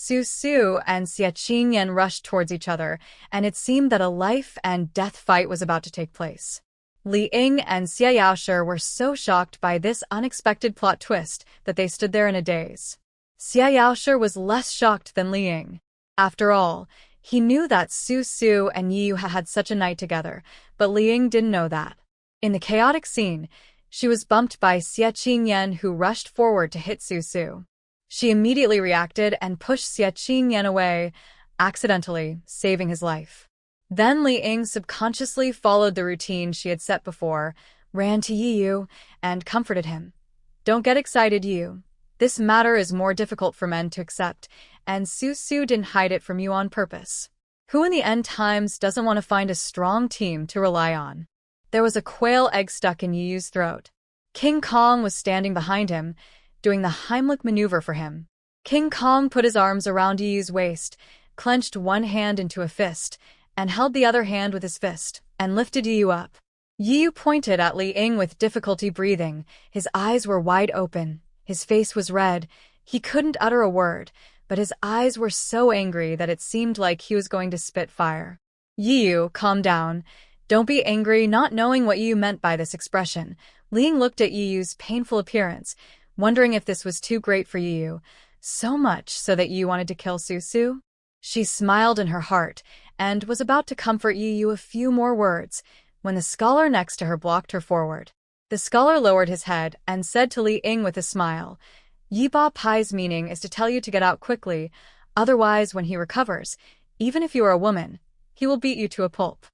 Su Su and Xie Qingyan rushed towards each other, and it seemed that a life-and-death fight was about to take place. Li Ying and Xie Yaoshi were so shocked by this unexpected plot twist that they stood there in a daze. Xie Yaoshi was less shocked than Li Ying. After all, he knew that Su Su and Yi Yu had such a night together, but Li Ying didn't know that. In the chaotic scene, she was bumped by Xie Qingyan, who rushed forward to hit Su Su. She immediately reacted and pushed Xie Qingyan away, accidentally saving his life. Then Li Ying subconsciously followed the routine she had set before, ran to Yi Yu, and comforted him. "Don't get excited, Yi Yu. This matter is more difficult for men to accept, and Su Su didn't hide it from you on purpose. Who in the end times doesn't want to find a strong team to rely on?" There was a quail egg stuck in Yi Yu's throat. King Kong was standing behind him, doing the Heimlich maneuver for him. King Kong put his arms around Yi Yu's waist, clenched one hand into a fist, and held the other hand with his fist, and lifted Yi Yu up. Yi Yu pointed at Li Ying with difficulty breathing. His eyes were wide open. His face was red. He couldn't utter a word, but his eyes were so angry that it seemed like he was going to spit fire. "Yi Yu, calm down. Don't be angry," not knowing what Yi Yu meant by this expression. Li Ying looked at Yi Yu's painful appearance, wondering if this was too great for Yi Yu, so much so that Yi Yu wanted to kill Su Su. She smiled in her heart, and was about to comfort Yi Yu a few more words, when the scholar next to her blocked her forward. The scholar lowered his head and said to Li Ying with a smile, "Yi Ba Pai's meaning is to tell you to get out quickly, otherwise when he recovers, even if you are a woman, he will beat you to a pulp."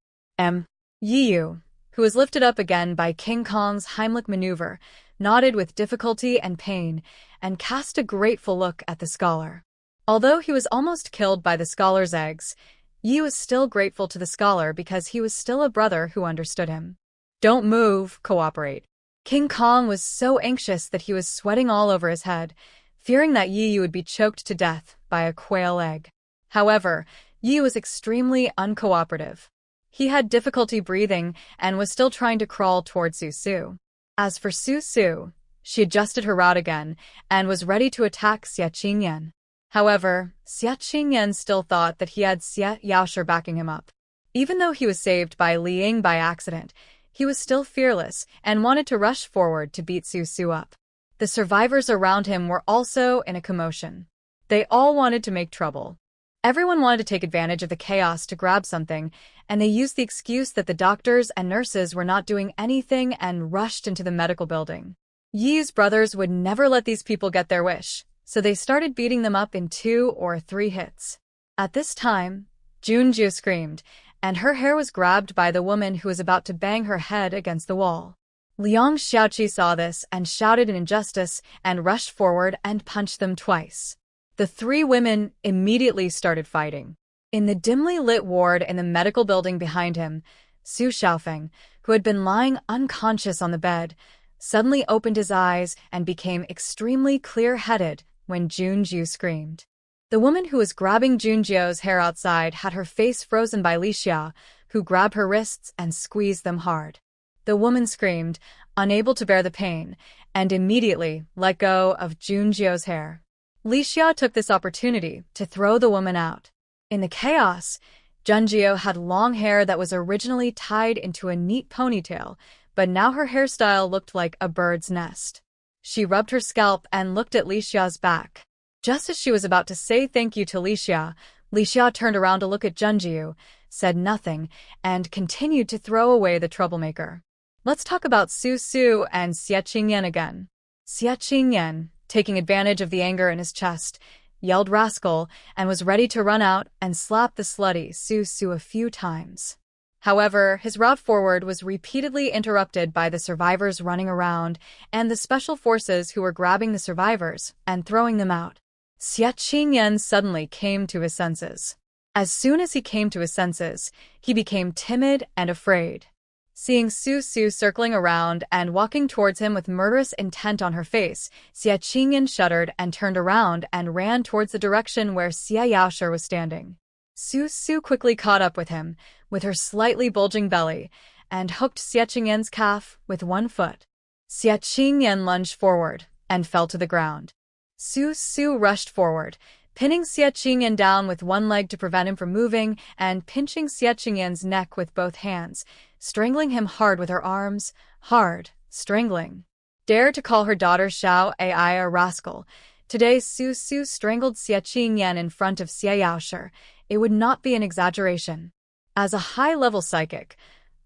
Yi Yu, who was lifted up again by King Kong's Heimlich maneuver, nodded with difficulty and pain, and cast a grateful look at the scholar. Although he was almost killed by the scholar's eggs, Yi was still grateful to the scholar because he was still a brother who understood him. "Don't move, cooperate." King Kong was so anxious that he was sweating all over his head, fearing that Yi Yu would be choked to death by a quail egg. However, Yi was extremely uncooperative. He had difficulty breathing and was still trying to crawl toward Su Su. As for Su Su, she adjusted her route again and was ready to attack Xie Qingyan. However, Xie Qingyan still thought that he had Xie Yaoshi backing him up. Even though he was saved by Li Ying by accident, he was still fearless and wanted to rush forward to beat Su Su up. The survivors around him were also in a commotion. They all wanted to make trouble. Everyone wanted to take advantage of the chaos to grab something, and they used the excuse that the doctors and nurses were not doing anything and rushed into the medical building. Yi's brothers would never let these people get their wish, so they started beating them up in 2 or 3 hits. At this time, Junjiu screamed, and her hair was grabbed by the woman who was about to bang her head against the wall. Liang Xiaoqi saw this and shouted an injustice and rushed forward and punched them twice. The 3 women immediately started fighting. In the dimly lit ward in the medical building behind him, Su Xiaofeng, who had been lying unconscious on the bed, suddenly opened his eyes and became extremely clear-headed when Junjiu screamed. The woman who was grabbing Junjiu's hair outside had her face frozen by Li Xia, who grabbed her wrists and squeezed them hard. The woman screamed, unable to bear the pain, and immediately let go of Junjiu's hair. Li Xia took this opportunity to throw the woman out. In the chaos, Junjiu had long hair that was originally tied into a neat ponytail, but now her hairstyle looked like a bird's nest. She rubbed her scalp and looked at Li Xia's back. Just as she was about to say thank you to Li Xia turned around to look at Junjiu, said nothing, and continued to throw away the troublemaker. Let's talk about Su Su and Xie Qingyan again. Xie Qingyan, taking advantage of the anger in his chest, yelled rascal and was ready to run out and slap the slutty Su Su a few times. However, his route forward was repeatedly interrupted by the survivors running around and the special forces who were grabbing the survivors and throwing them out. Xie Qingyan suddenly came to his senses. As soon as he came to his senses, he became timid and afraid. Seeing Su Su circling around and walking towards him with murderous intent on her face, Xie Qingyan shuddered and turned around and ran towards the direction where Xie Yaoshi was standing. Su Su quickly caught up with him, with her slightly bulging belly, and hooked Xie Qingyan's calf with one foot. Xie Qingyan lunged forward and fell to the ground. Su Su rushed forward, pinning Xie Qingyan down with one leg to prevent him from moving and pinching Xie Qingyan's neck with both hands, strangling him hard with her arms, hard, strangling. Dare to call her daughter Xiao Ai a rascal. Today Su Su strangled Xie Qingyan in front of Xie Yaoshi. It would not be an exaggeration. As a high-level psychic,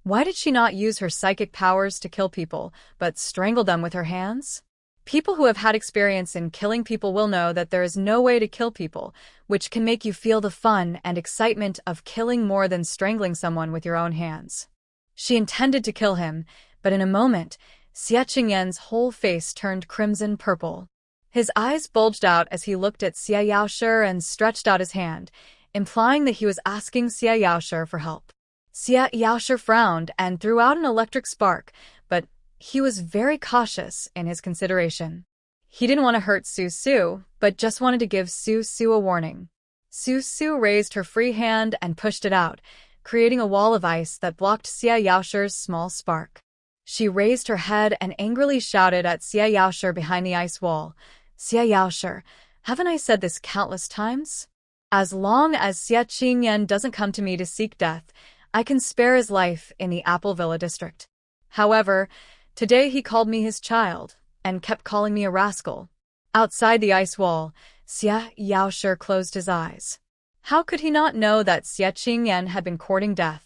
why did she not use her psychic powers to kill people, but strangle them with her hands? People who have had experience in killing people will know that there is no way to kill people, which can make you feel the fun and excitement of killing more than strangling someone with your own hands. She intended to kill him, but in a moment, Xie Qingyan's whole face turned crimson-purple. His eyes bulged out as he looked at Xie Yaoshi and stretched out his hand, implying that he was asking Xie Yaoshi for help. Xie Yaoshi frowned and threw out an electric spark, but he was very cautious in his consideration. He didn't want to hurt Su Su, but just wanted to give Su Su a warning. Su Su raised her free hand and pushed it out, creating a wall of ice that blocked Xie Yaoshi's small spark. She raised her head and angrily shouted at Xie Yaoshi behind the ice wall, "Xie Yaoshi, haven't I said this countless times? As long as Xie Qingyan doesn't come to me to seek death, I can spare his life in the Apple Villa district. However, today he called me his child, and kept calling me a rascal." Outside the ice wall, Xie Yaoshi closed his eyes. How could he not know that Xie Qingyan had been courting death?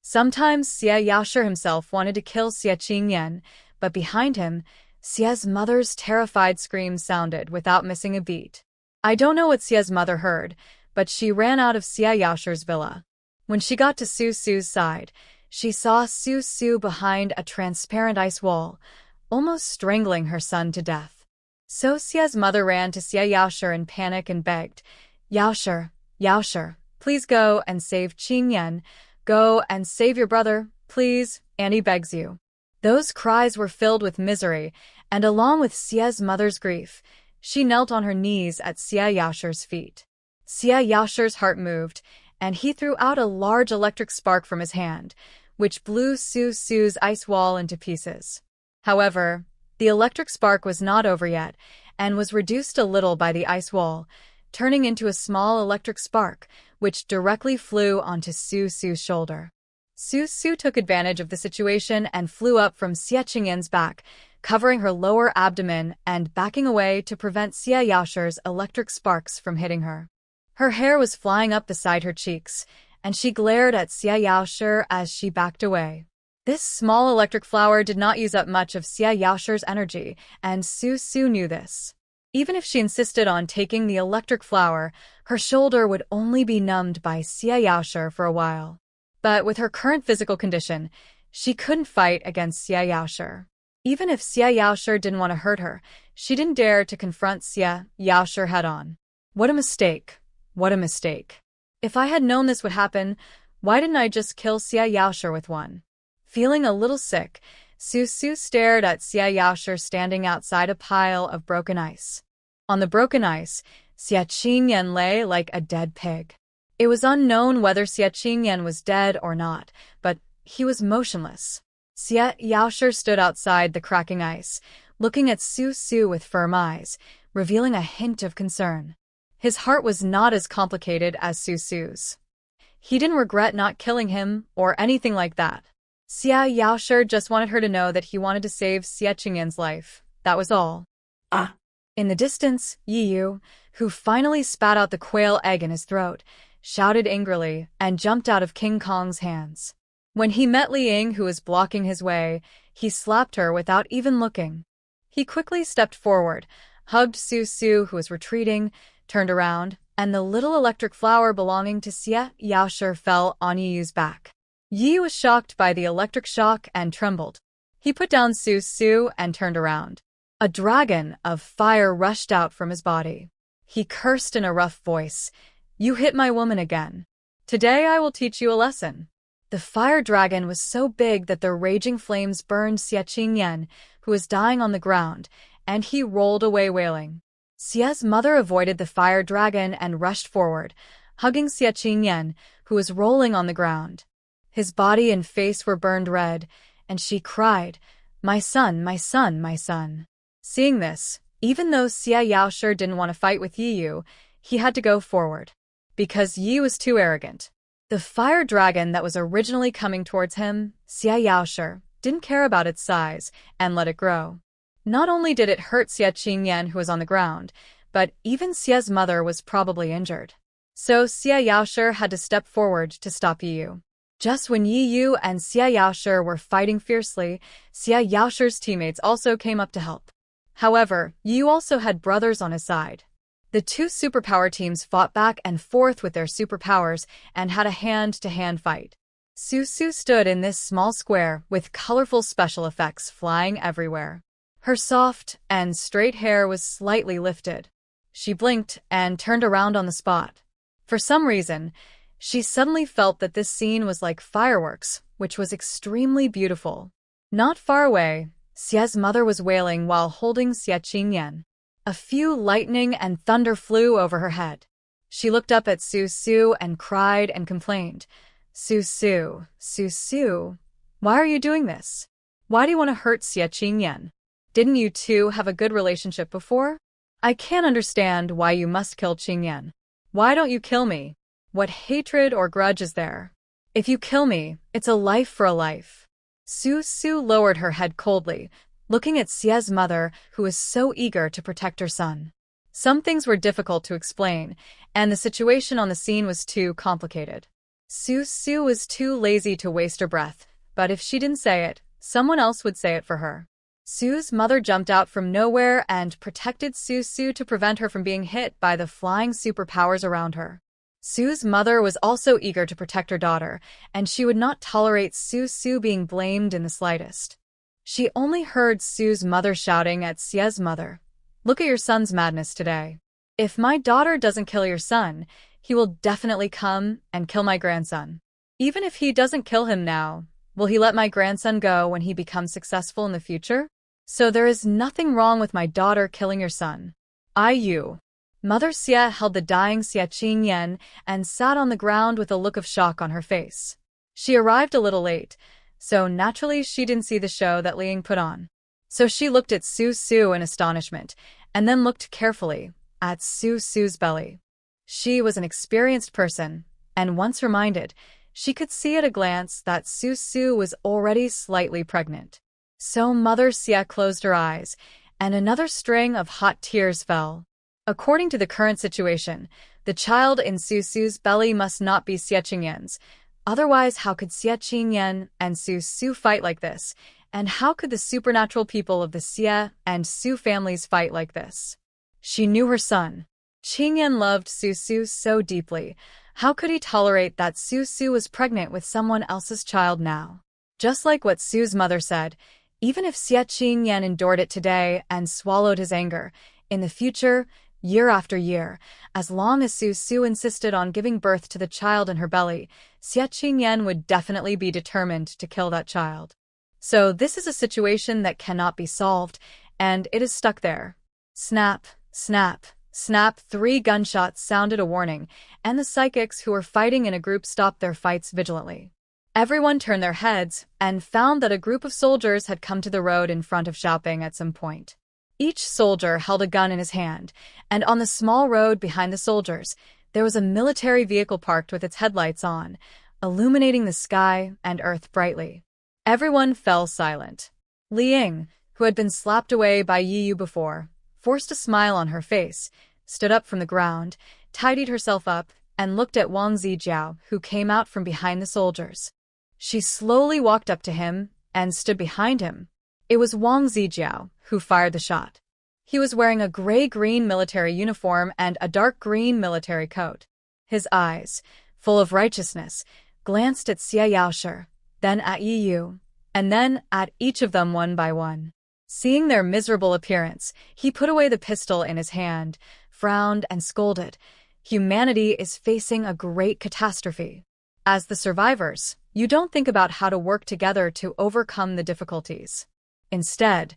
Sometimes Xie Yaoshi himself wanted to kill Xie Qingyan, but behind him, Xie's mother's terrified screams sounded without missing a beat. I don't know what Xie's mother heard, but she ran out of Xie Yaoshi's villa. When she got to Su Su's side, she saw Su Su behind a transparent ice wall, almost strangling her son to death. So Xie's mother ran to Xie Yaoshi in panic and begged, "Yaoshi, Yaoshi, please go and save Qingyan. Go and save your brother, please, Annie begs you." Those cries were filled with misery, and along with Xie's mother's grief, she knelt on her knees at Xie Yaoshi's feet. Xie Yaoshi's heart moved, and he threw out a large electric spark from his hand, which blew Su Su's ice wall into pieces. However, the electric spark was not over yet, and was reduced a little by the ice wall, turning into a small electric spark, which directly flew onto Su Su's shoulder. Su Su took advantage of the situation and flew up from Xie Qingyan's back, covering her lower abdomen and backing away to prevent Xie Yaoshi's electric sparks from hitting her. Her hair was flying up beside her cheeks, and she glared at Xie Yaoshi as she backed away. This small electric flower did not use up much of Xie Yaoshi's energy, and Su Su knew this. Even if she insisted on taking the electric flower, her shoulder would only be numbed by Xie Yaoshi for a while. But with her current physical condition, she couldn't fight against Xie Yaoshi. Even if Xie Yaoshi didn't want to hurt her, she didn't dare to confront Xie Yaoshi head-on. What a mistake. What a mistake. If I had known this would happen, why didn't I just kill Xie Yaoshi with one? Feeling a little sick, Su Su stared at Xie Yaoshi standing outside a pile of broken ice. On the broken ice, Xie Qingyan lay like a dead pig. It was unknown whether Xie Qingyan was dead or not, but he was motionless. Xie Yaoshi stood outside the cracking ice, looking at Su Su with firm eyes, revealing a hint of concern. His heart was not as complicated as Su Su's. He didn't regret not killing him or anything like that. Xie Yaoshi just wanted her to know that he wanted to save Xie Qingyan's life. That was all. Ah! In the distance, Yi Yu, who finally spat out the quail egg in his throat, shouted angrily and jumped out of King Kong's hands. When he met Li Ying, who was blocking his way, he slapped her without even looking. He quickly stepped forward, hugged Su Su, who was retreating, turned around, and the little electric flower belonging to Xie Yaoshi fell on Yi Yu's back. Yi was shocked by the electric shock and trembled. He put down Su Su and turned around. A dragon of fire rushed out from his body. He cursed in a rough voice, "You hit my woman again. Today I will teach you a lesson." The fire dragon was so big that the raging flames burned Xie Qingyan, who was dying on the ground, and he rolled away wailing. Xie's mother avoided the fire dragon and rushed forward, hugging Xie Qingyan, who was rolling on the ground. His body and face were burned red, and she cried, "My son, my son, my son." Seeing this, even though Xie Yaoshi didn't want to fight with Yi Yu, he had to go forward. Because Yi was too arrogant. The fire dragon that was originally coming towards him, Xie Yaoshi, didn't care about its size and let it grow. Not only did it hurt Xie Qingyan, who was on the ground, but even Xie's mother was probably injured. So Xie Yaoshi had to step forward to stop Yi Yu. Just when Yi Yu and Xie Yaoshi were fighting fiercely, Xie Yaoshi's teammates also came up to help. However, Yi Yu also had brothers on his side. The two superpower teams fought back and forth with their superpowers and had a hand-to-hand fight. Su Su stood in this small square with colorful special effects flying everywhere. Her soft and straight hair was slightly lifted. She blinked and turned around on the spot. For some reason, she suddenly felt that this scene was like fireworks, which was extremely beautiful. Not far away, Xie's mother was wailing while holding Xie Qingyan. A few lightning and thunder flew over her head. She looked up at Su Su and cried and complained. Su Su, why are you doing this? Why do you want to hurt Xie Qingyan? Didn't you two have a good relationship before? I can't understand why you must kill Qingyan. Why don't you kill me? What hatred or grudge is there? If you kill me, it's a life for a life. Su Su lowered her head coldly, looking at Xie's mother, who was so eager to protect her son. Some things were difficult to explain, and the situation on the scene was too complicated. Su Su was too lazy to waste her breath, but if she didn't say it, someone else would say it for her. Su's mother jumped out from nowhere and protected Su Su to prevent her from being hit by the flying superpowers around her. Su's mother was also eager to protect her daughter, and she would not tolerate Su Su being blamed in the slightest. She only heard Su's mother shouting at Xie's mother, "Look at your son's madness today. If my daughter doesn't kill your son, he will definitely come and kill my grandson. Even if he doesn't kill him now, will he let my grandson go when he becomes successful in the future? So there is nothing wrong with my daughter killing your son." Yu. Mother Xie held the dying Xie Qingyan and sat on the ground with a look of shock on her face. She arrived a little late, so naturally she didn't see the show that Li Ying put on. So she looked at Su Su in astonishment, and then looked carefully at Su Su's belly. She was an experienced person, and once reminded, she could see at a glance that Su Su was already slightly pregnant. So Mother Xie closed her eyes, and another string of hot tears fell. According to the current situation, the child in Su Su's belly must not be Xie Qingyan's. Otherwise, how could Xie Qingyan and Su Su fight like this? And how could the supernatural people of the Xie and Su families fight like this? She knew her son. Qingyan loved Su Su so deeply. How could he tolerate that Su Su was pregnant with someone else's child now? Just like what Su's mother said, even if Xie Qingyan endured it today and swallowed his anger, in the future, year after year, as long as Su Su insisted on giving birth to the child in her belly, Xie Qingyan would definitely be determined to kill that child. So this is a situation that cannot be solved, and it is stuck there. Snap, snap, snap. 3 gunshots sounded a warning, and the psychics who were fighting in a group stopped their fights vigilantly. Everyone turned their heads and found that a group of soldiers had come to the road in front of Xiaoping at some point. Each soldier held a gun in his hand, and on the small road behind the soldiers, there was a military vehicle parked with its headlights on, illuminating the sky and earth brightly. Everyone fell silent. Li Ying, who had been slapped away by Yi Yu before, forced a smile on her face, stood up from the ground, tidied herself up, and looked at Wang Zijiao, who came out from behind the soldiers. She slowly walked up to him and stood behind him. It was Wang Zijiao who fired the shot. He was wearing a gray-green military uniform and a dark green military coat. His eyes, full of righteousness, glanced at Xie Yaoshi, then at Yi Yu, and then at each of them one by one. Seeing their miserable appearance, he put away the pistol in his hand, frowned and scolded. Humanity is facing a great catastrophe. As the survivors, you don't think about how to work together to overcome the difficulties. Instead,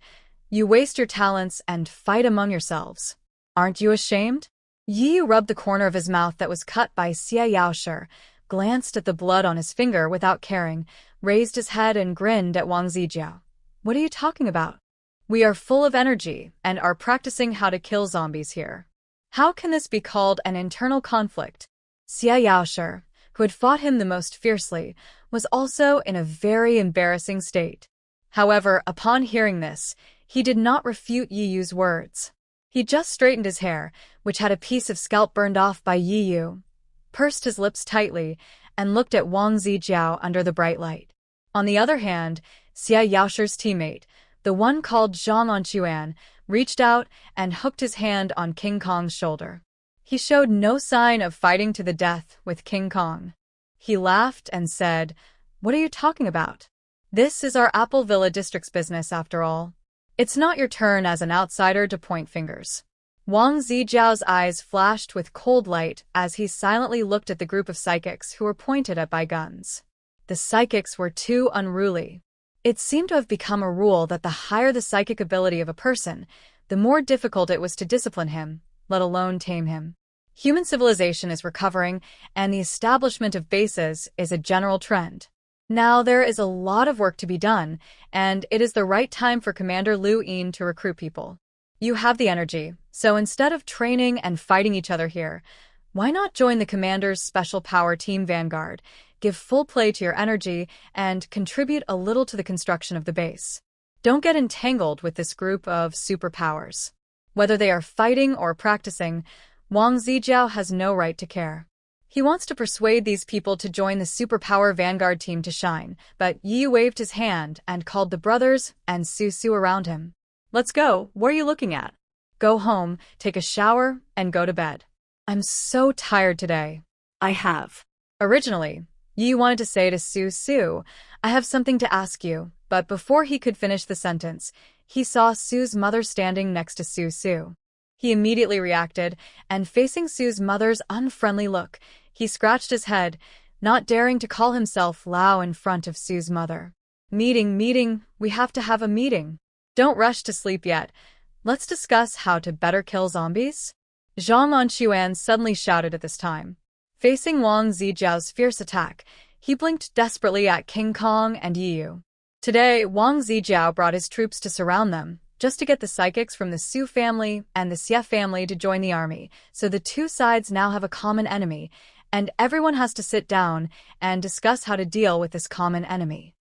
you waste your talents and fight among yourselves. Aren't you ashamed? Yi Yu rubbed the corner of his mouth that was cut by Xie Yaoshi, glanced at the blood on his finger without caring, raised his head and grinned at Wang Zijiao. What are you talking about? We are full of energy and are practicing how to kill zombies here. How can this be called an internal conflict? Xia Yaoshe, who had fought him the most fiercely, was also in a very embarrassing state. However, upon hearing this, he did not refute Yi Yu's words. He just straightened his hair, which had a piece of scalp burned off by Yi Yu, pursed his lips tightly, and looked at Wang Zijiao under the bright light. On the other hand, Xia Yaoshe's teammate, the one called Zhang Anquan, reached out and hooked his hand on King Kong's shoulder. He showed no sign of fighting to the death with King Kong. He laughed and said, "What are you talking about? This is our Apple Villa district's business after all. It's not your turn as an outsider to point fingers." Wang Zijiao's eyes flashed with cold light as he silently looked at the group of psychics who were pointed at by guns. The psychics were too unruly. It seemed to have become a rule that the higher the psychic ability of a person, the more difficult it was to discipline him, let alone tame him. Human civilization is recovering, and the establishment of bases is a general trend. Now there is a lot of work to be done, and it is the right time for Commander Lu Yin to recruit people. You have the energy, so instead of training and fighting each other here, why not join the Commander's Special Power Team Vanguard, give full play to your energy, and contribute a little to the construction of the base? Don't get entangled with this group of superpowers. Whether they are fighting or practicing, Wang Zijiao has no right to care. He wants to persuade these people to join the superpower Vanguard team to shine, but Yi Yu waved his hand and called the brothers and Su around him. "Let's go, what are you looking at? Go home, take a shower, and go to bed. I'm so tired today." I have. Originally, Yi Yu wanted to say to Su, "I have something to ask you," but before he could finish the sentence, he saw Su's mother standing next to Su. He immediately reacted, and facing Su's mother's unfriendly look, he scratched his head, not daring to call himself Lao in front of Su's mother. Meeting, we have to have a meeting. Don't rush to sleep yet. Let's discuss how to better kill zombies." Zhang Anquan suddenly shouted at this time. Facing Wang Zijiao's fierce attack, he blinked desperately at King Kong and Yi Yu. Today, Wang Zijiao brought his troops to surround them, just to get the psychics from the Su family and the Xie family to join the army, so the two sides now have a common enemy, and everyone has to sit down and discuss how to deal with this common enemy.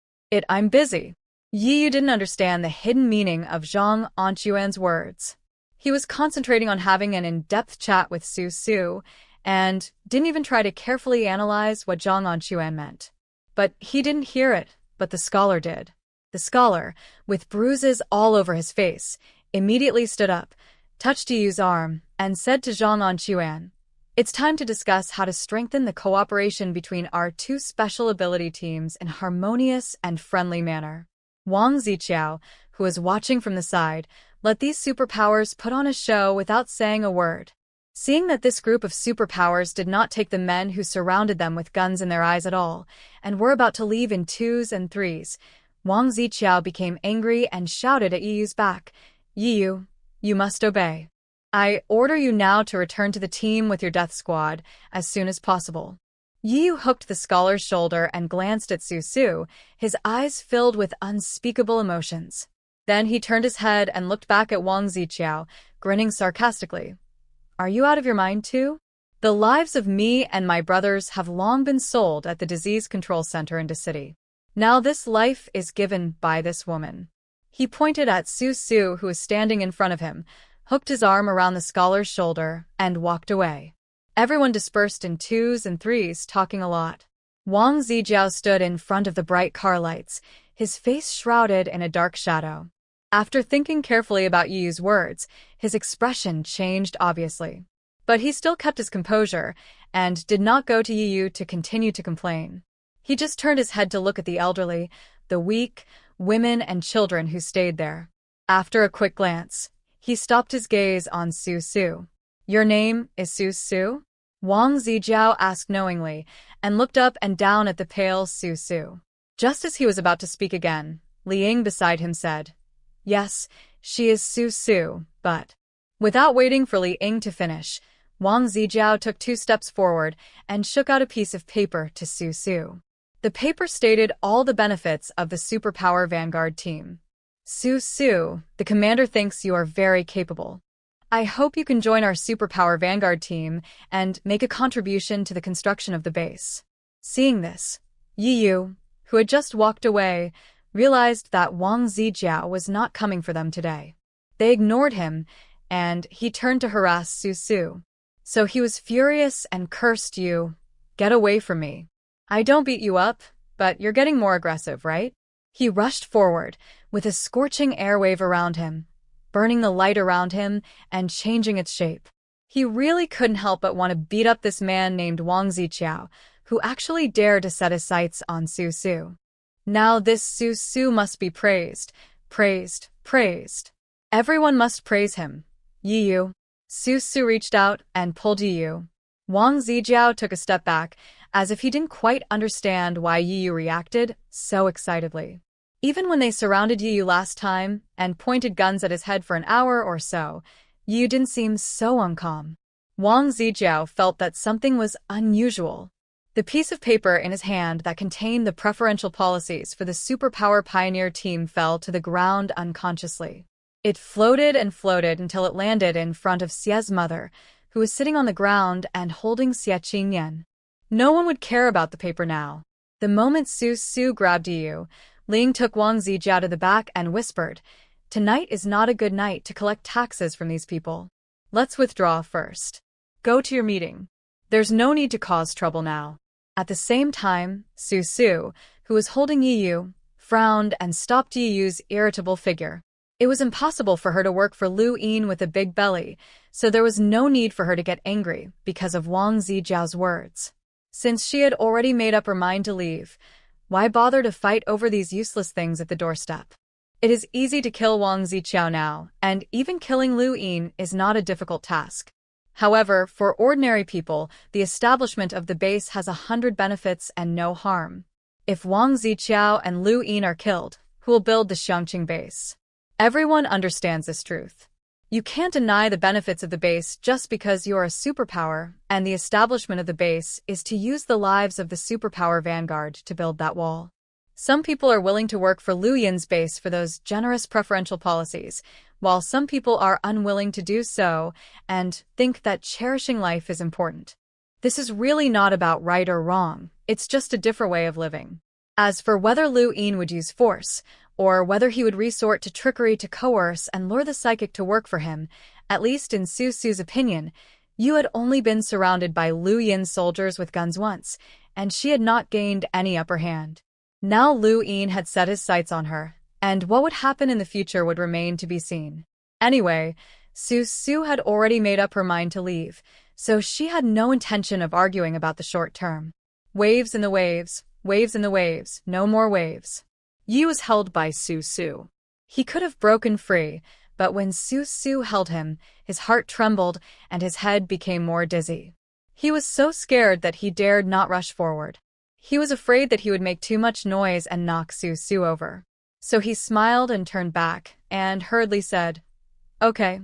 I'm busy. Yi Yu didn't understand the hidden meaning of Zhang Anquan's words. He was concentrating on having an in-depth chat with Su, and didn't even try to carefully analyze what Zhang Anquan meant. But he didn't hear it, but the scholar did. The scholar, with bruises all over his face, immediately stood up, touched Yi Yu's arm, and said to Zhang Anquan, "It's time to discuss how to strengthen the cooperation between our two special ability teams in a harmonious and friendly manner." Wang Zijiao, who was watching from the side, let these superpowers put on a show without saying a word. Seeing that this group of superpowers did not take the men who surrounded them with guns in their eyes at all, and were about to leave in 2s and 3s, Wang Zijiao became angry and shouted at Yi Yu's back, "Yi Yu, you must obey. I order you now to return to the team with your death squad as soon as possible." Yi Yu hooked the scholar's shoulder and glanced at Su, his eyes filled with unspeakable emotions. Then he turned his head and looked back at Wang Zijiao, grinning sarcastically. "Are you out of your mind too? The lives of me and my brothers have long been sold at the disease control center in the city. Now this life is given by this woman." He pointed at Su, who was standing in front of him, hooked his arm around the scholar's shoulder, and walked away. Everyone dispersed in 2s and 3s, talking a lot. Wang Zijiao stood in front of the bright car lights, his face shrouded in a dark shadow. After thinking carefully about Yi Yu's words, his expression changed obviously. But he still kept his composure, and did not go to Yi Yu to continue to complain. He just turned his head to look at the elderly, the weak, women and children who stayed there. After a quick glance, he stopped his gaze on Su. "Your name is Su?" Wang Zijiao asked knowingly, and looked up and down at the pale Su. Just as he was about to speak again, Li Ying beside him said, "Yes, she is Su, but..." Without waiting for Li Ying to finish, Wang Zijiao took 2 steps forward and shook out a piece of paper to Su. The paper stated all the benefits of the Superpower Vanguard team. "Su, the commander thinks you are very capable. I hope you can join our Superpower Vanguard team and make a contribution to the construction of the base. Seeing this, Yiyu, who had just walked away, realized that Wang Zijiao was not coming for them today. They ignored him, and he turned to harass Su Su. So he was furious and cursed you. Get away from me. I don't beat you up, but you're getting more aggressive, right? He rushed forward, with a scorching airwave around him, burning the light around him and changing its shape. He really couldn't help but want to beat up this man named Wang Zijiao, who actually dared to set his sights on Su Su. Now this Su Su must be praised, praised, praised. Everyone must praise him. Yiyu. Su Su reached out and pulled Yiyu. Wang Zijiao took a step back, as if he didn't quite understand why Yiyu reacted so excitedly. Even when they surrounded Yiyu last time and pointed guns at his head for an hour or so, Yiyu didn't seem so uncalm. Wang Zijiao felt that something was unusual. The piece of paper in his hand that contained the preferential policies for the Superpower Pioneer team fell to the ground unconsciously. It floated and floated until it landed in front of Xia's mother, who was sitting on the ground and holding Xia Qingyan. No one would care about the paper now. The moment Su Su grabbed Yiyu, Ling took Wang Zijiao to the back and whispered, "Tonight is not a good night to collect taxes from these people. Let's withdraw first. Go to your meeting. There's no need to cause trouble now." At the same time, Su Su, who was holding Yiyu, frowned and stopped Yiyu's irritable figure. It was impossible for her to work for Lu Yin with a big belly, so there was no need for her to get angry because of Wang Zijiao's words. Since she had already made up her mind to leave, why bother to fight over these useless things at the doorstep? It is easy to kill Wang Zijiao now, and even killing Lu Yin is not a difficult task. However, for ordinary people, the establishment of the base has 100 benefits and no harm. If Wang Zijiao and Lu Yin are killed, who will build the Xiangqing base? Everyone understands this truth. You can't deny the benefits of the base just because you are a superpower, and the establishment of the base is to use the lives of the Superpower Vanguard to build that wall. Some people are willing to work for Lu Yin's base for those generous preferential policies, while some people are unwilling to do so and think that cherishing life is important. This is really not about right or wrong, it's just a different way of living. As for whether Lu Yin would use force, or whether he would resort to trickery to coerce and lure the psychic to work for him, at least in Su Su's opinion, Yu had only been surrounded by Lu Yin's soldiers with guns once, and she had not gained any upper hand. Now Lu Yin had set his sights on her, and what would happen in the future would remain to be seen. Anyway, Su Su had already made up her mind to leave, so she had no intention of arguing about the short term. Waves in the waves, waves in the waves, no more waves. Yi was held by Su Su. He could have broken free, but when Su Su held him, his heart trembled and his head became more dizzy. He was so scared that he dared not rush forward. He was afraid that he would make too much noise and knock Su Su over. So he smiled and turned back, and hurriedly said, Okay,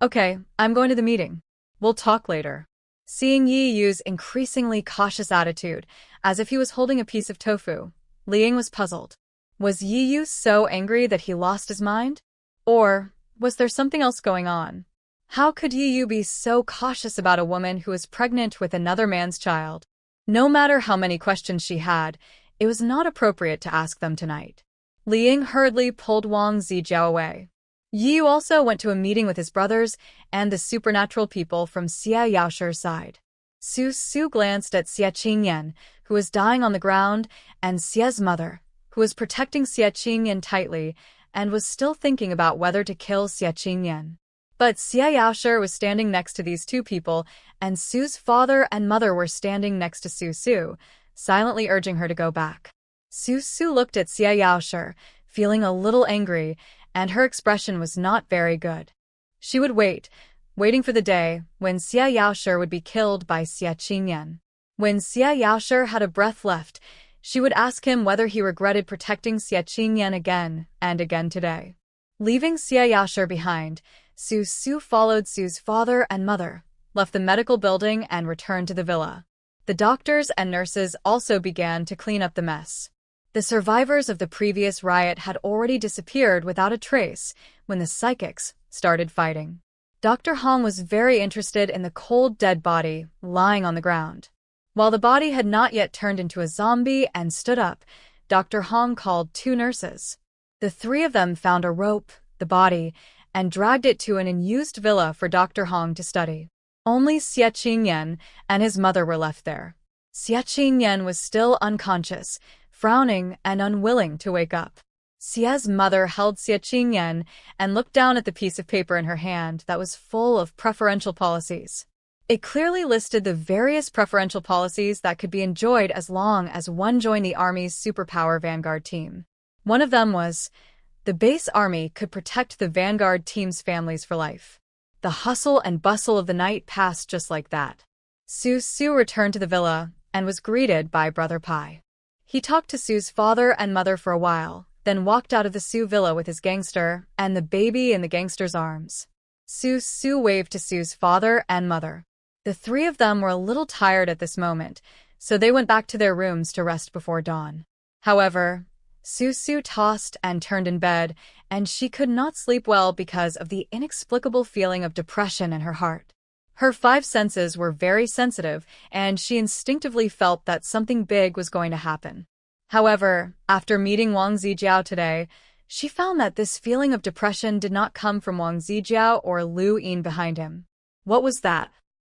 I'm going to the meeting. We'll talk later." Seeing Yi Yu's increasingly cautious attitude, as if he was holding a piece of tofu, Liang was puzzled. Was Yi Yu so angry that he lost his mind? Or was there something else going on? How could Yi Yu be so cautious about a woman who was pregnant with another man's child? No matter how many questions she had, it was not appropriate to ask them tonight. Liang hurriedly pulled Wang Zijiao away. Yi Yu also went to a meeting with his brothers and the supernatural people from Xia Yaoshi's side. Su Su glanced at Xia Qingyan, who was dying on the ground, and Xia's mother, who was protecting Xia Qingyan tightly and was still thinking about whether to kill Xia Qingyan. But Xia Yaoshi was standing next to these two people, and Su's father and mother were standing next to Su Su, silently urging her to go back. Su Su looked at Xia Yaoshi, feeling a little angry, and her expression was not very good. She would waiting for the day when Xia Yaoshi would be killed by Xia Qingyan. When Xia Yaoshi had a breath left, she would ask him whether he regretted protecting Xia Qingyan again and again today. Leaving Xia Yaoshi behind, Su Su followed Su's father and mother, left the medical building and returned to the villa. The doctors and nurses also began to clean up the mess. The survivors of the previous riot had already disappeared without a trace when the psychics started fighting. Dr. Hong was very interested in the cold, dead body lying on the ground. While the body had not yet turned into a zombie and stood up, Dr. Hong called 2 nurses. The 3 of them found a rope, the body, and dragged it to an unused villa for Dr. Hong to study. Only Xie Qingyan and his mother were left there. Xie Qingyan was still unconscious, frowning and unwilling to wake up. Xie's mother held Xie Qingyan and looked down at the piece of paper in her hand that was full of preferential policies. It clearly listed the various preferential policies that could be enjoyed as long as one joined the Army's superpower Vanguard team. One of them was, the base army could protect the Vanguard team's families for life. The hustle and bustle of the night passed just like that. Su returned to the villa and was greeted by Brother Pai. He talked to Su's father and mother for a while, then walked out of the Su villa with his gangster and the baby in the gangster's arms. Su waved to Su's father and mother. The 3 of them were a little tired at this moment, so they went back to their rooms to rest before dawn. However, Su tossed and turned in bed, and she could not sleep well because of the inexplicable feeling of depression in her heart. Her 5 senses were very sensitive, and she instinctively felt that something big was going to happen. However, after meeting Wang Zijiao today, she found that this feeling of depression did not come from Wang Zijiao or Lu Yin behind him. What was that?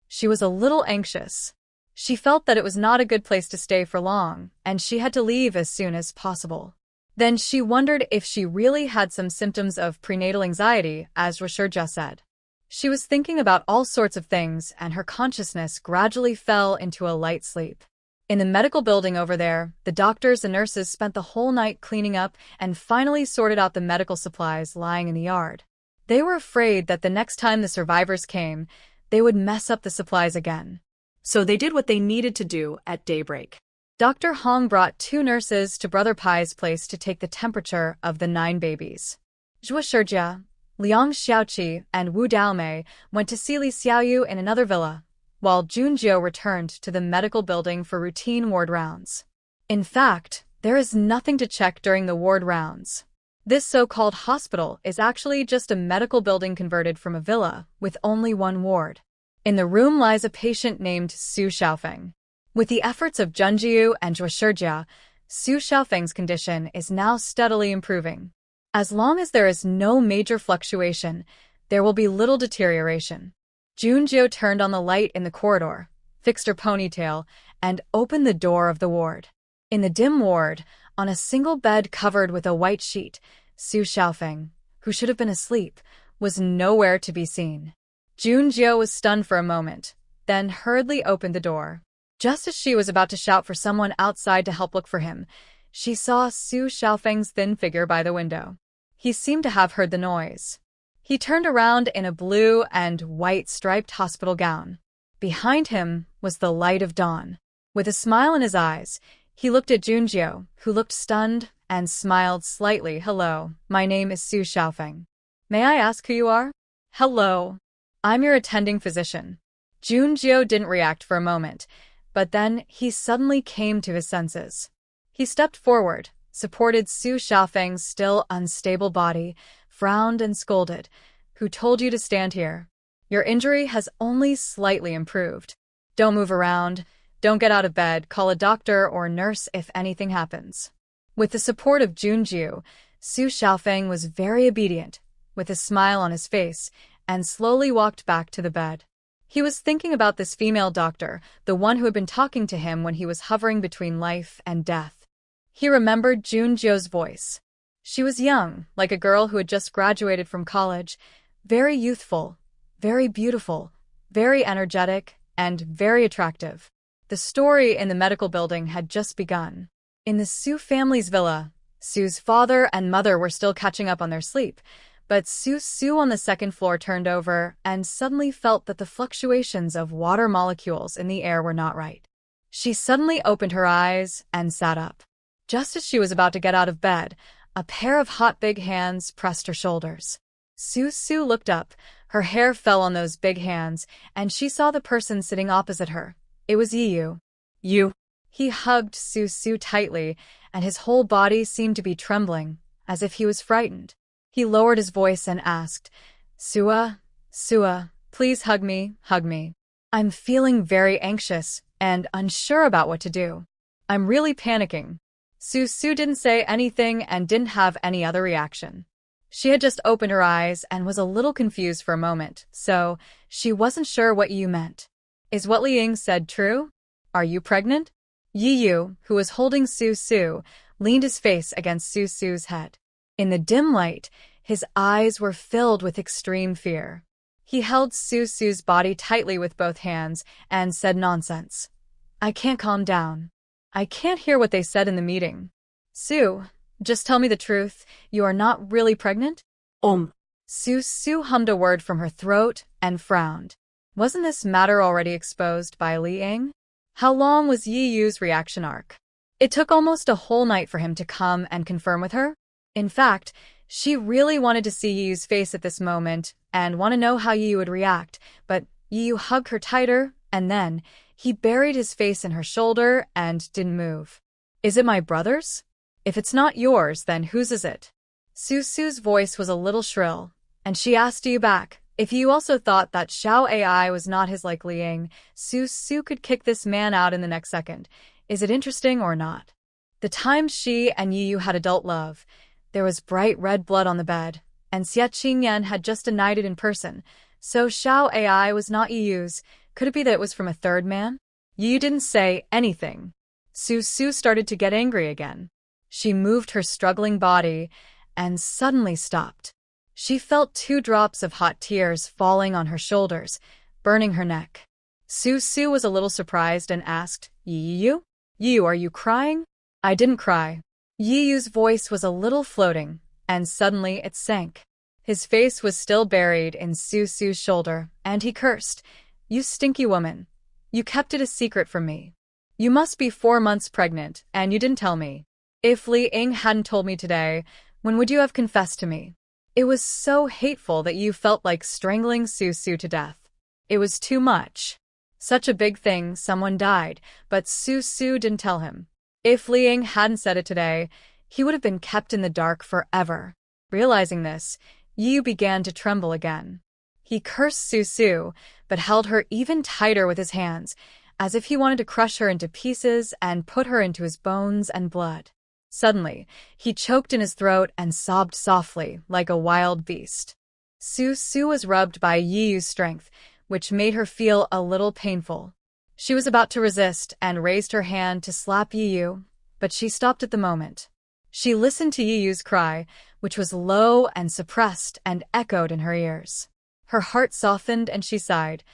She was a little anxious. She felt that it was not a good place to stay for long, and she had to leave as soon as possible. Then she wondered if she really had some symptoms of prenatal anxiety, as Reborned said. She was thinking about all sorts of things, and her consciousness gradually fell into a light sleep. In the medical building over there, the doctors and nurses spent the whole night cleaning up and finally sorted out the medical supplies lying in the yard. They were afraid that the next time the survivors came, they would mess up the supplies again. So they did what they needed to do at daybreak. Dr. Hong brought 2 nurses to Brother Pai's place to take the temperature of the 9 babies. Zhuo Shijia, Liang Xiaoqi, and Wu Daomei went to see Li Xiaoyu in another villa, while Junjiu returned to the medical building for routine ward rounds. In fact, there is nothing to check during the ward rounds. This so-called hospital is actually just a medical building converted from a villa, with only 1 ward. In the room lies a patient named Su Xiaofeng. With the efforts of Junjiu and Zhuo Shijia, Su Xiaofeng's condition is now steadily improving. As long as there is no major fluctuation, there will be little deterioration. Junjiu turned on the light in the corridor, fixed her ponytail, and opened the door of the ward. In the dim ward, on a single bed covered with a white sheet, Su Xiaofeng, who should have been asleep, was nowhere to be seen. Junjiu was stunned for a moment, then hurriedly opened the door. Just as she was about to shout for someone outside to help look for him, she saw Su Xiaofeng's thin figure by the window. He seemed to have heard the noise. He turned around in a blue and white striped hospital gown. Behind him was the light of dawn. With a smile in his eyes, he looked at Junjiu, who looked stunned and smiled slightly. "Hello, my name is Su Xiaofeng. May I ask who you are?" "Hello. I'm your attending physician." Junjiu didn't react for a moment, but then he suddenly came to his senses. He stepped forward, supported Su Xiaofeng's still unstable body, frowned and scolded. "Who told you to stand here? Your injury has only slightly improved. Don't move around. Don't get out of bed. Call a doctor or nurse if anything happens." With the support of Junjiu, Su Xiaofeng was very obedient, with a smile on his face, and slowly walked back to the bed. He was thinking about this female doctor, the one who had been talking to him when he was hovering between life and death. He remembered Junjiu's voice. She was young, like a girl who had just graduated from college, very youthful, very beautiful, very energetic, and very attractive. The story in the medical building had just begun. In the Su family's villa, Su's father and mother were still catching up on their sleep, but Su on the second floor turned over and suddenly felt that the fluctuations of water molecules in the air were not right. She suddenly opened her eyes and sat up. Just as she was about to get out of bed, a pair of hot big hands pressed her shoulders. Su looked up, her hair fell on those big hands, and she saw the person sitting opposite her. It was Yu. "You." He hugged Su tightly, and his whole body seemed to be trembling, as if he was frightened. He lowered his voice and asked, "Sua, Sua, please hug me, hug me. I'm feeling very anxious and unsure about what to do. I'm really panicking. Su didn't say anything and didn't have any other reaction. She had just opened her eyes and was a little confused for a moment, so she wasn't sure what Yu meant. Is what Li Ying said true? Are you pregnant? Yu, who was holding Su, leaned his face against Su's head. In the dim light, his eyes were filled with extreme fear. He held Su's body tightly with both hands and said nonsense. I can't calm down. I can't hear what they said in the meeting. Su, just tell me the truth. You are not really pregnant? Su hummed a word from her throat and frowned. Wasn't this matter already exposed by Li Ying? How long was Yu's reaction arc? It took almost a whole night for him to come and confirm with her. In fact, she really wanted to see Yu's face at this moment and want to know how Yu would react, but Yu hugged her tighter, and then he buried his face in her shoulder and didn't move. Is it my brother's? If it's not yours, then whose is it? Su's voice was a little shrill, and she asked Yu back. If Yu also thought that Xiao AI was not his like Li Ying, Su could kick this man out in the next second. Is it interesting or not? The time she and Yu had adult love, there was bright red blood on the bed, and Xie Qingyan had just denied it in person. So Xiao AI was not Yu's. Could it be that it was from a third man? Yu didn't say anything. Su started to get angry again. She moved her struggling body and suddenly stopped. She felt 2 drops of hot tears falling on her shoulders, burning her neck. Su was a little surprised and asked, Yu, are you crying? I didn't cry. Yu's voice was a little floating, and suddenly it sank. His face was still buried in Su's shoulder, and he cursed. You stinky woman. You kept it a secret from me. You must be 4 months pregnant, and you didn't tell me. If Li Ying hadn't told me today, when would you have confessed to me? It was so hateful that you felt like strangling Su to death. It was too much. Such a big thing, someone died, but Su didn't tell him. If Li Ying hadn't said it today, he would have been kept in the dark forever. Realizing this, Yu began to tremble again. He cursed Su, but held her even tighter with his hands, as if he wanted to crush her into pieces and put her into his bones and blood. Suddenly, he choked in his throat and sobbed softly, like a wild beast. Su was rubbed by Yu's strength, which made her feel a little painful. She was about to resist and raised her hand to slap Yu, but she stopped at the moment. She listened to Yu's cry, which was low and suppressed and echoed in her ears. Her heart softened and she sighed.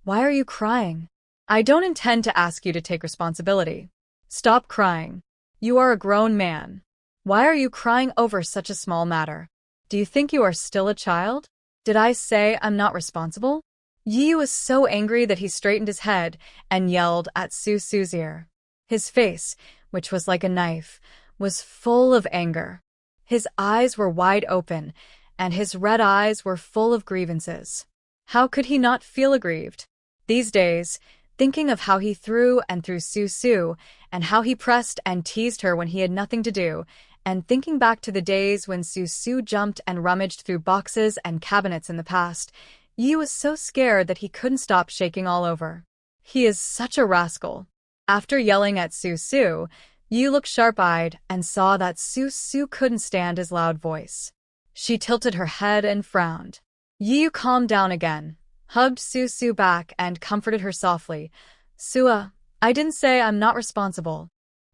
Why are you crying? I don't intend to ask you to take responsibility. Stop crying. You are a grown man. Why are you crying over such a small matter? Do you think you are still a child? Did I say I'm not responsible? Yu was so angry that he straightened his head and yelled at Su's ear. His face, which was like a knife, was full of anger. His eyes were wide open, and his red eyes were full of grievances. How could he not feel aggrieved? These days, thinking of how he threw and threw Su, and how he pressed and teased her when he had nothing to do, and thinking back to the days when Su jumped and rummaged through boxes and cabinets in the past, Yu was so scared that he couldn't stop shaking all over. He is such a rascal. After yelling at Su, Yu looked sharp-eyed and saw that Su couldn't stand his loud voice. She tilted her head and frowned. Yu calmed down again, hugged Su back and comforted her softly. Sua, I didn't say I'm not responsible.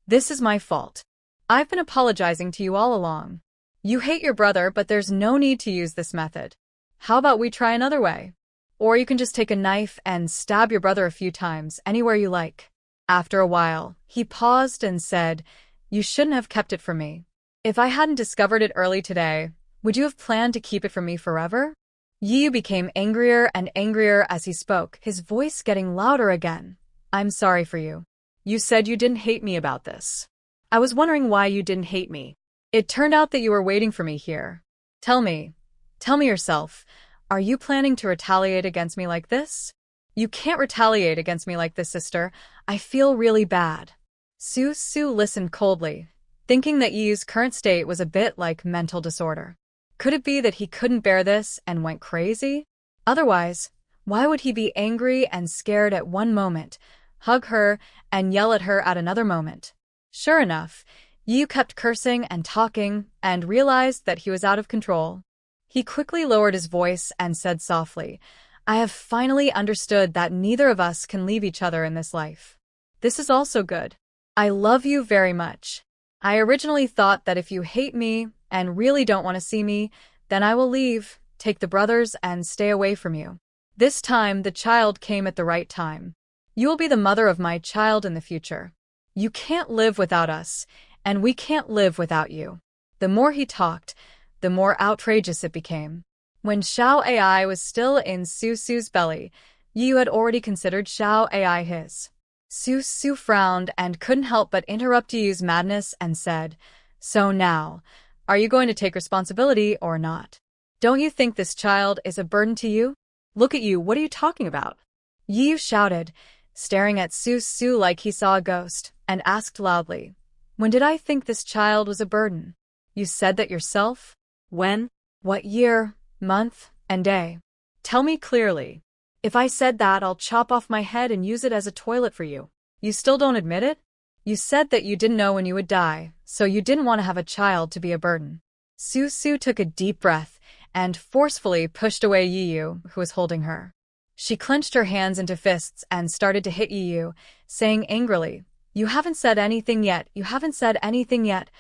This is my fault. I've been apologizing to you all along. You hate your brother, but there's no need to use this method. How about we try another way? Or you can just take a knife and stab your brother a few times, anywhere you like. After a while, he paused and said, You shouldn't have kept it from me. If I hadn't discovered it early today, would you have planned to keep it from me forever? Yu became angrier and angrier as he spoke, his voice getting louder again. I'm sorry for you. You said you didn't hate me about this. I was wondering why you didn't hate me. It turned out that you were waiting for me here. Tell me yourself, are you planning to retaliate against me like this? You can't retaliate against me like this, sister. I feel really bad. Su listened coldly, thinking that Yu's current state was a bit like mental disorder. Could it be that he couldn't bear this and went crazy? Otherwise, why would he be angry and scared at one moment, hug her, and yell at her at another moment? Sure enough, Yu kept cursing and talking and realized that he was out of control. He quickly lowered his voice and said softly, I have finally understood that neither of us can leave each other in this life. This is also good. I love you very much. I originally thought that if you hate me and really don't want to see me, then I will leave, take the brothers, and stay away from you. This time, the child came at the right time. You will be the mother of my child in the future. You can't live without us, and we can't live without you. The more he talked, the more outrageous it became. When Xiao Ai was still in Su Su's belly, Yu had already considered Xiao Ai his. Su Su frowned and couldn't help but interrupt Yu's madness and said, So now, are you going to take responsibility or not? Don't you think this child is a burden to you? Look at you, what are you talking about? Yu shouted, staring at Su Su like he saw a ghost, and asked loudly, When did I think this child was a burden? You said that yourself? When? What year, month, and day? Tell me clearly. If I said that, I'll chop off my head and use it as a toilet for you. You still don't admit it? You said that you didn't know when you would die, so you didn't want to have a child to be a burden. Su Su took a deep breath and forcefully pushed away Yu, who was holding her. She clenched her hands into fists and started to hit Yu, saying angrily, You haven't said anything yet, you haven't said anything yet.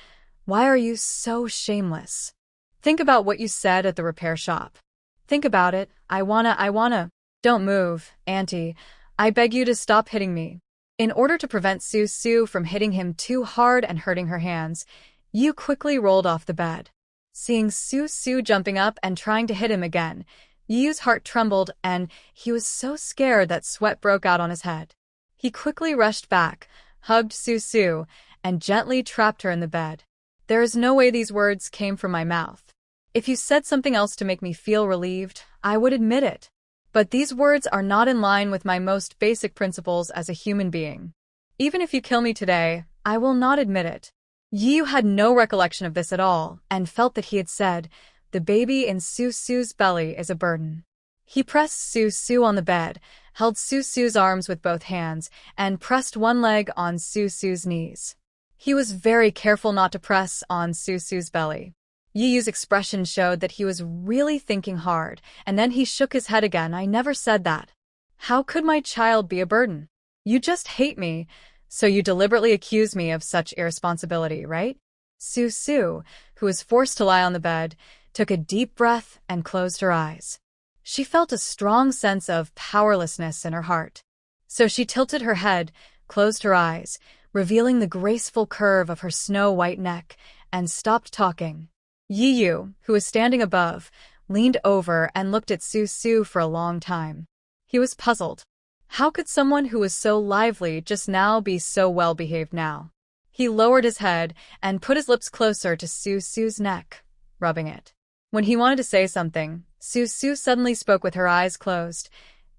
Why are you so shameless? Think about what you said at the repair shop. Think about it, I wanna. Don't move, Auntie. I beg you to stop hitting me. In order to prevent Su Su from hitting him too hard and hurting her hands, Yu quickly rolled off the bed. Seeing Su Su jumping up and trying to hit him again, Yu's heart trembled and he was so scared that sweat broke out on his head. He quickly rushed back, hugged Su Su, and gently trapped her in the bed. There is no way these words came from my mouth. If you said something else to make me feel relieved, I would admit it. But these words are not in line with my most basic principles as a human being. Even if you kill me today, I will not admit it. Yu had no recollection of this at all and felt that he had said, The baby in Su Su's belly is a burden. He pressed Su Su on the bed, held Su Su's arms with both hands, and pressed one leg on Su Su's knees. He was very careful not to press on Su Su's belly. Yu's expression showed that he was really thinking hard, and then he shook his head again. I never said that. How could my child be a burden? You just hate me, so you deliberately accuse me of such irresponsibility, right? Su Su, who was forced to lie on the bed, took a deep breath and closed her eyes. She felt a strong sense of powerlessness in her heart. So she tilted her head, closed her eyes, revealing the graceful curve of her snow-white neck, and stopped talking. Yu, who was standing above, leaned over and looked at Su Su for a long time. He was puzzled. How could someone who was so lively just now be so well-behaved now? He lowered his head and put his lips closer to Su Su's neck, rubbing it. When he wanted to say something, Su Su suddenly spoke with her eyes closed.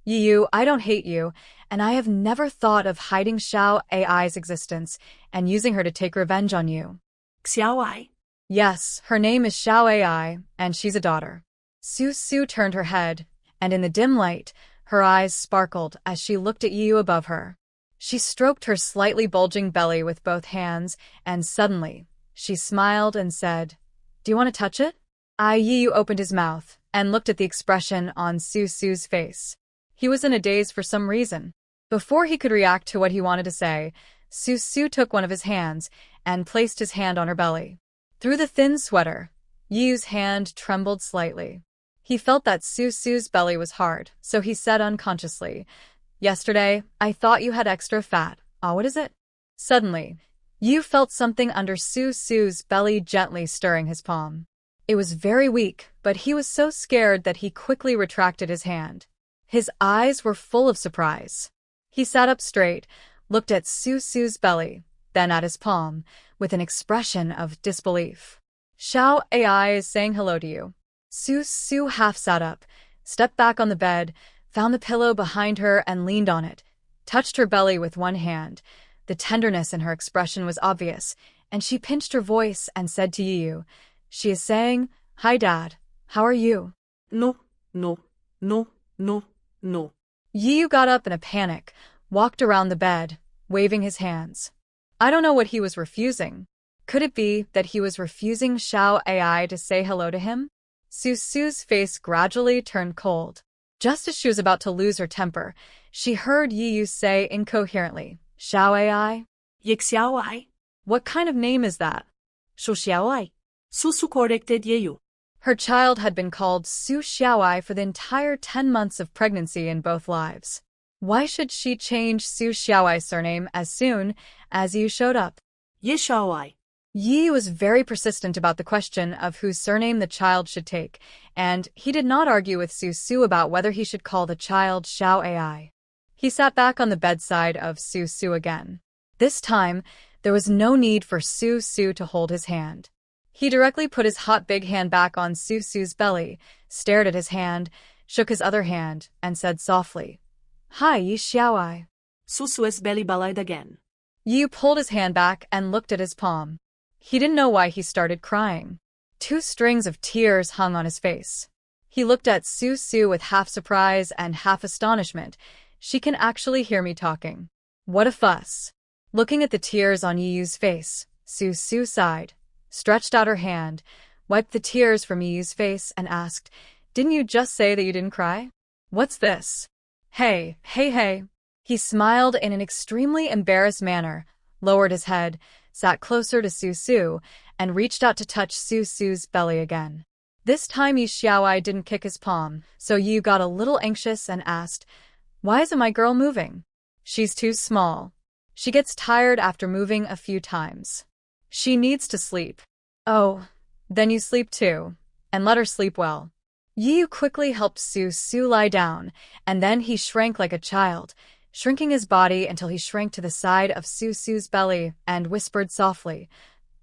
Yu, I don't hate you, and I have never thought of hiding Xiao Ai's existence and using her to take revenge on you. Xiao Ai? Yes, her name is Xiao Ai, and she's a daughter. Su Su turned her head, and in the dim light, her eyes sparkled as she looked at Yu above her. She stroked her slightly bulging belly with both hands, and suddenly, she smiled and said, Do you want to touch it? Yu opened his mouth and looked at the expression on Su Su's face. He was in a daze for some reason. Before he could react to what he wanted to say, Su Su took one of his hands and placed his hand on her belly. Through the thin sweater, Yu's hand trembled slightly. He felt that Su Su's belly was hard, so he said unconsciously, Yesterday, I thought you had extra fat. Oh, what is it? Suddenly, Yu felt something under Su Su's belly gently stirring his palm. It was very weak, but he was so scared that he quickly retracted his hand. His eyes were full of surprise. He sat up straight, looked at Su Su's belly, then at his palm, with an expression of disbelief. Xiao Ai is saying hello to you. Su Su half sat up, stepped back on the bed, found the pillow behind her and leaned on it, touched her belly with one hand. The tenderness in her expression was obvious, and she pinched her voice and said to Yu, She is saying, Hi Dad, how are you? No. No, no. Yiyu got up in a panic, walked around the bed, waving his hands. I don't know what he was refusing. Could it be that he was refusing Xiao Ai to say hello to him? Susu's face gradually turned cold. Just as she was about to lose her temper, she heard Yiyu say incoherently, Xiao Ai? Yik Xiao Ai. What kind of name is that? Shu Xiao Ai. Susu corrected Yiyu. Her child had been called Su Xiaoai for the entire 10 months of pregnancy in both lives. Why should she change Su Xiaoai's surname as soon as Yiyu showed up? Ye Xiao Ai. Yi was very persistent about the question of whose surname the child should take, and he did not argue with Su about whether he should call the child Xiao Ai. He sat back on the bedside of Su again. This time, there was no need for Su to hold his hand. He directly put his hot big hand back on Susu's belly, stared at his hand, shook his other hand, and said softly, Hi, Yi Xiaoai. Susu's belly bellowed again. Yi pulled his hand back and looked at his palm. He didn't know why he started crying. 2 strings of tears hung on his face. He looked at Susu with half surprise and half astonishment. She can actually hear me talking. What a fuss. Looking at the tears on Yiyu's face, Susu sighed, stretched out her hand, wiped the tears from Yiyu's face, and asked, Didn't you just say that you didn't cry? What's this? Hey. He smiled in an extremely embarrassed manner, lowered his head, sat closer to Susu, and reached out to touch Susu's belly again. This time Yi Xiaoai didn't kick his palm, so Yu got a little anxious and asked, Why isn't my girl moving? She's too small. She gets tired after moving a few times. She needs to sleep. Oh, then you sleep too, and let her sleep well. Yu quickly helped Susu lie down, and then he shrank like a child, shrinking his body until he shrank to the side of Susu's belly and whispered softly,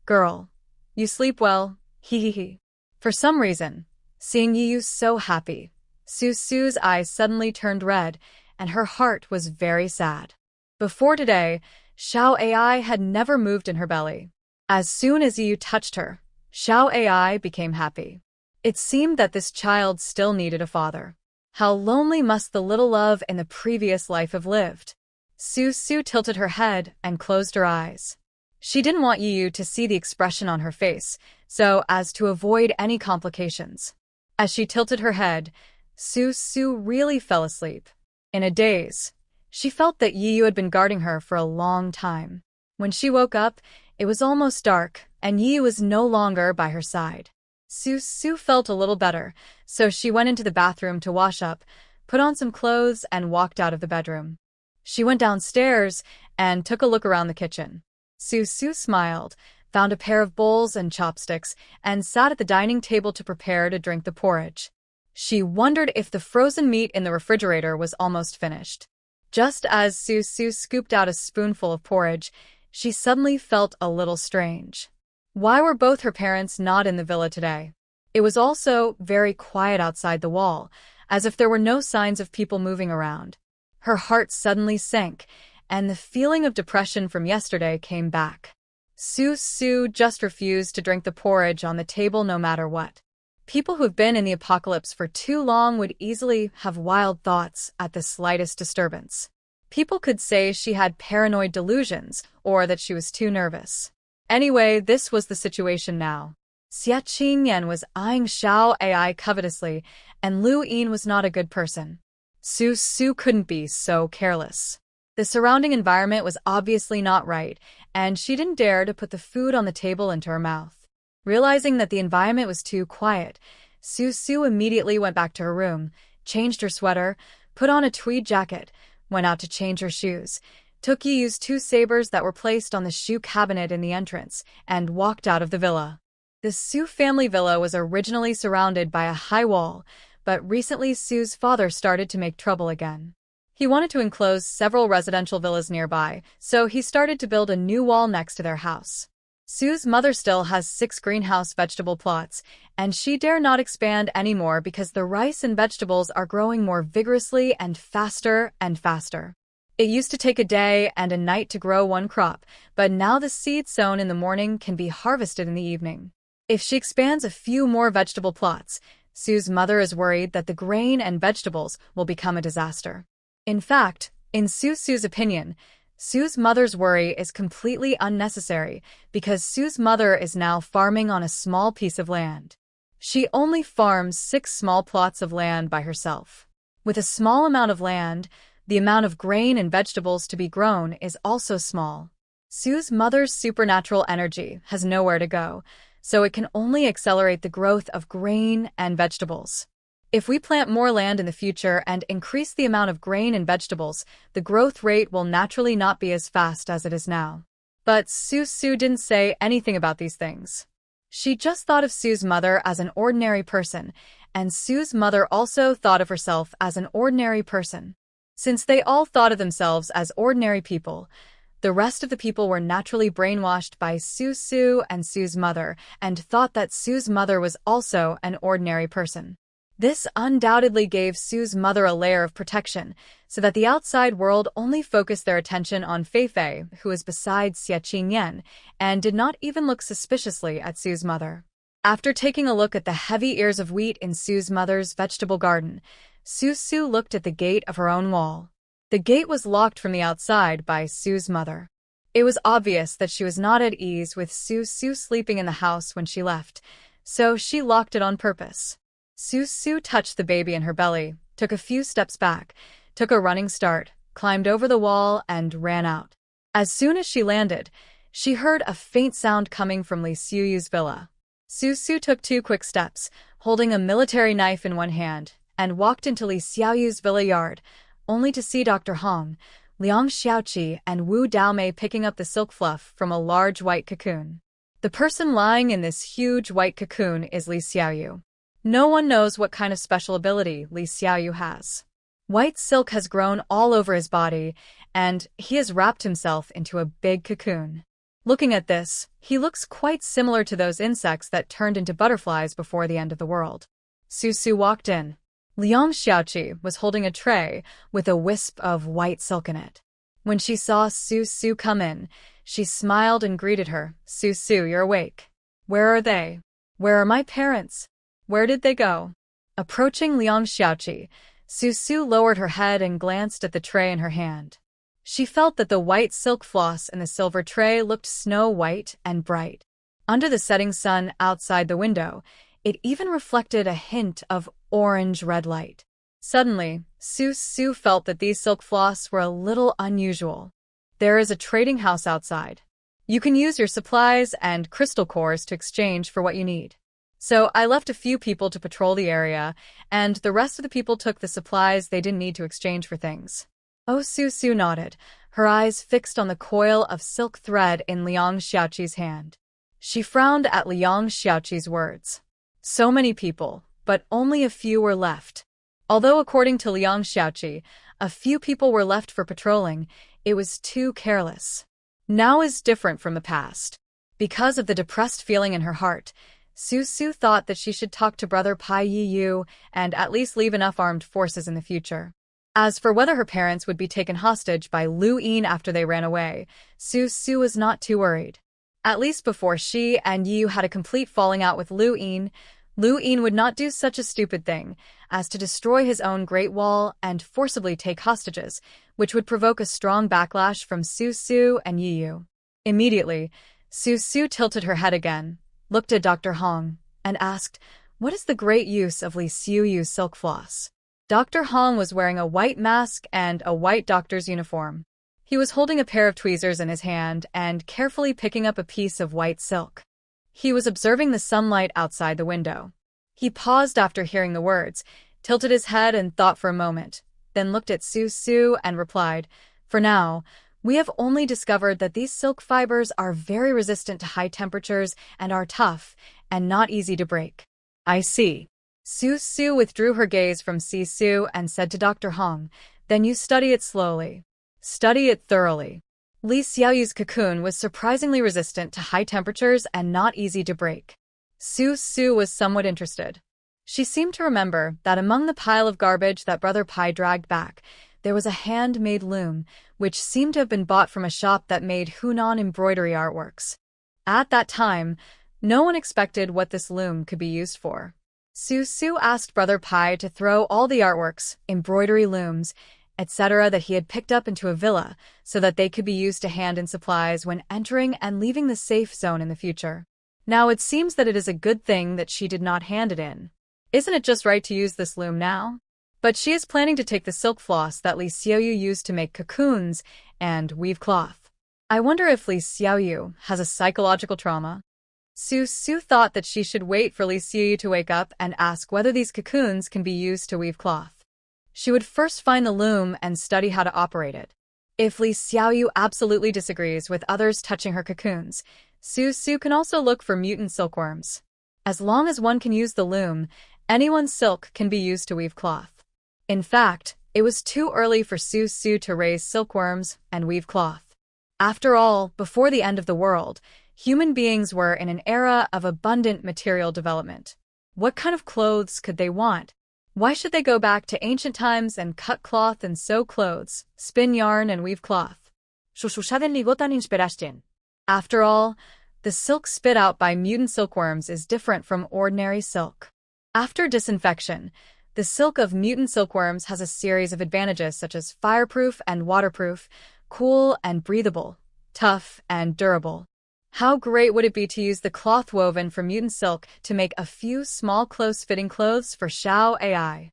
Girl, you sleep well, hee. For some reason, seeing Yu so happy, Susu's eyes suddenly turned red, and her heart was very sad. Before today, Xiao Ai had never moved in her belly. As soon as Yu touched her, Xiao Ai became happy. It seemed that this child still needed a father. How lonely must the little love in the previous life have lived? Susu tilted her head and closed her eyes. She didn't want Yu to see the expression on her face, so as to avoid any complications. As she tilted her head, Susu really fell asleep. In a daze, she felt that Yu had been guarding her for a long time. When she woke up, it was almost dark, and Yu was no longer by her side. Susu felt a little better, so she went into the bathroom to wash up, put on some clothes, and walked out of the bedroom. She went downstairs and took a look around the kitchen. Susu smiled, found a pair of bowls and chopsticks, and sat at the dining table to prepare to drink the porridge. She wondered if the frozen meat in the refrigerator was almost finished. Just as Susu scooped out a spoonful of porridge, she suddenly felt a little strange. Why were both her parents not in the villa today? It was also very quiet outside the wall, as if there were no signs of people moving around. Her heart suddenly sank, and the feeling of depression from yesterday came back. Susu just refused to drink the porridge on the table no matter what. People who've been in the apocalypse for too long would easily have wild thoughts at the slightest disturbance. People could say she had paranoid delusions, or that she was too nervous. Anyway, this was the situation now. Xia Qingyan was eyeing Xiao Ai covetously, and Lu Yin was not a good person. Susu couldn't be so careless. The surrounding environment was obviously not right, and she didn't dare to put the food on the table into her mouth. Realizing that the environment was too quiet, Susu immediately went back to her room, changed her sweater, put on a tweed jacket, went out to change her shoes, took Yiyu's 2 sabers that were placed on the shoe cabinet in the entrance, and walked out of the villa. The Su family villa was originally surrounded by a high wall, but recently Su's father started to make trouble again. He wanted to enclose several residential villas nearby, so he started to build a new wall next to their house. Su's mother still has 6 greenhouse vegetable plots, and she dare not expand anymore because the rice and vegetables are growing more vigorously and faster and faster. It used to take a day and a night to grow one crop, but now the seed sown in the morning can be harvested in the evening. If she expands a few more vegetable plots, Sue's mother is worried that the grain and vegetables will become a disaster. In fact, in Sue's opinion, Sue's mother's worry is completely unnecessary because Sue's mother is now farming on a small piece of land. She only farms 6 small plots of land by herself. With a small amount of land, the amount of grain and vegetables to be grown is also small. Sue's mother's supernatural energy has nowhere to go, so it can only accelerate the growth of grain and vegetables. If we plant more land in the future and increase the amount of grain and vegetables, the growth rate will naturally not be as fast as it is now. But Sue didn't say anything about these things. She just thought of Sue's mother as an ordinary person, and Sue's mother also thought of herself as an ordinary person. Since they all thought of themselves as ordinary people, the rest of the people were naturally brainwashed by Sue and Sue's mother and thought that Sue's mother was also an ordinary person. This undoubtedly gave Sue's mother a layer of protection, so that the outside world only focused their attention on Feifei, who was beside Xie Qingyan, and did not even look suspiciously at Sue's mother. After taking a look at the heavy ears of wheat in Sue's mother's vegetable garden, Sue looked at the gate of her own wall. The gate was locked from the outside by Sue's mother. It was obvious that she was not at ease with Sue sleeping in the house when she left, so she locked it on purpose. Sue touched the baby in her belly, took a few steps back, took a running start, climbed over the wall, and ran out. As soon as she landed, she heard a faint sound coming from Li Xiuyu's villa. Sue took 2 quick steps, holding a military knife in one hand, and walked into Li Xiuyu's villa yard, only to see Dr. Hong, Liang Xiaoqi, and Wu Daomei picking up the silk fluff from a large white cocoon. The person lying in this huge white cocoon is Li Xiaoyu. No one knows what kind of special ability Li Xiaoyu has. White silk has grown all over his body, and he has wrapped himself into a big cocoon. Looking at this, he looks quite similar to those insects that turned into butterflies before the end of the world. Sue walked in. Liang Xiaoqi was holding a tray with a wisp of white silk in it. When she saw Sue come in, she smiled and greeted her. Sue, you're awake. Where are they? Where are my parents? Where did they go? Approaching Liang Xiaoqi, Sue lowered her head and glanced at the tray in her hand. She felt that the white silk floss in the silver tray looked snow-white and bright. Under the setting sun outside the window, it even reflected a hint of orange-red light. Suddenly, Sue felt that these silk floss were a little unusual. There is a trading house outside. You can use your supplies and crystal cores to exchange for what you need. So I left a few people to patrol the area, and the rest of the people took the supplies they didn't need to exchange for things. Oh, Sue nodded, her eyes fixed on the coil of silk thread in Liang Xiaoqi's hand. She frowned at Liang Xiaoqi's words. So many people, but only a few were left. Although according to Liang Xiaoqi, a few people were left for patrolling, it was too careless. Now is different from the past. Because of the depressed feeling in her heart, Sue thought that she should talk to brother Pai Yiyu and at least leave enough armed forces in the future. As for whether her parents would be taken hostage by Lu Yin after they ran away, Sue was not too worried. At least before she and Yiyu had a complete falling out with Lu Yin would not do such a stupid thing as to destroy his own Great Wall and forcibly take hostages, which would provoke a strong backlash from Sue and Yiyu. Immediately, Sue tilted her head again, looked at Dr. Hong, and asked, "What is the great use of Li Xiuyu's silk floss?" Dr. Hong was wearing a white mask and a white doctor's uniform. He was holding a pair of tweezers in his hand and carefully picking up a piece of white silk. He was observing the sunlight outside the window. He paused after hearing the words, tilted his head and thought for a moment, then looked at Sue and replied, "For now, we have only discovered that these silk fibers are very resistant to high temperatures and are tough and not easy to break." "I see." Sue withdrew her gaze from Sue and said to Dr. Hong, "Then you study it slowly. Study it thoroughly." Li Xiaoyu's cocoon was surprisingly resistant to high temperatures and not easy to break. Sue was somewhat interested. She seemed to remember that among the pile of garbage that Brother Pai dragged back, there was a handmade loom, which seemed to have been bought from a shop that made Hunan embroidery artworks. At that time, no one expected what this loom could be used for. Su asked Brother Pai to throw all the artworks, embroidery looms, etc. that he had picked up into a villa so that they could be used to hand in supplies when entering and leaving the safe zone in the future. Now it seems that it is a good thing that she did not hand it in. Isn't it just right to use this loom now? But she is planning to take the silk floss that Li Xiaoyu used to make cocoons and weave cloth. I wonder if Li Xiaoyu has a psychological trauma. Su thought that she should wait for Li Xiaoyu to wake up and ask whether these cocoons can be used to weave cloth. She would first find the loom and study how to operate it. If Li Xiaoyu absolutely disagrees with others touching her cocoons, Su can also look for mutant silkworms. As long as one can use the loom, anyone's silk can be used to weave cloth. In fact, it was too early for Su to raise silkworms and weave cloth. After all, before the end of the world, human beings were in an era of abundant material development. What kind of clothes could they want? Why should they go back to ancient times and cut cloth and sew clothes, spin yarn and weave cloth? After all, the silk spit out by mutant silkworms is different from ordinary silk. After disinfection, the silk of mutant silkworms has a series of advantages such as fireproof and waterproof, cool and breathable, tough and durable. How great would it be to use the cloth woven from mutant silk to make a few small close-fitting clothes for Xiao AI?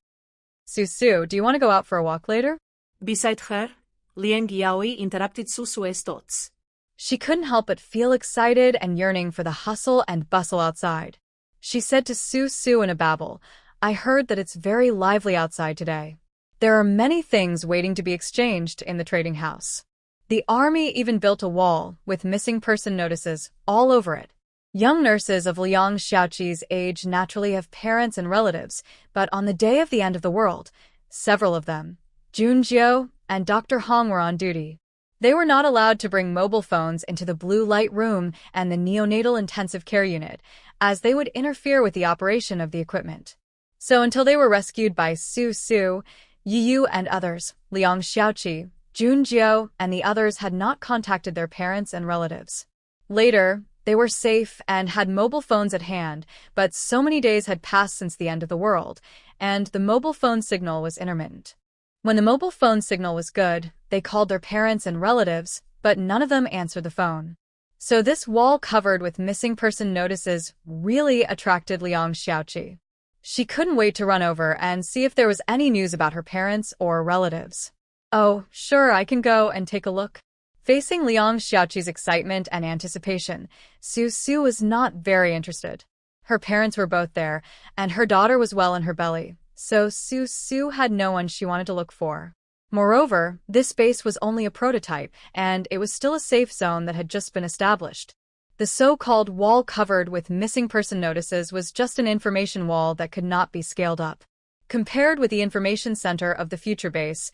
Su, do you want to go out for a walk later? Beside her, Liang Yaoi interrupted Susu's thoughts. She couldn't help but feel excited and yearning for the hustle and bustle outside. She said to Su in a babble, "I heard that it's very lively outside today. There are many things waiting to be exchanged in the trading house. The army even built a wall with missing person notices all over it. Young nurses of Liang Xiaoqi's age naturally have parents and relatives, but on the day of the end of the world, several of them, Junjiu and Dr. Hong, were on duty. They were not allowed to bring mobile phones into the blue light room and the neonatal intensive care unit, as they would interfere with the operation of the equipment. So until they were rescued by Su, Yu and others, Liang Xiaoqi, Junjiu, and the others had not contacted their parents and relatives. Later, they were safe and had mobile phones at hand, but so many days had passed since the end of the world, and the mobile phone signal was intermittent. When the mobile phone signal was good, they called their parents and relatives, but none of them answered the phone. So this wall covered with missing person notices really attracted Liang Xiaoqi. She couldn't wait to run over and see if there was any news about her parents or relatives. "Oh, sure, I can go and take a look." Facing Liang Xiaoqi's excitement and anticipation, Su was not very interested. Her parents were both there, and her daughter was well in her belly, so Su had no one she wanted to look for. Moreover, this base was only a prototype, and it was still a safe zone that had just been established. The so-called wall covered with missing person notices was just an information wall that could not be scaled up. Compared with the information center of the future base,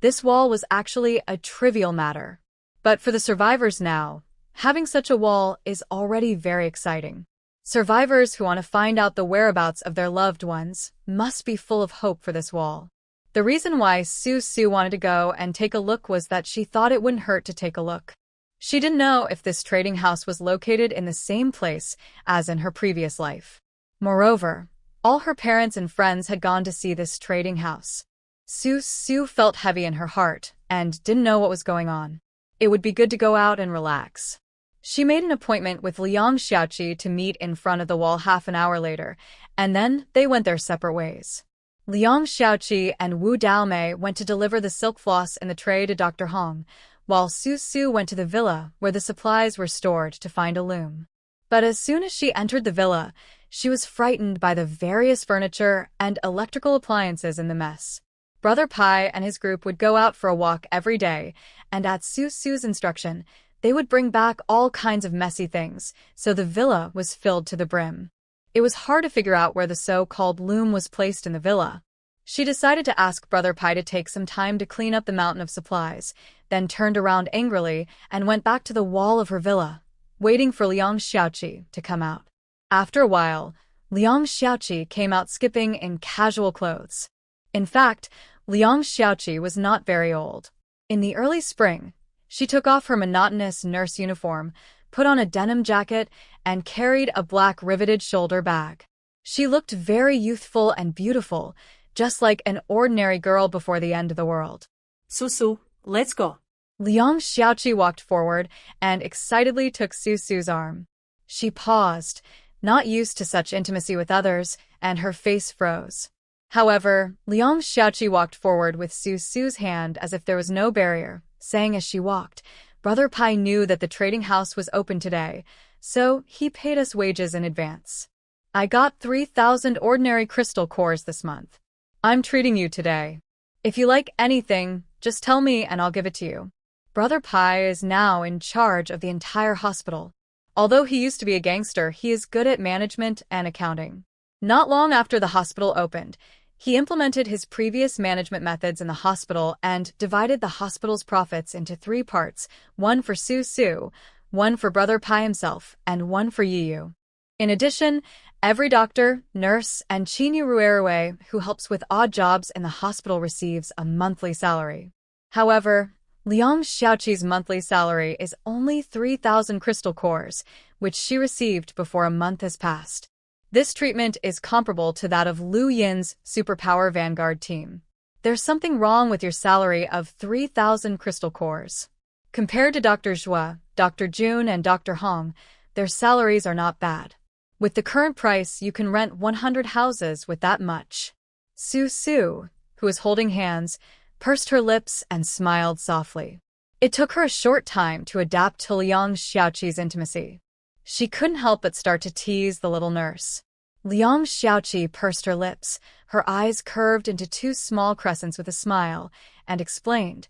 this wall was actually a trivial matter. But for the survivors now, having such a wall is already very exciting. Survivors who want to find out the whereabouts of their loved ones must be full of hope for this wall. The reason why Su wanted to go and take a look was that she thought it wouldn't hurt to take a look. She didn't know if this trading house was located in the same place as in her previous life. Moreover, all her parents and friends had gone to see this trading house. Su felt heavy in her heart and didn't know what was going on. It would be good to go out and relax. She made an appointment with Liang Xiaoqi to meet in front of the wall half an hour later, and then they went their separate ways. Liang Xiaoqi and Wu Daomei went to deliver the silk floss in the tray to Dr. Hong, while Su went to the villa where the supplies were stored to find a loom. But as soon as she entered the villa, she was frightened by the various furniture and electrical appliances in the mess. Brother Pai and his group would go out for a walk every day, and at Su's instruction, they would bring back all kinds of messy things, so the villa was filled to the brim. It was hard to figure out where the so-called loom was placed in the villa. She decided to ask Brother Pai to take some time to clean up the mountain of supplies, then turned around angrily and went back to the wall of her villa, waiting for Liang Xiaoqi to come out. After a while, Liang Xiaoqi came out skipping in casual clothes. In fact, Liang Xiaoqi was not very old. In the early spring, she took off her monotonous nurse uniform, put on a denim jacket, and carried a black riveted shoulder bag. She looked very youthful and beautiful, just like an ordinary girl before the end of the world. Susu, let's go. Liang Xiaoqi walked forward and excitedly took Susu's arm. She paused, not used to such intimacy with others, and her face froze. However, Liang Xiaoqi walked forward with Susu's hand as if there was no barrier, saying as she walked, "Brother Pai knew that the trading house was open today, so he paid us wages in advance. I got 3,000 ordinary crystal cores this month. I'm treating you today. If you like anything, just tell me and I'll give it to you." Brother Pai is now in charge of the entire hospital. Although he used to be a gangster, he is good at management and accounting. Not long after the hospital opened, he implemented his previous management methods in the hospital and divided the hospital's profits into 3 parts, one for Su, one for Brother Pai himself, and one for Yu. In addition, every doctor, nurse, and Chinyu Ruerue who helps with odd jobs in the hospital receives a monthly salary. However, Liang Xiaoqi's monthly salary is only 3,000 crystal cores, which she received before a month has passed. This treatment is comparable to that of Lu Yin's Superpower Vanguard team. There's something wrong with your salary of 3,000 crystal cores. Compared to Dr. Zhua, Dr. Jun, and Dr. Hong, their salaries are not bad. With the current price, you can rent 100 houses with that much. Su, who was holding hands, pursed her lips and smiled softly. It took her a short time to adapt to Liang Xiaoqi's intimacy. She couldn't help but start to tease the little nurse. Liang Xiaoqi pursed her lips, her eyes curved into 2 small crescents with a smile, and explained,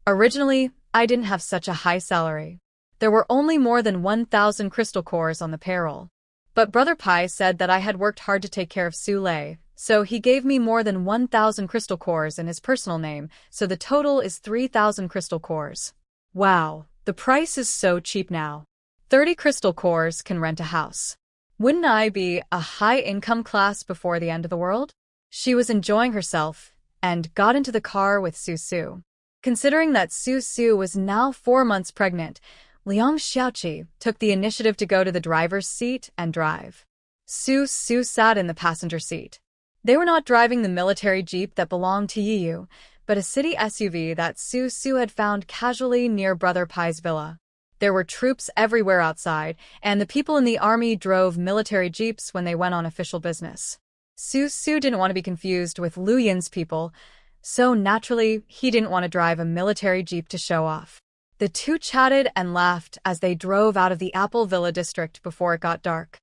"Originally, I didn't have such a high salary. There were only more than 1,000 crystal cores on the payroll. But Brother Pai said that I had worked hard to take care of Su Lei, so he gave me more than 1,000 crystal cores in his personal name, so the total is 3,000 crystal cores. Wow, the price is so cheap now. 30 crystal cores can rent a house. Wouldn't I be a high-income class before the end of the world?" She was enjoying herself and got into the car with Su. Considering that Su was now 4 months pregnant, Liang Xiaoqi took the initiative to go to the driver's seat and drive. Su sat in the passenger seat. They were not driving the military jeep that belonged to Yu, but a city SUV that Su had found casually near Brother Pai's villa. There were troops everywhere outside, and the people in the army drove military jeeps when they went on official business. Su didn't want to be confused with Lu Yin's people, so naturally, he didn't want to drive a military jeep to show off. The two chatted and laughed as they drove out of the Apple Villa district before it got dark.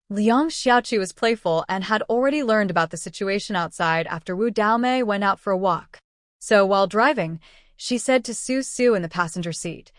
Liang Xiaoqi was playful and had already learned about the situation outside after Wu Daomei went out for a walk. So while driving, she said to Su in the passenger seat,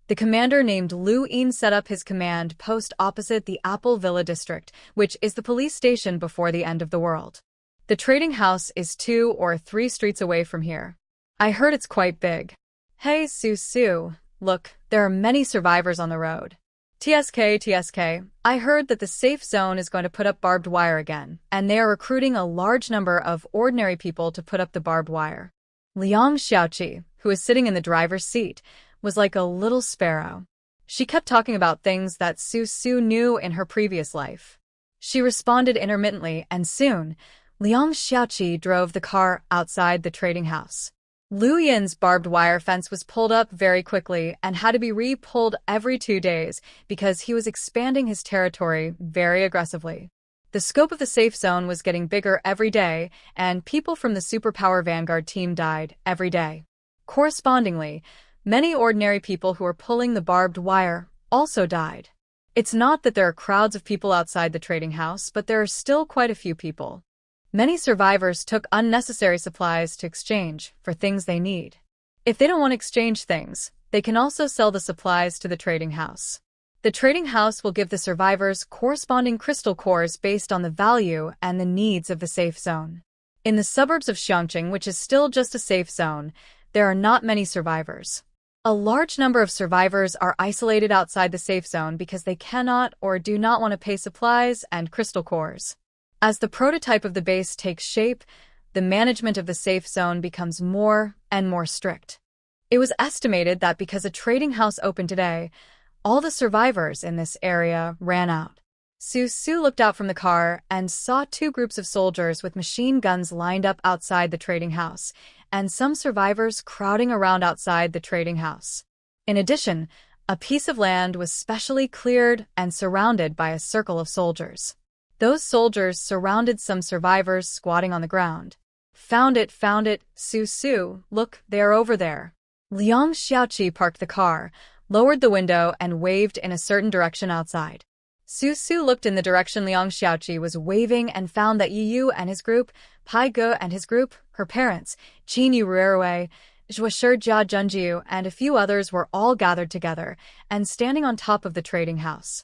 "The commander named Lu Yin set up his command post opposite the Apple Villa district, which is the police station before the end of the world. The trading house is 2 or 3 streets away from here. I heard it's quite big. Hey Su, look, there are many survivors on the road. TSK, I heard that the safe zone is going to put up barbed wire again, and they are recruiting a large number of ordinary people to put up the barbed wire." Liang Xiaoqi, who was sitting in the driver's seat, was like a little sparrow. She kept talking about things that Su knew in her previous life. She responded intermittently, and soon, Liang Xiaoqi drove the car outside the trading house. Lu Yin's barbed wire fence was pulled up very quickly and had to be re-pulled every 2 days because he was expanding his territory very aggressively. The scope of the safe zone was getting bigger every day, and people from the Superpower Vanguard team died every day. Correspondingly, many ordinary people who were pulling the barbed wire also died. It's not that there are crowds of people outside the trading house, but there are still quite a few people. Many survivors took unnecessary supplies to exchange for things they need. If they don't want to exchange things, they can also sell the supplies to the trading house. The trading house will give the survivors corresponding crystal cores based on the value and the needs of the safe zone. In the suburbs of Xiangqing, which is still just a safe zone, there are not many survivors. A large number of survivors are isolated outside the safe zone because they cannot or do not want to pay supplies and crystal cores. As the prototype of the base takes shape, the management of the safe zone becomes more and more strict. It was estimated that because a trading house opened today, all the survivors in this area ran out. Su Su looked out from the car and saw two groups of soldiers with machine guns lined up outside the trading house, and some survivors crowding around outside the trading house. In addition, a piece of land was specially cleared and surrounded by a circle of soldiers. Those soldiers surrounded some survivors squatting on the ground. Found it, Su Su, look, they're over there. Liang Xiaoqi parked the car, lowered the window, and waved in a certain direction outside. Su Su looked in the direction Liang Xiaoqi was waving and found that Yiyu and his group, Pai Ge and his group, her parents, Qin Yu Ruerui, Zhuoshi Jia Junjiu, and a few others were all gathered together and standing on top of the trading house.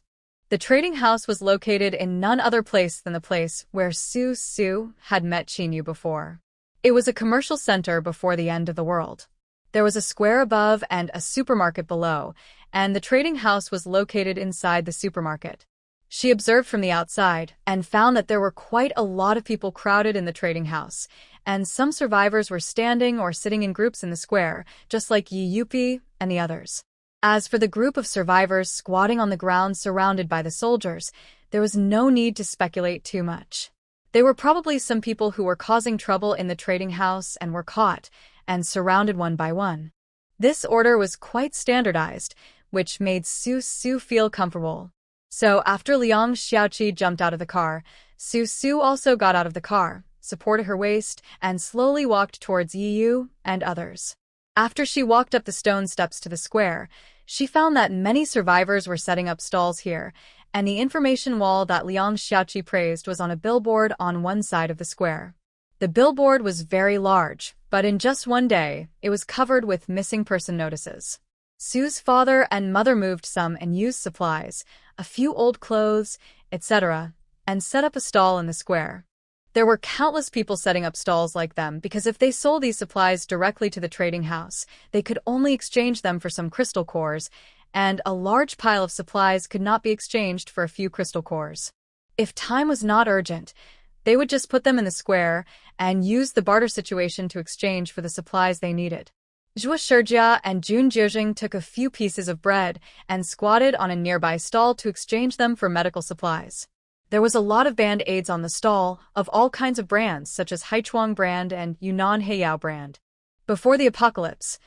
The trading house was located in none other place than the place where Su Su had met Qin Yu before. It was a commercial center before the end of the world. There was a square above and a supermarket below, and the trading house was located inside the supermarket. She observed from the outside and found that there were quite a lot of people crowded in the trading house, and some survivors were standing or sitting in groups in the square, just like Yi Yupi and the others. As for the group of survivors squatting on the ground surrounded by the soldiers, there was no need to speculate too much. They were probably some people who were causing trouble in the trading house and were caught and surrounded one by one. This order was quite standardized, which made Su Su feel comfortable. So after Liang Xiaoqi jumped out of the car, Su Su also got out of the car, supported her waist, and slowly walked towards Yiyu and others. After she walked up the stone steps to the square, she found that many survivors were setting up stalls here, and the information wall that Liang Xiaoqi praised was on a billboard on one side of the square. The billboard was very large, but in just one day, it was covered with missing person notices. Su's father and mother moved some and used supplies, a few old clothes, etc., and set up a stall in the square. There were countless people setting up stalls like them because if they sold these supplies directly to the trading house, they could only exchange them for some crystal cores, and a large pile of supplies could not be exchanged for a few crystal cores. If time was not urgent, they would just put them in the square and use the barter situation to exchange for the supplies they needed. Zhuo Shijia and Jun Jiujing took a few pieces of bread and squatted on a nearby stall to exchange them for medical supplies. There was a lot of band-aids on the stall, of all kinds of brands such as Haichuang brand and Yunnan Heiyao brand. Before the apocalypse,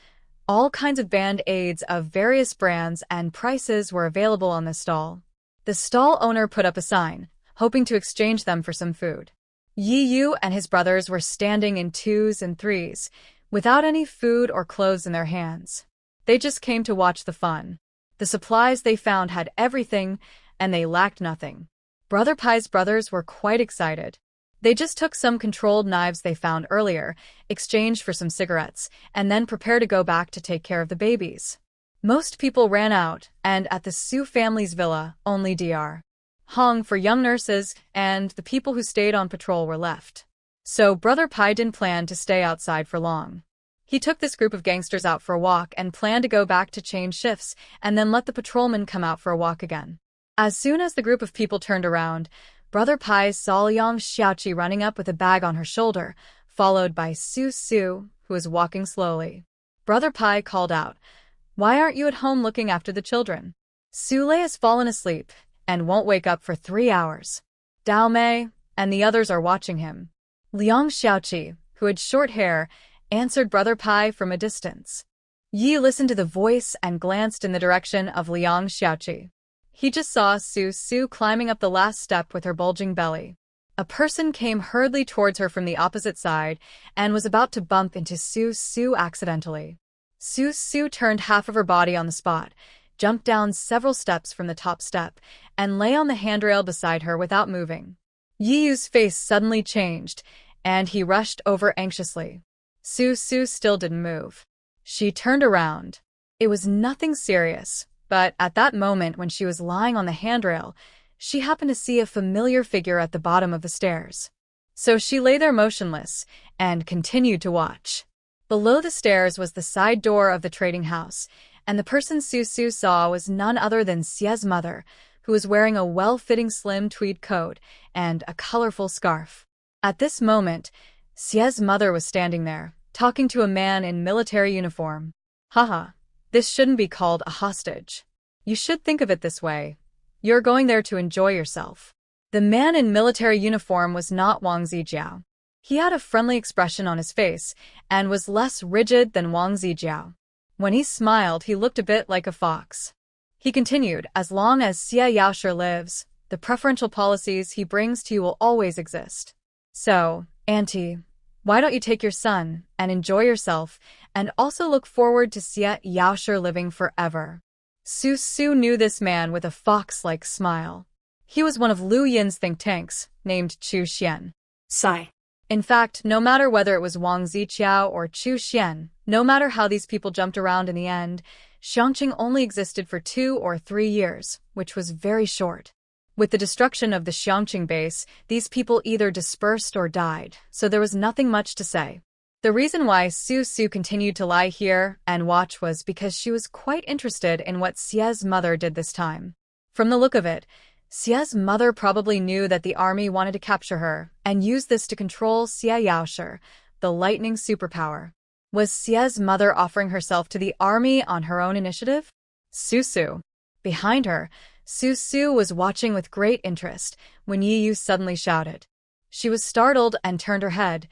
all kinds of band-aids of various brands and prices were available on the stall. The stall owner put up a sign, hoping to exchange them for some food. Yi Yu and his brothers were standing in twos and threes, without any food or clothes in their hands. They just came to watch the fun. The supplies they found had everything, and they lacked nothing. Brother Pai's brothers were quite excited. They just took some controlled knives they found earlier, exchanged for some cigarettes, and then prepared to go back to take care of the babies. Most people ran out, and at the Su family's villa, only Dr. Hong for young nurses and the people who stayed on patrol were left. So Brother Pai didn't plan to stay outside for long. He took this group of gangsters out for a walk and planned to go back to change shifts and then let the patrolmen come out for a walk again. As soon as the group of people turned around, Brother Pai saw Liang Xiaoqi running up with a bag on her shoulder, followed by Su Su, who was walking slowly. Brother Pai called out, "Why aren't you at home looking after the children? Su Lei has fallen asleep and won't wake up for 3 hours. Dao Mei and the others are watching him." Liang Xiaoqi, who had short hair, answered Brother Pai from a distance. Yi listened to the voice and glanced in the direction of Liang Xiaoqi. He just saw Su Su climbing up the last step with her bulging belly. A person came hurriedly towards her from the opposite side and was about to bump into Su Su accidentally. Su Su turned half of her body on the spot, jumped down several steps from the top step, and lay on the handrail beside her without moving. Yiyu's face suddenly changed, and he rushed over anxiously. Su Su still didn't move. She turned around. It was nothing serious, but at that moment when she was lying on the handrail, she happened to see a familiar figure at the bottom of the stairs. So she lay there motionless and continued to watch. Below the stairs was the side door of the trading house, and the person Su Su saw was none other than Xie's mother, who was wearing a well-fitting slim tweed coat and a colorful scarf. At this moment, Xie's mother was standing there, talking to a man in military uniform. Haha, this shouldn't be called a hostage. You should think of it this way. You're going there to enjoy yourself. The man in military uniform was not Wang Zijiao. He had a friendly expression on his face and was less rigid than Wang Zijiao. When he smiled, he looked a bit like a fox. He continued, as long as Xia Yaoshe lives, the preferential policies he brings to you will always exist. So, Auntie, why don't you take your son and enjoy yourself and also look forward to Xia Yaoshe living forever? Su Su knew this man with a fox-like smile. He was one of Lu Yin's think tanks, named Chu Xian. Sigh. In fact, no matter whether it was Wang Zijiao or Chu Xian, no matter how these people jumped around in the end, Xiangqing only existed for 2 or 3 years, which was very short. With the destruction of the Xiangqing base, these people either dispersed or died, so there was nothing much to say. The reason why Su Su continued to lie here and watch was because she was quite interested in what Xia's mother did this time. From the look of it, Xia's mother probably knew that the army wanted to capture her and use this to control Xia Yaoshe, the lightning superpower. Was Xia's mother offering herself to the army on her own initiative? Su Su. Behind her, Su Su was watching with great interest when Yi Yu suddenly shouted. She was startled and turned her head,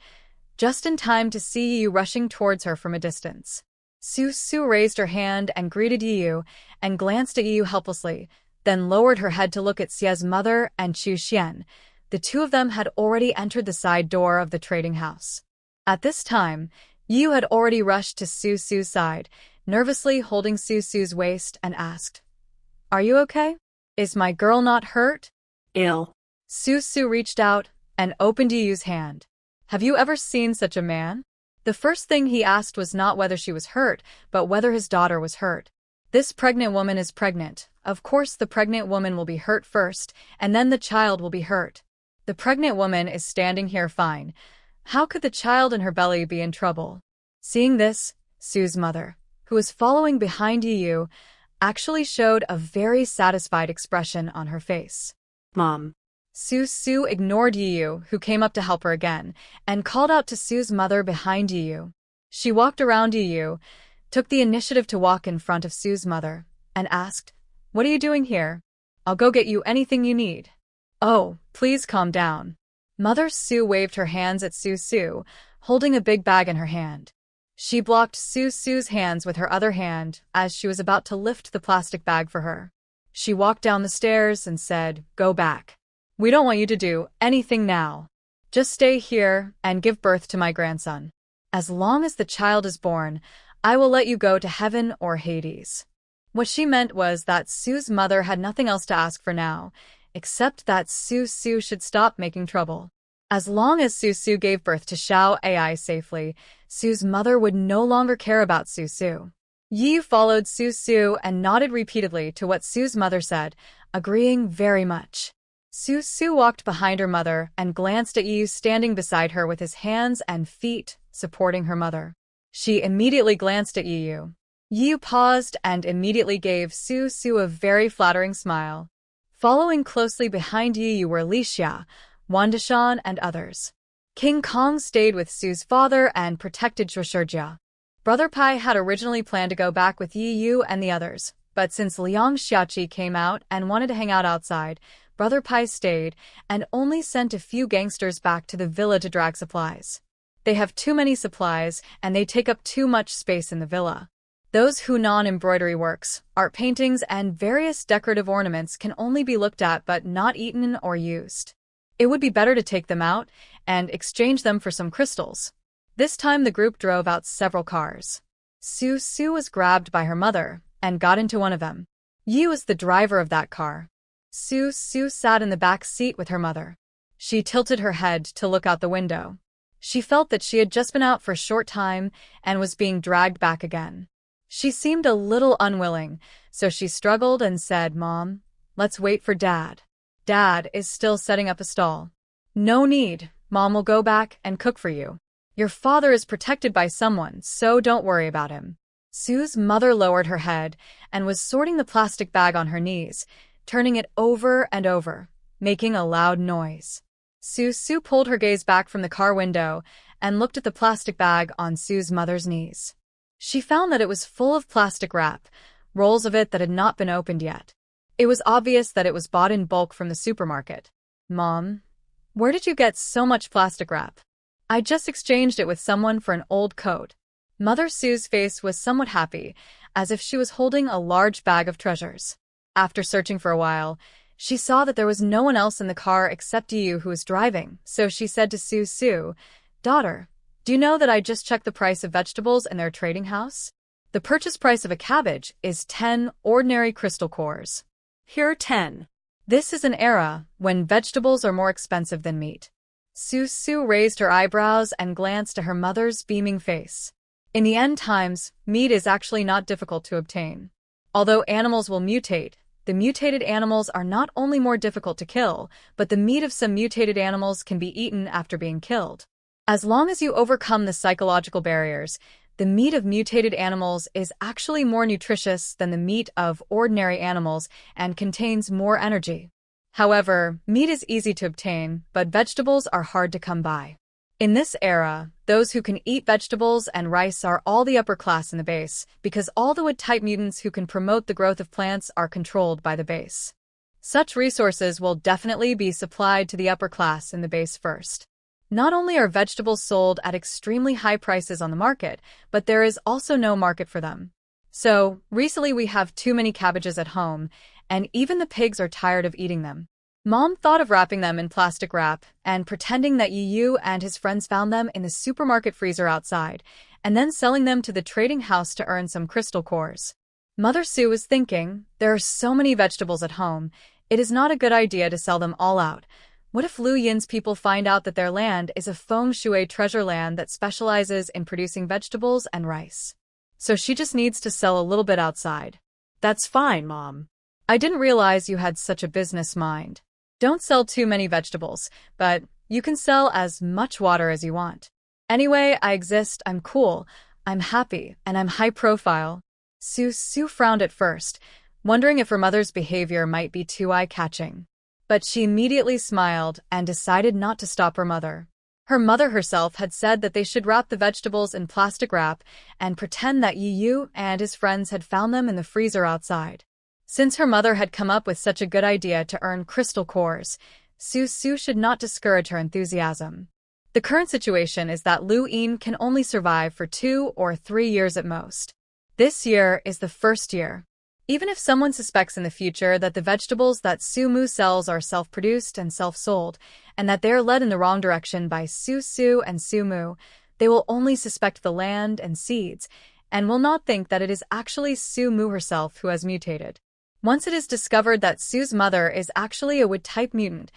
just in time to see Yi Yu rushing towards her from a distance. Su Su raised her hand and greeted Yi Yu and glanced at Yi Yu helplessly, then lowered her head to look at Xia's mother and Chu Xian. The two of them had already entered the side door of the trading house. At this time, Yi Yu had already rushed to Su Su's side, nervously holding Su Su's waist and asked, "Are you okay? Is my girl not hurt?" Ill. Su Su reached out and opened Yi Yu's hand. Have you ever seen such a man? The first thing he asked was not whether she was hurt, but whether his daughter was hurt. This pregnant woman is pregnant. Of course the pregnant woman will be hurt first, and then the child will be hurt. The pregnant woman is standing here fine. How could the child in her belly be in trouble? Seeing this, Su's mother, who was following behind Yi Yu, actually showed a very satisfied expression on her face. Mom. Su Su ignored Yi Yu, who came up to help her again, and called out to Su's mother behind Yi Yu. She walked around Yi Yu, took the initiative to walk in front of Su's mother, and asked, "What are you doing here? I'll go get you anything you need." "Oh, please calm down." Mother Su waved her hands at Su Su, holding a big bag in her hand. She blocked Su Su's hands with her other hand as she was about to lift the plastic bag for her. She walked down the stairs and said, "Go back. We don't want you to do anything now. Just stay here and give birth to my grandson. As long as the child is born, I will let you go to heaven or Hades." What she meant was that Su's mother had nothing else to ask for now, except that Su Su should stop making trouble. As long as Su Su gave birth to Xiao Ai safely, Su's mother would no longer care about Su Su. Yi followed Su Su and nodded repeatedly to what Su's mother said, agreeing very much. Su Su walked behind her mother and glanced at Yi standing beside her with his hands and feet supporting her mother. She immediately glanced at Yi Yu. Yi paused and immediately gave Su Su a very flattering smile. Following closely behind Yi Yu were Li Xia, Wan Deshan, and others. King Kong stayed with Su's father and protected Zhushijia. Brother Pai had originally planned to go back with Yi Yu and the others, but since Liang Xiaoqi came out and wanted to hang out outside, Brother Pai stayed and only sent a few gangsters back to the villa to drag supplies. They have too many supplies and they take up too much space in the villa. Those Hunan embroidery works, art paintings, and various decorative ornaments can only be looked at but not eaten or used. It would be better to take them out and exchange them for some crystals. This time the group drove out several cars. Su Su was grabbed by her mother and got into one of them. Yi was the driver of that car. Su Su sat in the back seat with her mother. She tilted her head to look out the window. She felt that she had just been out for a short time and was being dragged back again. She seemed a little unwilling, so she struggled and said, "Mom, let's wait for Dad. Dad is still setting up a stall." "No need, Mom will go back and cook for you. Your father is protected by someone, so don't worry about him." Su's mother lowered her head and was sorting the plastic bag on her knees, turning it over and over, making a loud noise. Su Su pulled her gaze back from the car window and looked at the plastic bag on Su's mother's knees. She found that it was full of plastic wrap, rolls of it that had not been opened yet. It was obvious that it was bought in bulk from the supermarket. Mom, where did you get so much plastic wrap? I just exchanged it with someone for an old coat. Mother Sue's face was somewhat happy, as if she was holding a large bag of treasures. After searching for a while, she saw that there was no one else in the car except you who was driving, so she said to Sue, "Daughter, do you know that I just checked the price of vegetables in their trading house? The purchase price of a cabbage is 10 ordinary crystal cores. Here are 10. This is an era when vegetables are more expensive than meat." Sue raised her eyebrows and glanced at her mother's beaming face. In the end times, meat is actually not difficult to obtain. Although animals will mutate, the mutated animals are not only more difficult to kill, but the meat of some mutated animals can be eaten after being killed. As long as you overcome the psychological barriers, the meat of mutated animals is actually more nutritious than the meat of ordinary animals and contains more energy. However, meat is easy to obtain, but vegetables are hard to come by. In this era, those who can eat vegetables and rice are all the upper class in the base, because all the wood-type mutants who can promote the growth of plants are controlled by the base. Such resources will definitely be supplied to the upper class in the base first. Not only are vegetables sold at extremely high prices on the market, but there is also no market for them. So, recently we have too many cabbages at home, and even the pigs are tired of eating them. Mom thought of wrapping them in plastic wrap and pretending that Yu and his friends found them in the supermarket freezer outside, and then selling them to the trading house to earn some crystal cores. Mother Sue was thinking, there are so many vegetables at home, it is not a good idea to sell them all out. What if Lu Yin's people find out that their land is a feng shui treasure land that specializes in producing vegetables and rice? So she just needs to sell a little bit outside. That's fine, Mom. I didn't realize you had such a business mind. Don't sell too many vegetables, but you can sell as much water as you want. Anyway, I exist, I'm cool, I'm happy, and I'm high profile. Sue frowned at first, wondering if her mother's behavior might be too eye-catching. But she immediately smiled and decided not to stop her mother. Her mother herself had said that they should wrap the vegetables in plastic wrap and pretend that Yu and his friends had found them in the freezer outside. Since her mother had come up with such a good idea to earn crystal cores, Sue should not discourage her enthusiasm. The current situation is that Lu Yin can only survive for 2 or 3 years at most. This year is the first year. Even if someone suspects in the future that the vegetables that Su Mu sells are self-produced and self-sold, and that they are led in the wrong direction by Su and Su Mu, they will only suspect the land and seeds, and will not think that it is actually Su Mu herself who has mutated. Once it is discovered that Su's mother is actually a wood-type mutant,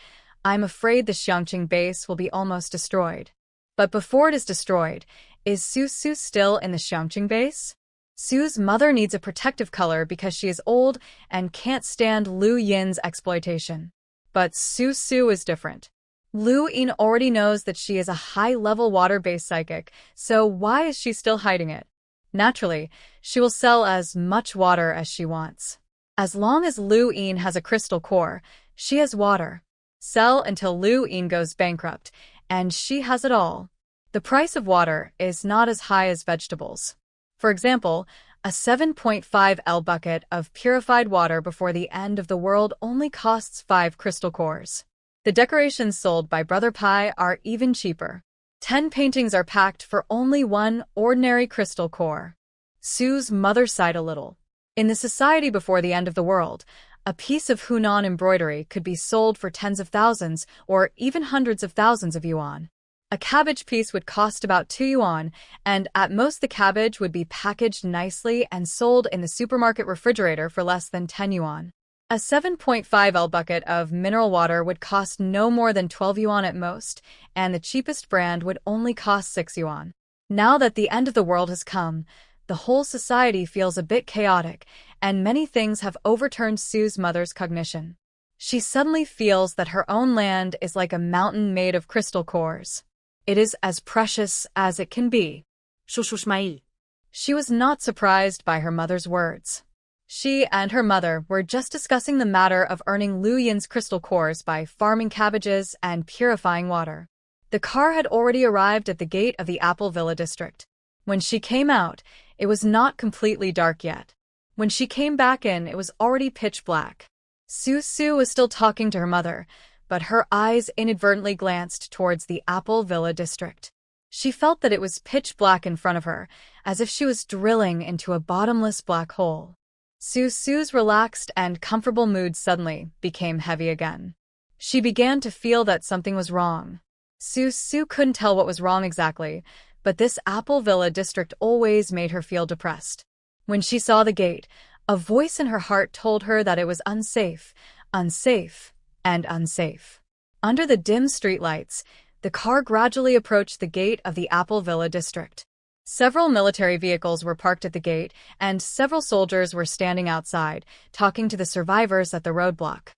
I'm afraid the Xiangqing base will be almost destroyed. But before it is destroyed, is Su still in the Xiangqing base? Su's mother needs a protective color because she is old and can't stand Lu Yin's exploitation. But Su is different. Lu Yin already knows that she is a high-level water-based psychic, so why is she still hiding it? Naturally, she will sell as much water as she wants. As long as Lu Yin has a crystal core, she has water. Sell until Lu Yin goes bankrupt, and she has it all. The price of water is not as high as vegetables. For example, a 7.5 L bucket of purified water before the end of the world only costs 5 crystal cores. The decorations sold by Brother Pai are even cheaper. 10 paintings are packed for only 1 ordinary crystal core. Su's mother sighed a little. In the society before the end of the world, a piece of Hunan embroidery could be sold for tens of thousands or even hundreds of thousands of yuan. A cabbage piece would cost about 2 yuan, and at most the cabbage would be packaged nicely and sold in the supermarket refrigerator for less than 10 yuan. A 7.5 L bucket of mineral water would cost no more than 12 yuan at most, and the cheapest brand would only cost 6 yuan. Now that the end of the world has come, the whole society feels a bit chaotic, and many things have overturned Su's mother's cognition. She suddenly feels that her own land is like a mountain made of crystal cores. It is as precious as it can be. Shushushmail. She was not surprised by her mother's words. She and her mother were just discussing the matter of earning Lu Yin's crystal cores by farming cabbages and purifying water. The car had already arrived at the gate of the Apple Villa district. When she came out, it was not completely dark yet. When she came back in, it was already pitch black. Su Su was still talking to her mother, but her eyes inadvertently glanced towards the Apple Villa district. She felt that it was pitch black in front of her, as if she was drilling into a bottomless black hole. Su Su's relaxed and comfortable mood suddenly became heavy again. She began to feel that something was wrong. Su Su couldn't tell what was wrong exactly, but this Apple Villa district always made her feel depressed. When she saw the gate, a voice in her heart told her that it was unsafe, unsafe, and unsafe. Under the dim streetlights, the car gradually approached the gate of the Apple Villa district. Several military vehicles were parked at the gate, and several soldiers were standing outside, talking to the survivors at the roadblock.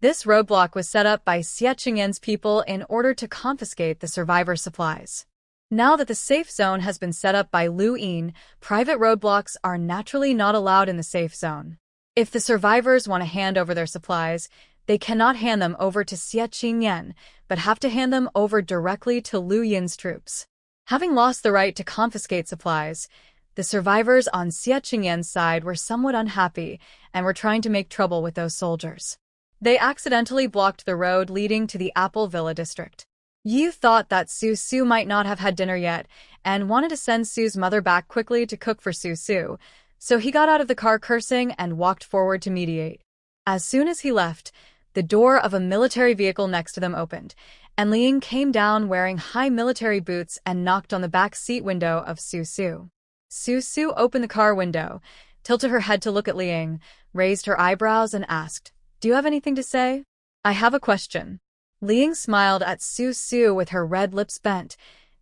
This roadblock was set up by Xie Qingyan's people in order to confiscate the survivors' supplies. Now that the safe zone has been set up by Lu Yin, private roadblocks are naturally not allowed in the safe zone. If the survivors want to hand over their supplies, they cannot hand them over to Xie Qingyan, but have to hand them over directly to Lu Yin's troops. Having lost the right to confiscate supplies, the survivors on Xie Qingyan's side were somewhat unhappy and were trying to make trouble with those soldiers. They accidentally blocked the road leading to the Apple Villa district. Yu thought that Su Su might not have had dinner yet and wanted to send Su's mother back quickly to cook for Su Su, so he got out of the car cursing and walked forward to mediate. As soon as he left, the door of a military vehicle next to them opened, and Liang came down wearing high military boots and knocked on the back seat window of Su Su. Su Su opened the car window, tilted her head to look at Liang, raised her eyebrows and asked, "Do you have anything to say?" "I have a question." Liang smiled at Su Su with her red lips bent,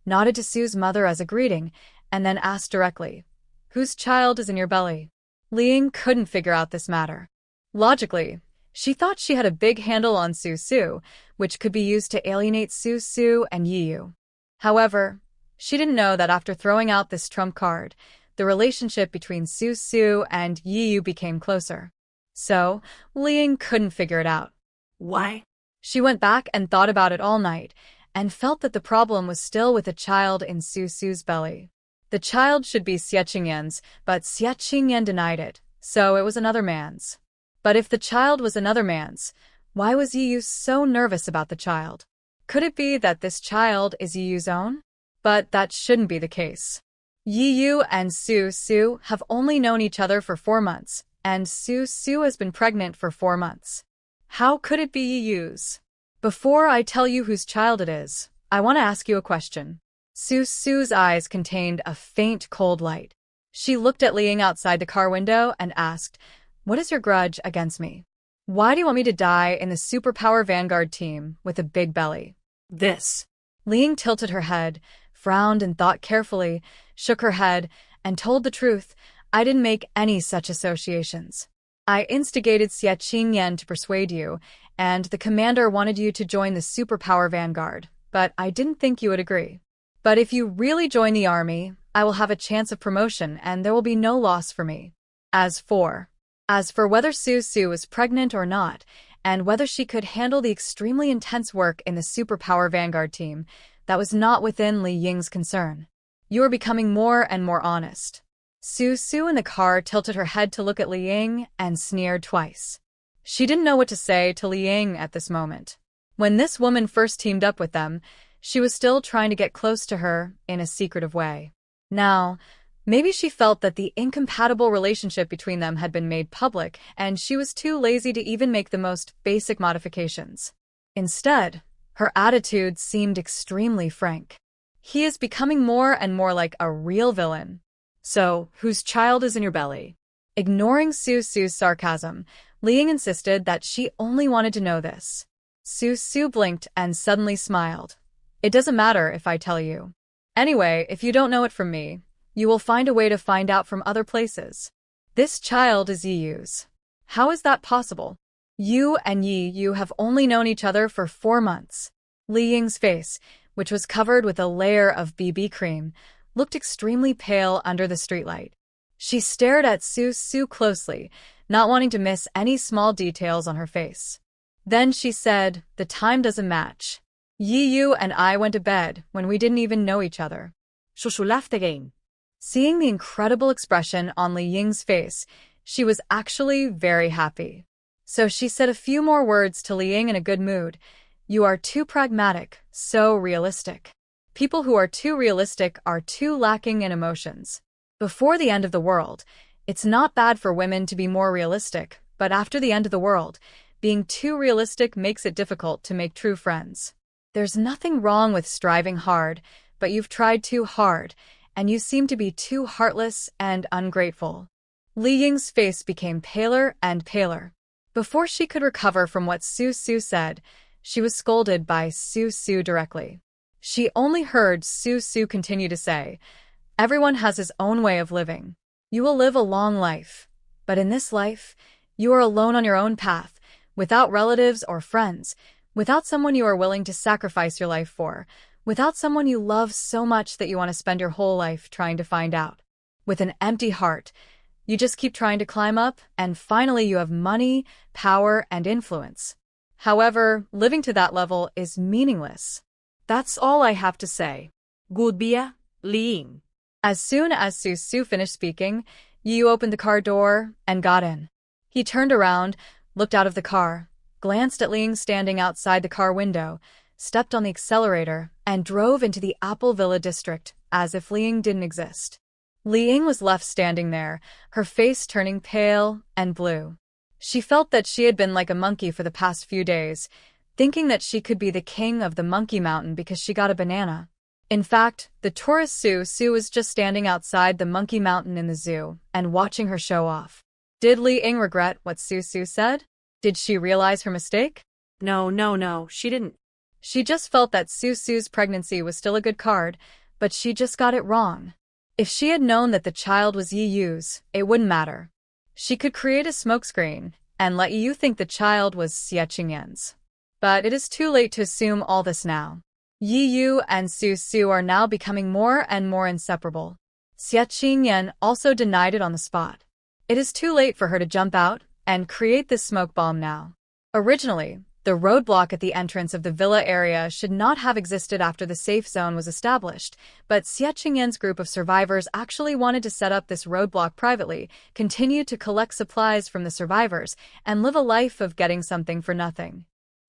nodded to Su's mother as a greeting, and then asked directly, "Whose child is in your belly?" Liang couldn't figure out this matter. Logically, she thought she had a big handle on Su Su, which could be used to alienate Su Su and Yiyu. However, she didn't know that after throwing out this trump card, the relationship between Su Su and Yiyu became closer. So, Liang couldn't figure it out. Why? She went back and thought about it all night, and felt that the problem was still with the child in Su Su's belly. The child should be Xie Qingyan's, but Xie Qingyan denied it, so it was another man's. But if the child was another man's, why was Yiyu so nervous about the child? Could it be that this child is Yiyu's own? But that shouldn't be the case. Yiyu and Su Su have only known each other for 4 months, and Su Su has been pregnant for 4 months. How could it be Yiyu's? Before I tell you whose child it is, I want to ask you a question. Su Su's eyes contained a faint cold light. She looked at Liang outside the car window and asked, "What is your grudge against me? Why do you want me to die in the superpower vanguard team with a big belly?" This. Liang tilted her head, frowned and thought carefully, shook her head, and told the truth. "I didn't make any such associations. I instigated Xie Qingyan to persuade you, and the commander wanted you to join the superpower vanguard, but I didn't think you would agree. But if you really join the army, I will have a chance of promotion and there will be no loss for me. As for whether Su Su was pregnant or not, and whether she could handle the extremely intense work in the superpower vanguard team, that was not within Li Ying's concern. You are becoming more and more honest." Su Su in the car tilted her head to look at Liang and sneered twice. She didn't know what to say to Liang at this moment. When this woman first teamed up with them, she was still trying to get close to her in a secretive way. Now, maybe she felt that the incompatible relationship between them had been made public and she was too lazy to even make the most basic modifications. Instead, her attitude seemed extremely frank. He is becoming more and more like a real villain. "So, whose child is in your belly?" Ignoring Su Su's sarcasm, Liang insisted that she only wanted to know this. Su Su blinked and suddenly smiled. "It doesn't matter if I tell you. Anyway, if you don't know it from me, you will find a way to find out from other places. This child is Yiyu's." "How is that possible? You and Yiyu have only known each other for 4 months. Li Ying's face, which was covered with a layer of BB cream, looked extremely pale under the streetlight. She stared at Su Su closely, not wanting to miss any small details on her face. Then she said, "The time doesn't match. Yiyu and I went to bed when we didn't even know each other." Shushu laughed again. Seeing the incredible expression on Li Ying's face, she was actually very happy. So she said a few more words to Li Ying in a good mood. You are too pragmatic, so realistic. People who are too realistic are too lacking in emotions. Before the end of the world, it's not bad for women to be more realistic, but after the end of the world, being too realistic makes it difficult to make true friends. There's nothing wrong with striving hard, but you've tried too hard, and you seem to be too heartless and ungrateful. Li Ying's face became paler and paler. Before she could recover from what Su Su said, she was scolded by Su Su directly. She only heard Su Su continue to say, everyone has his own way of living. You will live a long life, but in this life, you are alone on your own path, without relatives or friends, without someone you are willing to sacrifice your life for, without someone you love so much that you want to spend your whole life trying to find out. With an empty heart, you just keep trying to climb up, and finally you have money, power, and influence. However, living to that level is meaningless. That's all I have to say. Goodbye, Li Ying. As soon as Su Su finished speaking, Yu opened the car door and got in. He turned around, looked out of the car, glanced at Li Ying standing outside the car window, stepped on the accelerator, and drove into the Apple Villa district as if Li Ying didn't exist. Li Ying was left standing there, her face turning pale and blue. She felt that she had been like a monkey for the past few days, thinking that she could be the king of the Monkey Mountain because she got a banana. In fact, the tourist Su Su was just standing outside the Monkey Mountain in the zoo and watching her show off. Did Li Ying regret what Su Su said? Did she realize her mistake? No, she didn't. She just felt that Su Su's pregnancy was still a good card, but she just got it wrong. If she had known that the child was Yi Yu's, it wouldn't matter. She could create a smokescreen and let Yi Yu think the child was Xie Qingyan's. But it is too late to assume all this now. Yi Yu and Su Su are now becoming more and more inseparable. Xie Qingyan also denied it on the spot. It is too late for her to jump out and create this smoke bomb now. Originally, the roadblock at the entrance of the villa area should not have existed after the safe zone was established, but Xie Qingyan's group of survivors actually wanted to set up this roadblock privately, continue to collect supplies from the survivors, and live a life of getting something for nothing.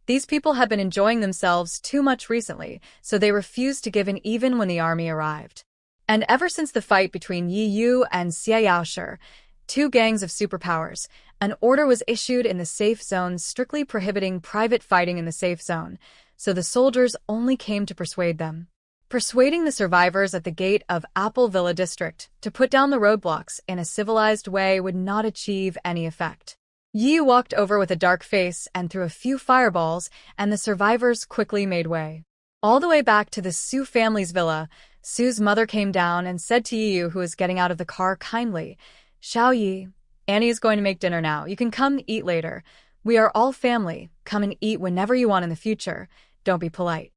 These people had been enjoying themselves too much recently, so they refused to give in even when the army arrived. And ever since the fight between Yi Yu and Xie Yaoshi, two gangs of superpowers, an order was issued in the safe zone strictly prohibiting private fighting in the safe zone, so the soldiers only came to persuade them. Persuading the survivors at the gate of Apple Villa District to put down the roadblocks in a civilized way would not achieve any effect. Yi walked over with a dark face and threw a few fireballs, and the survivors quickly made way. All the way back to the Su family's villa, Su's mother came down and said to Yi Yu, who was getting out of the car kindly, Xiao Yi, Annie is going to make dinner now. You can come eat later. We are all family. Come and eat whenever you want in the future. Don't be polite.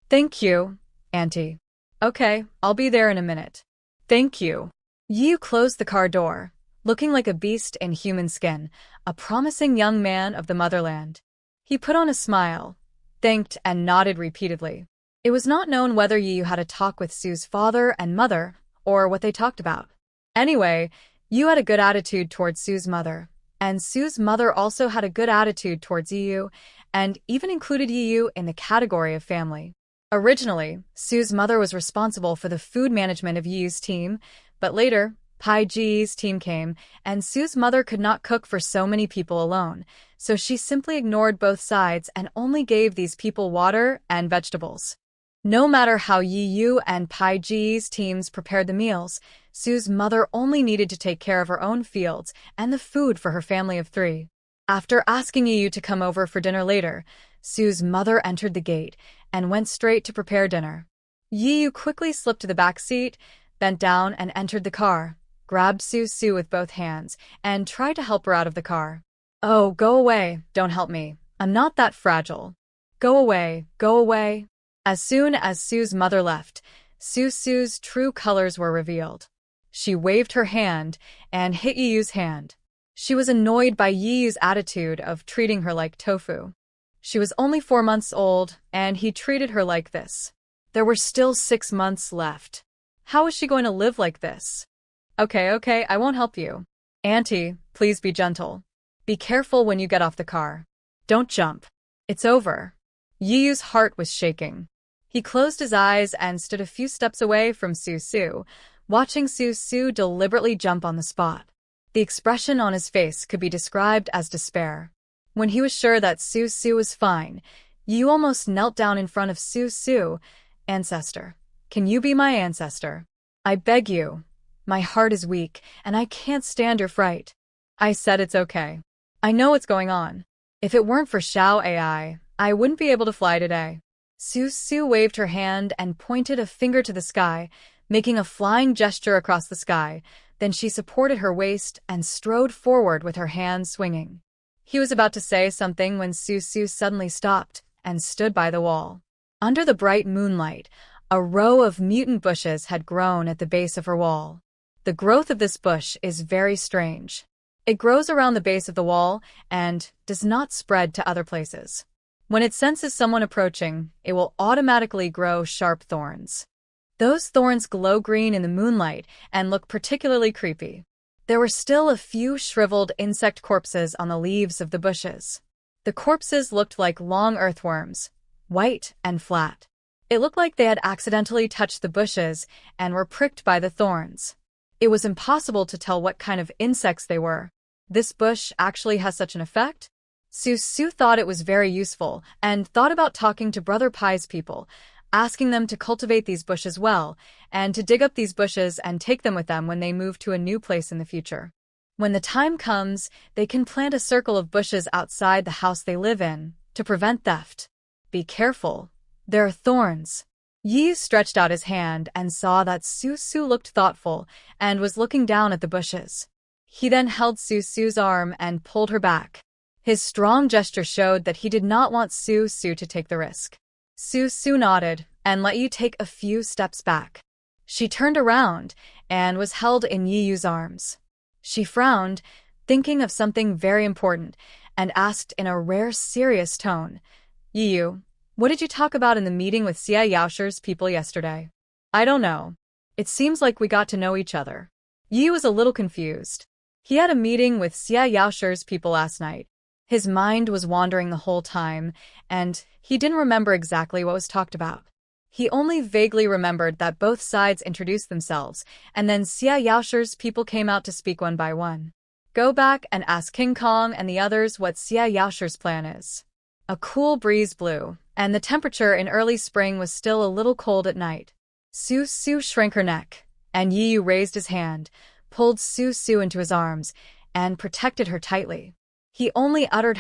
Thank you, Auntie. Okay, I'll be there in a minute. Thank you. Yi Yu closed the car door, looking like a beast in human skin, a promising young man of the motherland. He put on a smile, thanked and nodded repeatedly. It was not known whether Yi Yu had a talk with Su's father and mother, or what they talked about. Anyway, Yu had a good attitude towards Su's mother, and Su's mother also had a good attitude towards Yi Yu, and even included Yi Yu in the category of family. Originally, Su's mother was responsible for the food management of Yi Yu's team, but later, Pai Ji's team came, and Su's mother could not cook for so many people alone, so she simply ignored both sides and only gave these people water and vegetables. No matter how Yi Yu and Pai Ji's teams prepared the meals, Su's mother only needed to take care of her own fields and the food for her family of 3. After asking Yi Yu to come over for dinner later, Su's mother entered the gate and went straight to prepare dinner. Yi Yu quickly slipped to the back seat, bent down and entered the car, grabbed Su Su with both hands, and tried to help her out of the car. Oh, go away, don't help me. I'm not that fragile. Go away, go away. As soon as Su's mother left, Su Su's true colors were revealed. She waved her hand and hit Yi Yu's hand. She was annoyed by Yi Yu's attitude of treating her like tofu. She was only 4 months old, and he treated her like this. There were still 6 months left. How was she going to live like this? Okay, I won't help you. Auntie, please be gentle. Be careful when you get off the car. Don't jump. It's over. Yiyu's heart was shaking. He closed his eyes and stood a few steps away from Su, watching Su deliberately jump on the spot. The expression on his face could be described as despair. When he was sure that Su was fine, Yiyu almost knelt down in front of Su. Ancestor, can you be my ancestor? I beg you. My heart is weak, and I can't stand your fright. I said it's okay. I know what's going on. If it weren't for Xiao AI, I wouldn't be able to fly today. Su waved her hand and pointed a finger to the sky, making a flying gesture across the sky. Then she supported her waist and strode forward with her hands swinging. He was about to say something when Su suddenly stopped and stood by the wall. Under the bright moonlight, a row of mutant bushes had grown at the base of her wall. The growth of this bush is very strange. It grows around the base of the wall and does not spread to other places. When it senses someone approaching, it will automatically grow sharp thorns. Those thorns glow green in the moonlight and look particularly creepy. There were still a few shriveled insect corpses on the leaves of the bushes. The corpses looked like long earthworms, white and flat. It looked like they had accidentally touched the bushes and were pricked by the thorns. It was impossible to tell what kind of insects they were. This bush actually has such an effect? Su thought it was very useful and thought about talking to Brother Pai's people, asking them to cultivate these bushes well and to dig up these bushes and take them with them when they move to a new place in the future. When the time comes, they can plant a circle of bushes outside the house they live in to prevent theft. Be careful. There are thorns. Yi stretched out his hand and saw that Su looked thoughtful and was looking down at the bushes. He then held Su's arm and pulled her back. His strong gesture showed that he did not want Su to take the risk. Su nodded and let Yi take a few steps back. She turned around and was held in Yiyu's arms. She frowned, thinking of something very important, and asked in a rare serious tone, Yiyu, what did you talk about in the meeting with Xia Yaosher's people yesterday? I don't know. It seems like we got to know each other. Yiyu was a little confused. He had a meeting with Xia Yaosher's people last night. His mind was wandering the whole time, and he didn't remember exactly what was talked about. He only vaguely remembered that both sides introduced themselves, and then Xia Yaosher's people came out to speak one by one. Go back and ask King Kong and the others what Xia Yaosher's plan is. A cool breeze blew, and the temperature in early spring was still a little cold at night. Su shrank her neck, and Yiyu raised his hand, pulled Su into his arms, and protected her tightly. He only uttered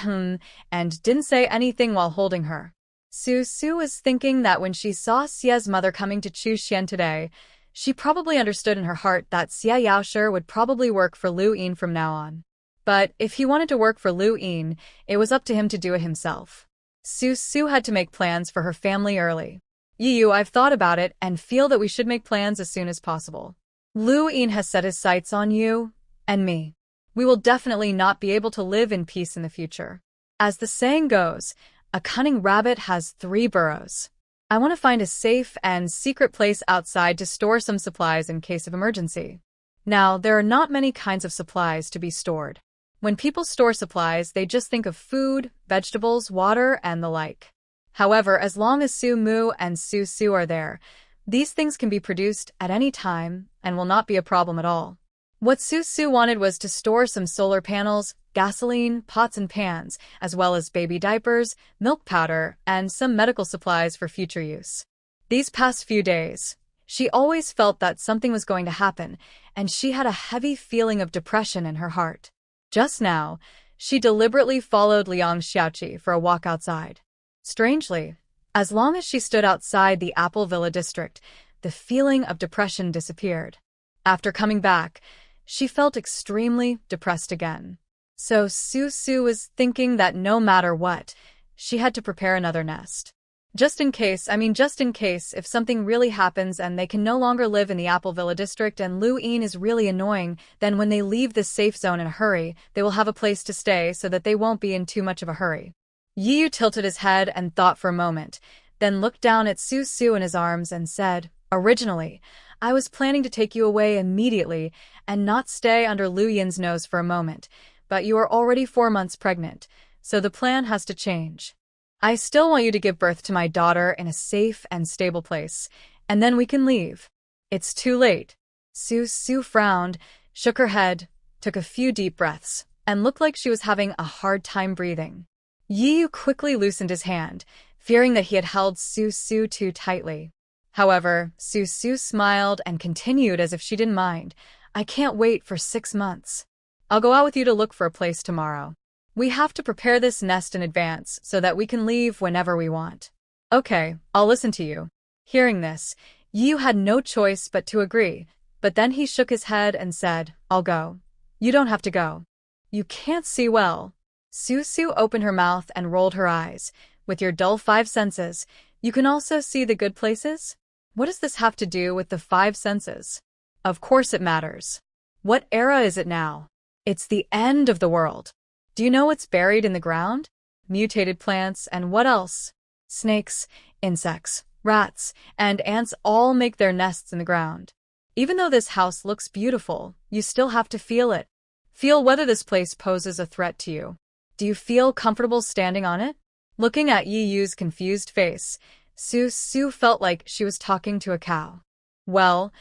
and didn't say anything while holding her. Su was thinking that when she saw Xia's mother coming to Chu Xian today, she probably understood in her heart that Xia Yaosher would probably work for Lu Yin from now on. But if he wanted to work for Lu Yin, it was up to him to do it himself. Su had to make plans for her family early. Yiyu, I've thought about it and feel that we should make plans as soon as possible. Lu Yin has set his sights on you and me. We will definitely not be able to live in peace in the future. As the saying goes, a cunning rabbit has 3 burrows. I want to find a safe and secret place outside to store some supplies in case of emergency. Now, there are not many kinds of supplies to be stored. When people store supplies, they just think of food, vegetables, water, and the like. However, as long as Su Mu and Su are there, these things can be produced at any time and will not be a problem at all. What Su wanted was to store some solar panels, gasoline, pots and pans, as well as baby diapers, milk powder, and some medical supplies for future use. These past few days, she always felt that something was going to happen, and she had a heavy feeling of depression in her heart. Just now, she deliberately followed Liang Xiaoqi for a walk outside. Strangely, as long as she stood outside the Apple Villa district, the feeling of depression disappeared. After coming back, she felt extremely depressed again. So Su was thinking that no matter what, she had to prepare another nest. Just in case if something really happens and they can no longer live in the Apple Villa district and Lu Yin is really annoying, then when they leave this safe zone in a hurry, they will have a place to stay so that they won't be in too much of a hurry. Yiyu tilted his head and thought for a moment, then looked down at Su in his arms and said, Originally, I was planning to take you away immediately and not stay under Lu Yin's nose for a moment, but you are already 4 months pregnant, so the plan has to change. I still want you to give birth to my daughter in a safe and stable place, and then we can leave. It's too late. Su frowned, shook her head, took a few deep breaths, and looked like she was having a hard time breathing. Yu quickly loosened his hand, fearing that he had held Su too tightly. However, Su smiled and continued as if she didn't mind. I can't wait for 6 months. I'll go out with you to look for a place tomorrow. We have to prepare this nest in advance so that we can leave whenever we want. Okay, I'll listen to you. Hearing this, Yu had no choice but to agree, but then he shook his head and said, I'll go. You don't have to go. You can't see well. Su opened her mouth and rolled her eyes. With your dull 5 senses, you can also see the good places? What does this have to do with the 5 senses? Of course it matters. What era is it now? It's the end of the world. Do you know what's buried in the ground? Mutated plants and what else? Snakes, insects, rats, and ants all make their nests in the ground. Even though this house looks beautiful, you still have to feel it. Feel whether this place poses a threat to you. Do you feel comfortable standing on it? Looking at Yu's confused face, Su felt like she was talking to a cow. Well,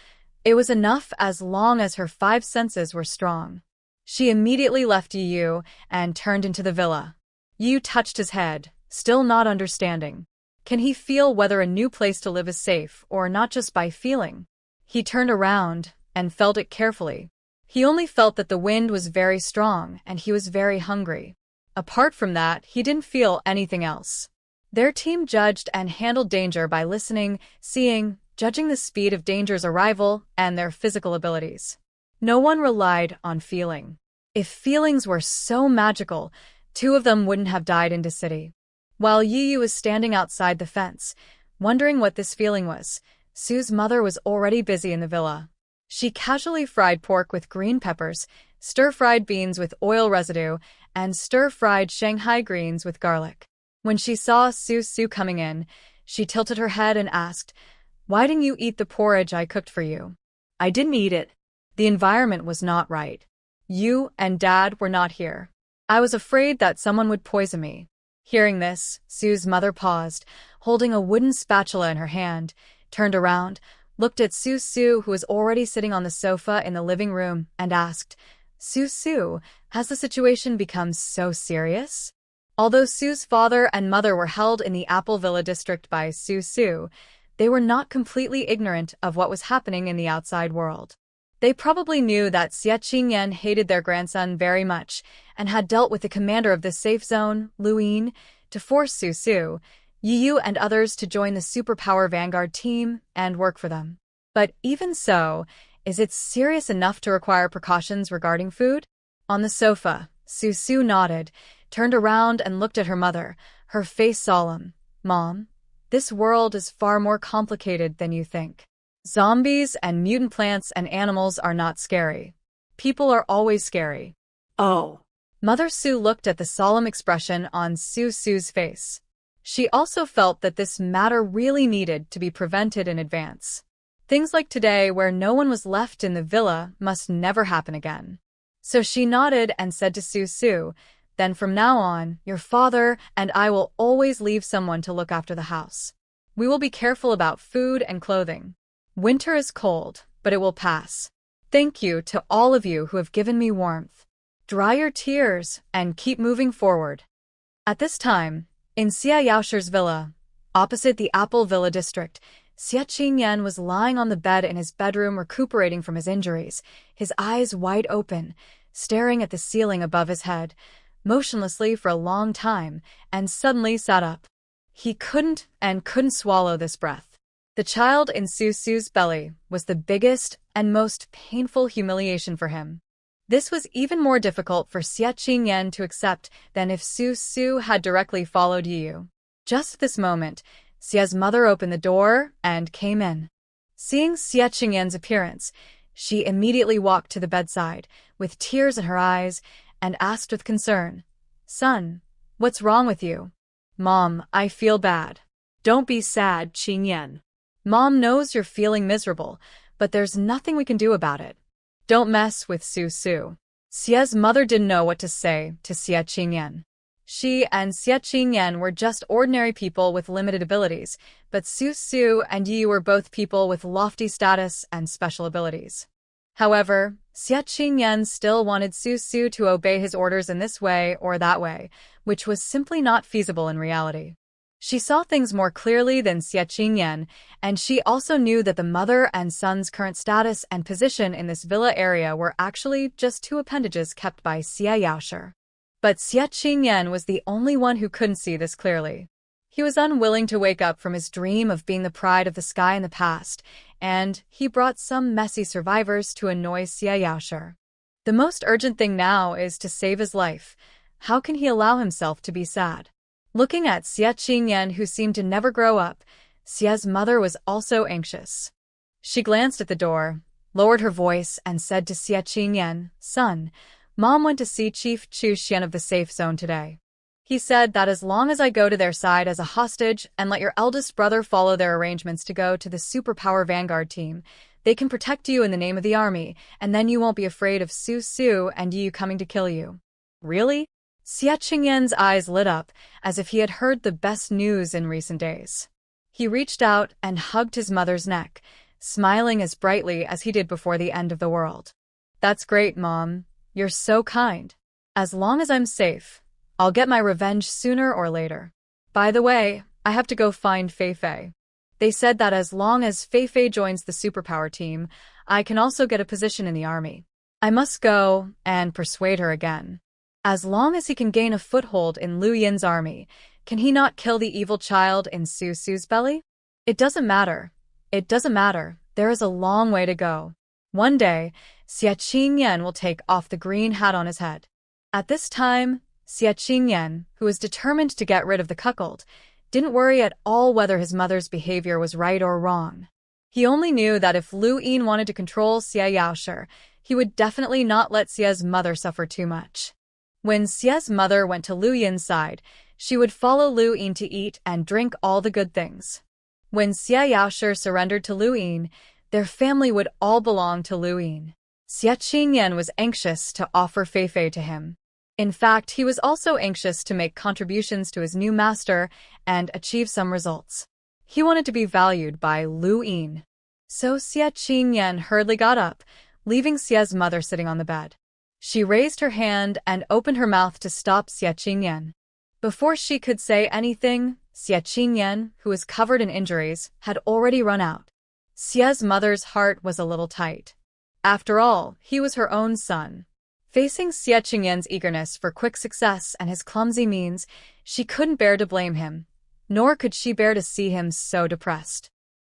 it was enough as long as her 5 senses were strong. She immediately left Yu and turned into the villa. Yu touched his head, still not understanding. Can he feel whether a new place to live is safe or not just by feeling? He turned around and felt it carefully. He only felt that the wind was very strong and he was very hungry. Apart from that, he didn't feel anything else. Their team judged and handled danger by listening, seeing, judging the speed of danger's arrival and their physical abilities. No one relied on feeling. If feelings were so magical, 2 of them wouldn't have died in the city. While Yu was standing outside the fence, wondering what this feeling was, Su's mother was already busy in the villa. She casually fried pork with green peppers, stir-fried beans with oil residue, and stir-fried Shanghai greens with garlic. When she saw Su coming in, she tilted her head and asked, Why didn't you eat the porridge I cooked for you? I didn't eat it. The environment was not right. You and Dad were not here. I was afraid that someone would poison me. Hearing this, Su's mother paused, holding a wooden spatula in her hand, turned around, looked at Su, who was already sitting on the sofa in the living room, and asked, Su, has the situation become so serious? Although Su's father and mother were held in the Apple Villa district by Su, they were not completely ignorant of what was happening in the outside world. They probably knew that Xie Qingyan hated their grandson very much and had dealt with the commander of the safe zone, Luin, to force Su, Yu and others to join the superpower vanguard team and work for them. But even so, is it serious enough to require precautions regarding food? On the sofa, Su nodded, turned around and looked at her mother, her face solemn. Mom, this world is far more complicated than you think. Zombies and mutant plants and animals are not scary. People are always scary. Oh. Mother Su looked at the solemn expression on Su's face. She also felt that this matter really needed to be prevented in advance. Things like today where no one was left in the villa must never happen again. So she nodded and said to Su, Then from now on, your father and I will always leave someone to look after the house. We will be careful about food and clothing. Winter is cold, but it will pass. Thank you to all of you who have given me warmth. Dry your tears and keep moving forward. At this time, in Xie Yaosher's villa, opposite the Apple Villa district, Xie Qingyan was lying on the bed in his bedroom recuperating from his injuries, his eyes wide open, staring at the ceiling above his head, motionlessly for a long time, and suddenly sat up. He couldn't swallow this breath. The child in Su's belly was the biggest and most painful humiliation for him. This was even more difficult for Xie Qingyan to accept than if Su had directly followed Yu. Just at this moment, Xie's mother opened the door and came in. Seeing Xie Qingyan's appearance, she immediately walked to the bedside, with tears in her eyes, and asked with concern, Son, what's wrong with you? Mom, I feel bad. Don't be sad, Qingyan. Mom knows you're feeling miserable, but there's nothing we can do about it. Don't mess with Su. Xia's mother didn't know what to say to Xia Qingyan. She and Xia Qingyan were just ordinary people with limited abilities, but Su Su and Yu were both people with lofty status and special abilities. However, Xia Qingyan still wanted Su Su to obey his orders in this way or that way, which was simply not feasible in reality. She saw things more clearly than Xia Qingyan, and she also knew that the mother and son's current status and position in this villa area were actually just two appendages kept by Xia Yaoshi. But Xia Qingyan was the only one who couldn't see this clearly. He was unwilling to wake up from his dream of being the pride of the sky in the past, and he brought some messy survivors to annoy Xia Yaoshi. The most urgent thing now is to save his life. How can he allow himself to be sad? Looking at Xia Qingyan, who seemed to never grow up, Xia's mother was also anxious. She glanced at the door, lowered her voice, and said to Xia Qingyan, "Son, Mom went to see Chief Chu Xian of the safe zone today. He said that as long as I go to their side as a hostage and let your eldest brother follow their arrangements to go to the superpower vanguard team, they can protect you in the name of the army, and then you won't be afraid of Su Su and Yu coming to kill you." Really? Xia Qingyan's eyes lit up, as if he had heard the best news in recent days. He reached out and hugged his mother's neck, smiling as brightly as he did before the end of the world. "That's great, Mom. You're so kind. As long as I'm safe, I'll get my revenge sooner or later. By the way, I have to go find Fei Fei. They said that as long as Fei Fei joins the superpower team, I can also get a position in the army. I must go and persuade her again. As long as he can gain a foothold in Lu Yin's army, can he not kill the evil child in Su Su's belly? It doesn't matter. It doesn't matter. There is a long way to go. One day, Xia Qingyan will take off the green hat on his head." At this time, Xia Qingyan, who was determined to get rid of the cuckold, didn't worry at all whether his mother's behavior was right or wrong. He only knew that if Lu Yin wanted to control Xia Yaoshi, he would definitely not let Xia's mother suffer too much. When Xia's mother went to Lu Yin's side, she would follow Lu Yin to eat and drink all the good things. When Xia Yaoshi surrendered to Lu Yin, their family would all belong to Lu Yin. Xia Qingyan was anxious to offer Fei Fei to him. In fact, he was also anxious to make contributions to his new master and achieve some results. He wanted to be valued by Lu Yin. So Xia Qingyan hurriedly got up, leaving Xia's mother sitting on the bed. She raised her hand and opened her mouth to stop Xia Qingyan. Before she could say anything, Xia Qingyan, who was covered in injuries, had already run out. Xia's mother's heart was a little tight. After all, he was her own son. Facing Xia Qingyan's eagerness for quick success and his clumsy means, she couldn't bear to blame him, nor could she bear to see him so depressed.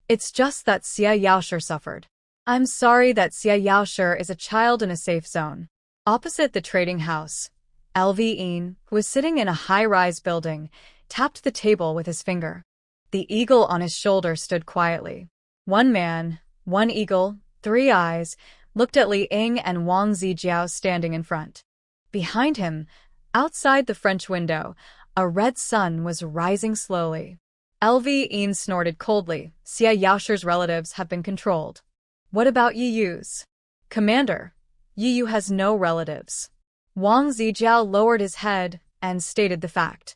It's just that Xia Yaoshi suffered. I'm sorry that Xia Yaoshi is a child in a safe zone. Opposite the trading house, Lv, who was sitting in a high-rise building, tapped the table with his finger. The eagle on his shoulder stood quietly. One man, one eagle, 3 eyes, looked at Li Ying and Wang Zijiao standing in front. Behind him, outside the French window, a red sun was rising slowly. Lv snorted coldly. Xia Yaoshi's relatives have been controlled. What about Yiyu's? Commander, Yiyu has no relatives. Wang Zijiao lowered his head and stated the fact.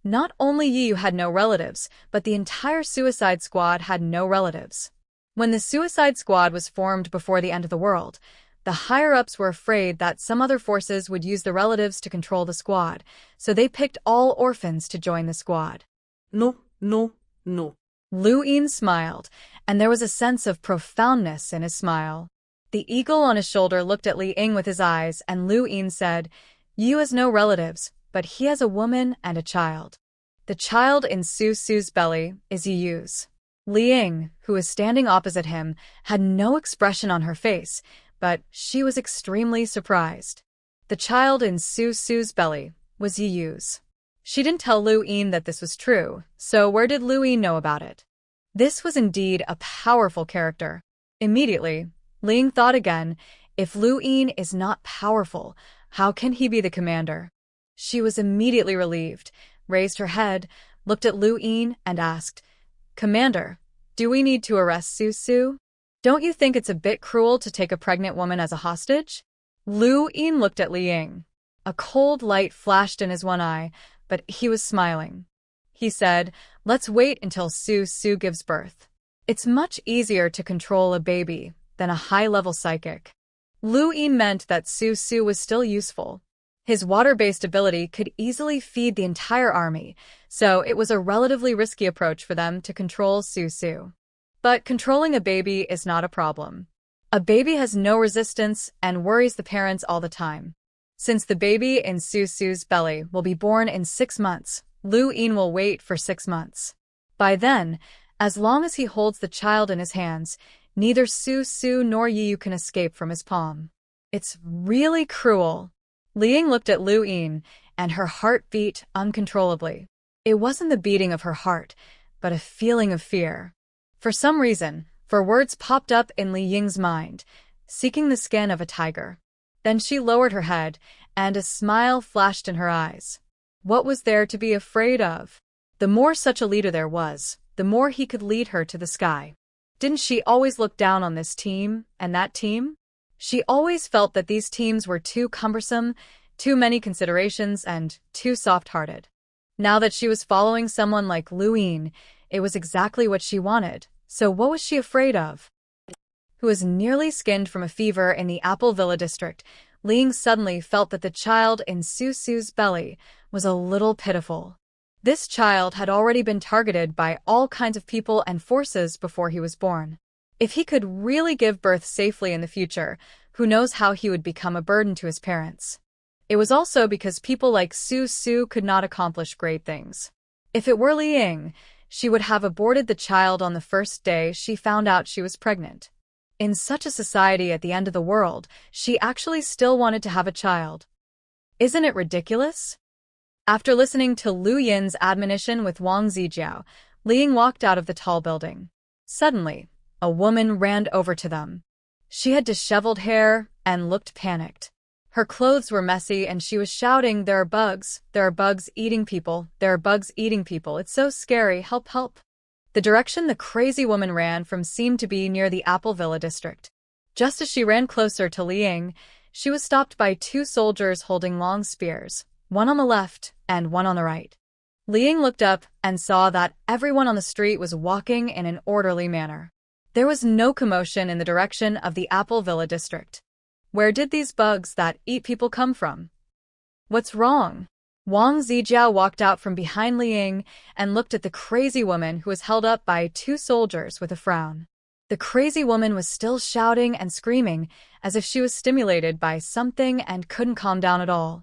Not only Yiyu had no relatives, but the entire suicide squad had no relatives. When the Suicide Squad was formed before the end of the world, the higher-ups were afraid that some other forces would use the relatives to control the squad, so they picked all orphans to join the squad. No, no, no. Lu Yin smiled, and there was a sense of profoundness in his smile. The eagle on his shoulder looked at Li Ying with his eyes, and Lu Yin said, "You has no relatives, but he has a woman and a child. The child in Su Su's belly is Yiyu's." Li Ying, who was standing opposite him, had no expression on her face, but she was extremely surprised. The child in Su Su's belly was Yiyu's. She didn't tell Lu Yin that this was true, so where did Lu Yin know about it? This was indeed a powerful character. Immediately, Li Ying thought again, if Lu Yin is not powerful, how can he be the commander? She was immediately relieved, raised her head, looked at Lu Yin, and asked, "Commander, do we need to arrest Su Su? Don't you think it's a bit cruel to take a pregnant woman as a hostage?" Lu Yin looked at Li Ying. A cold light flashed in his one eye, but he was smiling. He said, "Let's wait until Su Su gives birth. It's much easier to control a baby than a high-level psychic." Lu Yin meant that Su Su was still useful. His water-based ability could easily feed the entire army, so it was a relatively risky approach for them to control Su Su. But controlling a baby is not a problem. A baby has no resistance and worries the parents all the time. Since the baby in Su Su's belly will be born in 6 months, Lu Yin will wait for 6 months. By then, as long as he holds the child in his hands, neither Su Su nor Yu can escape from his palm. It's really cruel. Li Ying looked at Lu Yin, and her heart beat uncontrollably. It wasn't the beating of her heart, but a feeling of fear. For some reason, words popped up in Li Ying's mind, seeking the skin of a tiger. Then she lowered her head, and a smile flashed in her eyes. What was there to be afraid of? The more such a leader there was, the more he could lead her to the sky. Didn't she always look down on this team and that team? She always felt that these teams were too cumbersome, too many considerations, and too soft-hearted. Now that she was following someone like Lu Yin, it was exactly what she wanted. So what was she afraid of? Who was nearly skinned from a fever in the Apple Villa district, Li Ying suddenly felt that the child in Su Su's belly was a little pitiful. This child had already been targeted by all kinds of people and forces before he was born. If he could really give birth safely in the future, who knows how he would become a burden to his parents. It was also because people like Su Su could not accomplish great things. If it were Li Ying, she would have aborted the child on the first day she found out she was pregnant. In such a society at the end of the world, she actually still wanted to have a child. Isn't it ridiculous? After listening to Lu Yin's admonition with Wang Zijiao, Li Ying walked out of the tall building. Suddenly, a woman ran over to them. She had disheveled hair and looked panicked. Her clothes were messy and she was shouting, "There are bugs eating people, there are bugs eating people, it's so scary, help, help." The direction the crazy woman ran from seemed to be near the Apple Villa district. Just as she ran closer to Li Ying, she was stopped by 2 soldiers holding long spears, one on the left and one on the right. Li Ying looked up and saw that everyone on the street was walking in an orderly manner. There was no commotion in the direction of the Apple Villa district. Where did these bugs that eat people come from? What's wrong? Wang Zijiao walked out from behind Li Ying and looked at the crazy woman who was held up by 2 soldiers with a frown. The crazy woman was still shouting and screaming as if she was stimulated by something and couldn't calm down at all.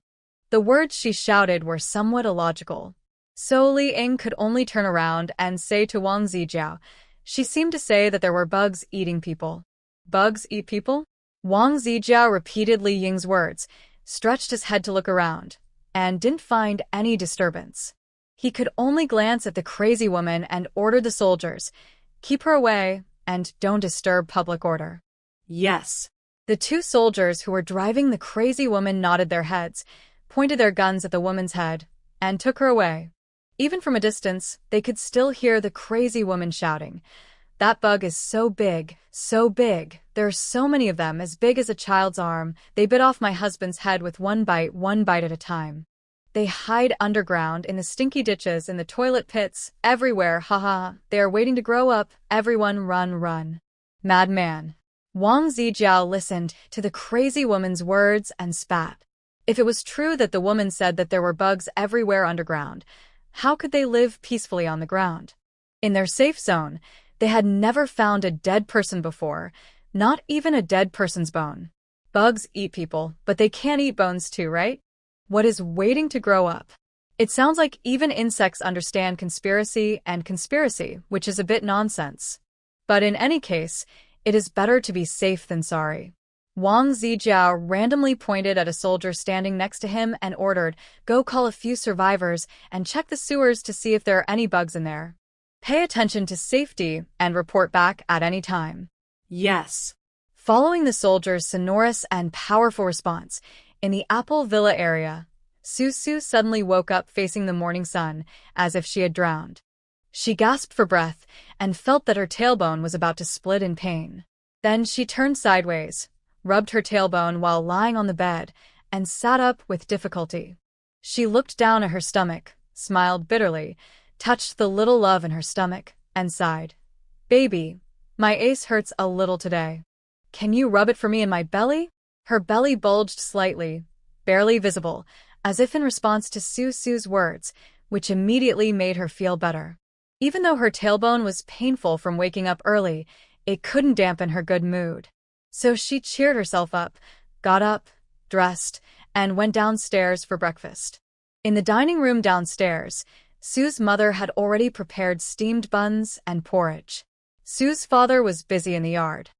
The words she shouted were somewhat illogical. So Li Ying could only turn around and say to Wang Zijiao, she seemed to say that there were bugs eating people. Bugs eat people? Wang Zijiao repeated Li Ying's words, stretched his head to look around, and didn't find any disturbance. He could only glance at the crazy woman and ordered the soldiers, "Keep her away and don't disturb public order." Yes. The 2 soldiers who were driving the crazy woman nodded their heads, pointed their guns at the woman's head, and took her away. Even from a distance, they could still hear the crazy woman shouting, "That bug is so big, so big. There are so many of them, as big as a child's arm. They bit off my husband's head with one bite at a time. They hide underground in the stinky ditches, in the toilet pits, everywhere, haha. They are waiting to grow up. Everyone run, run." Madman. Wang Zijiao listened to the crazy woman's words and spat. If it was true that the woman said that there were bugs everywhere underground, how could they live peacefully on the ground? In their safe zone, they had never found a dead person before, not even a dead person's bone. Bugs eat people, but they can't eat bones too, right? What is waiting to grow up? It sounds like even insects understand conspiracy, which is a bit nonsense. But in any case, it is better to be safe than sorry. Wang Zijiao randomly pointed at a soldier standing next to him and ordered, "Go call a few survivors and check the sewers to see if there are any bugs in there. Pay attention to safety and report back at any time." Yes. Following the soldiers' sonorous and powerful response, in the Apple Villa area, Su Su suddenly woke up facing the morning sun, as if she had drowned. She gasped for breath and felt that her tailbone was about to split in pain. Then she turned sideways, rubbed her tailbone while lying on the bed, and sat up with difficulty. She looked down at her stomach, smiled bitterly, touched the little love in her stomach, and sighed. Baby, my ace hurts a little today. Can you rub it for me in my belly? Her belly bulged slightly, barely visible, as if in response to Susu's words, which immediately made her feel better. Even though her tailbone was painful from waking up early, it couldn't dampen her good mood. So she cheered herself up, got up, dressed, and went downstairs for breakfast. In the dining room downstairs, Sue's mother had already prepared steamed buns and porridge. Sue's father was busy in the yard.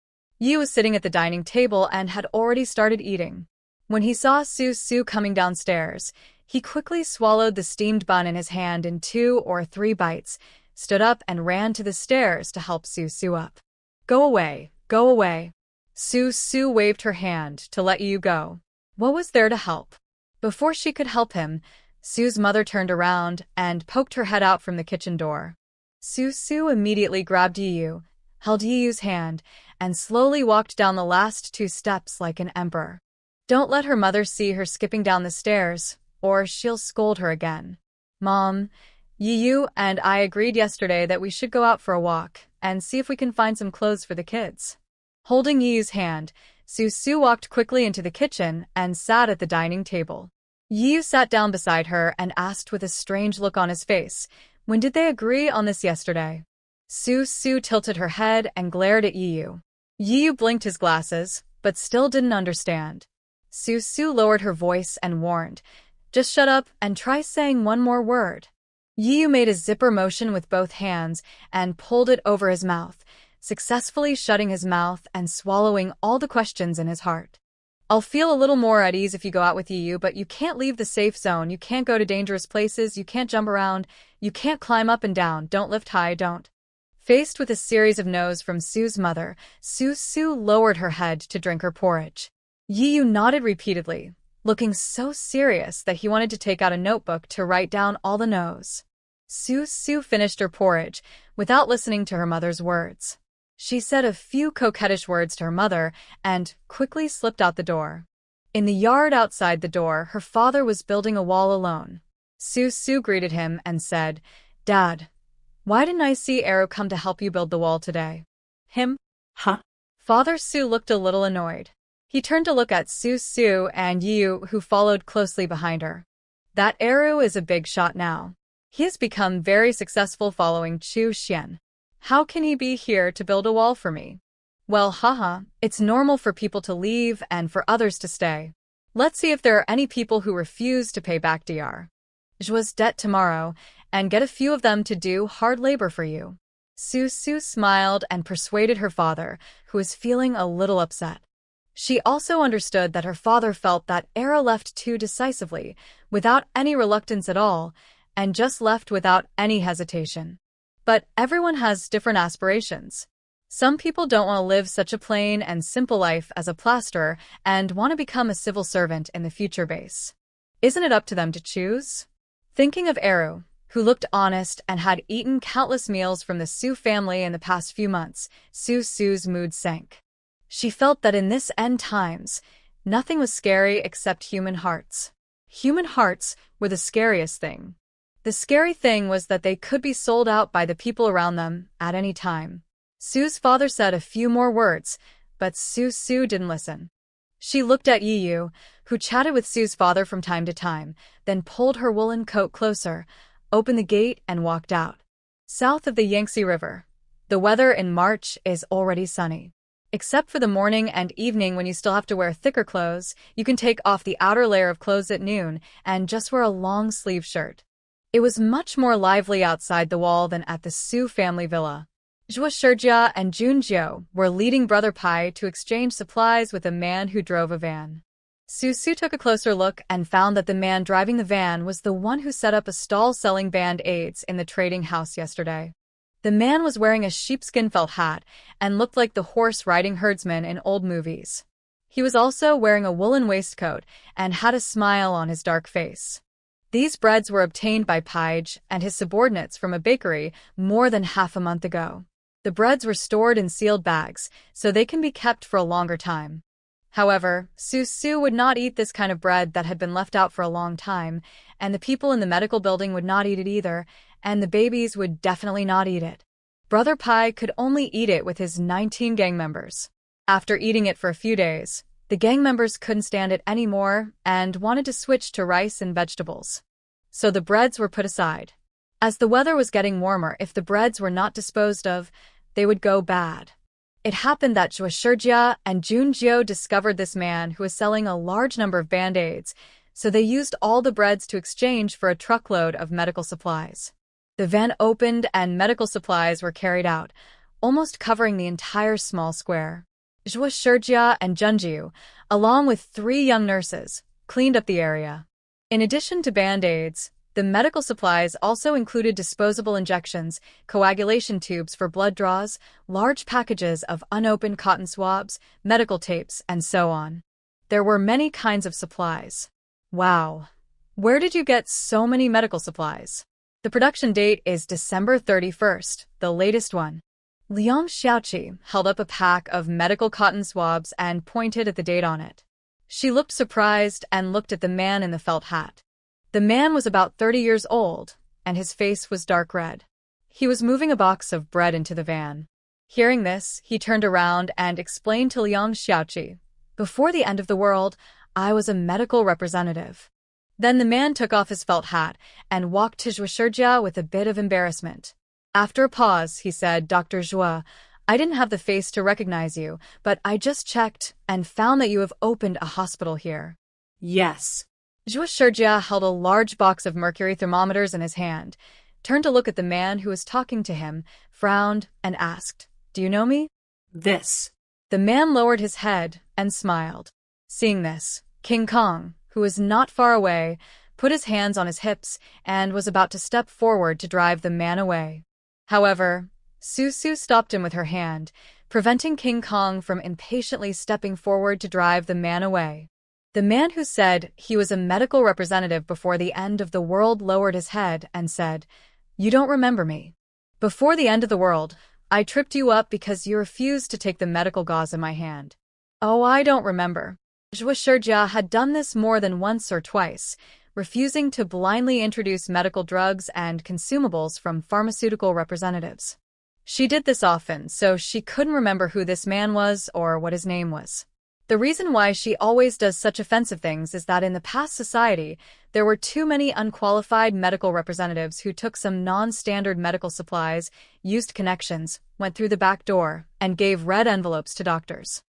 Yi was sitting at the dining table and had already started eating. When he saw Sue coming downstairs, he quickly swallowed the steamed bun in his hand in 2 or 3 bites, stood up and ran to the stairs to help Sue up. Go away, go away. Sue waved her hand to let Yi go. What was there to help? Before she could help him, Sue's mother turned around and poked her head out from the kitchen door. Sue immediately grabbed Yi, held Yi's hand, and slowly walked down the last 2 steps like an emperor. Don't let her mother see her skipping down the stairs, or she'll scold her again. Mom, Yi and I agreed yesterday that we should go out for a walk and see if we can find some clothes for the kids. Holding Yi's hand, Sue walked quickly into the kitchen and sat at the dining table. Yi sat down beside her and asked with a strange look on his face, when did they agree on this yesterday? Sue tilted her head and glared at Yi. Yi blinked his glasses, but still didn't understand. Sue lowered her voice and warned, just shut up and try saying one more word. Yi made a zipper motion with both hands and pulled it over his mouth, successfully shutting his mouth and swallowing all the questions in his heart. I'll feel a little more at ease if you go out with Yi, but you can't leave the safe zone, you can't go to dangerous places, you can't jump around, you can't climb up and down, don't lift high, don't. Faced with a series of no's from Sue's mother, Sue lowered her head to drink her porridge. Yi nodded repeatedly, looking so serious that he wanted to take out a notebook to write down all the no's. Sue finished her porridge without listening to her mother's words. She said a few coquettish words to her mother and quickly slipped out the door. In the yard outside the door, her father was building a wall alone. Sue greeted him and said, Dad, why didn't I see Arrow come to help you build the wall today? Him? Huh? Father Sue looked a little annoyed. He turned to look at Sue and Yi, who followed closely behind her. That Arrow is a big shot now. He has become very successful following Chu Xian. How can he be here to build a wall for me? Well, haha, it's normal for people to leave and for others to stay. Let's see if there are any people who refuse to pay back Zhua's debt tomorrow and get a few of them to do hard labor for you. Sue smiled and persuaded her father, who was feeling a little upset. She also understood that her father felt that Era left too decisively, without any reluctance at all, and just left without any hesitation. But everyone has different aspirations. Some people don't want to live such a plain and simple life as a plasterer and want to become a civil servant in the future base. Isn't it up to them to choose? Thinking of Eru, who looked honest and had eaten countless meals from the Su family in the past few months, Sue's mood sank. She felt that in this end times, nothing was scary except human hearts. Human hearts were the scariest thing. The scary thing was that they could be sold out by the people around them at any time. Sue's father said a few more words, but Sue didn't listen. She looked at Yi, who chatted with Sue's father from time to time, then pulled her woolen coat closer, opened the gate and walked out. South of the Yangtze River, the weather in March is already sunny. Except for the morning and evening when you still have to wear thicker clothes, you can take off the outer layer of clothes at noon and just wear a long-sleeve shirt. It was much more lively outside the wall than at the Su family villa. Zhua Shijia and Junjiu were leading Brother Pai to exchange supplies with a man who drove a van. Su took a closer look and found that the man driving the van was the one who set up a stall selling band-aids in the trading house yesterday. The man was wearing a sheepskin felt hat and looked like the horse-riding herdsman in old movies. He was also wearing a woolen waistcoat and had a smile on his dark face. These breads were obtained by Paige and his subordinates from a bakery more than half a month ago. The breads were stored in sealed bags, so they can be kept for a longer time. However, Su Su would not eat this kind of bread that had been left out for a long time, and the people in the medical building would not eat it either, and the babies would definitely not eat it. Brother Pai could only eat it with his 19 gang members. After eating it for a few days, the gang members couldn't stand it anymore and wanted to switch to rice and vegetables. So the breads were put aside. As the weather was getting warmer, if the breads were not disposed of, they would go bad. It happened that Zhuo Shijia and Junjiu discovered this man who was selling a large number of Band-Aids, so they used all the breads to exchange for a truckload of medical supplies. The van opened and medical supplies were carried out, almost covering the entire small square. Zhuo Shijia and Junjiu, along with 3 young nurses, cleaned up the area. In addition to Band-Aids, the medical supplies also included disposable injections, coagulation tubes for blood draws, large packages of unopened cotton swabs, medical tapes, and so on. There were many kinds of supplies. Wow! Where did you get so many medical supplies? The production date is December 31st, the latest one. Liang Xiaoqi held up a pack of medical cotton swabs and pointed at the date on it. She looked surprised and looked at the man in the felt hat. The man was about 30 years old, and his face was dark red. He was moving a box of bread into the van. Hearing this, he turned around and explained to Liang Xiaoqi, "Before the end of the world, I was a medical representative." Then the man took off his felt hat and walked to Zhuo Shijia with a bit of embarrassment. After a pause, he said, "Dr. Zhuo, I didn't have the face to recognize you, but I just checked and found that you have opened a hospital here." Yes. Zhuo Shijia held a large box of mercury thermometers in his hand, turned to look at the man who was talking to him, frowned, and asked, "Do you know me?" This. The man lowered his head and smiled. Seeing this, King Kong, who was not far away, put his hands on his hips and was about to step forward to drive the man away. However, Su Su stopped him with her hand, preventing King Kong from impatiently stepping forward to drive the man away. The man who said he was a medical representative before the end of the world lowered his head and said, "You don't remember me. Before the end of the world, I tripped you up because you refused to take the medical gauze in my hand." "Oh, I don't remember." Zhuo Shijia had done this more than once or twice, refusing to blindly introduce medical drugs and consumables from pharmaceutical representatives. She did this often, so she couldn't remember who this man was or what his name was. The reason why she always does such offensive things is that in the past society, there were too many unqualified medical representatives who took some non-standard medical supplies, used connections, went through the back door, and gave red envelopes to doctors.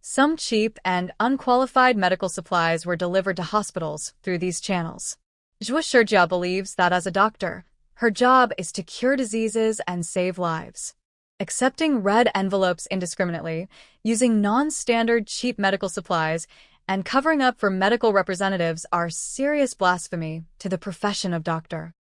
Some cheap and unqualified medical supplies were delivered to hospitals through these channels. Zhuo Shijia believes that as a doctor, her job is to cure diseases and save lives. Accepting red envelopes indiscriminately, using non-standard cheap medical supplies, and covering up for medical representatives are serious blasphemy to the profession of doctor.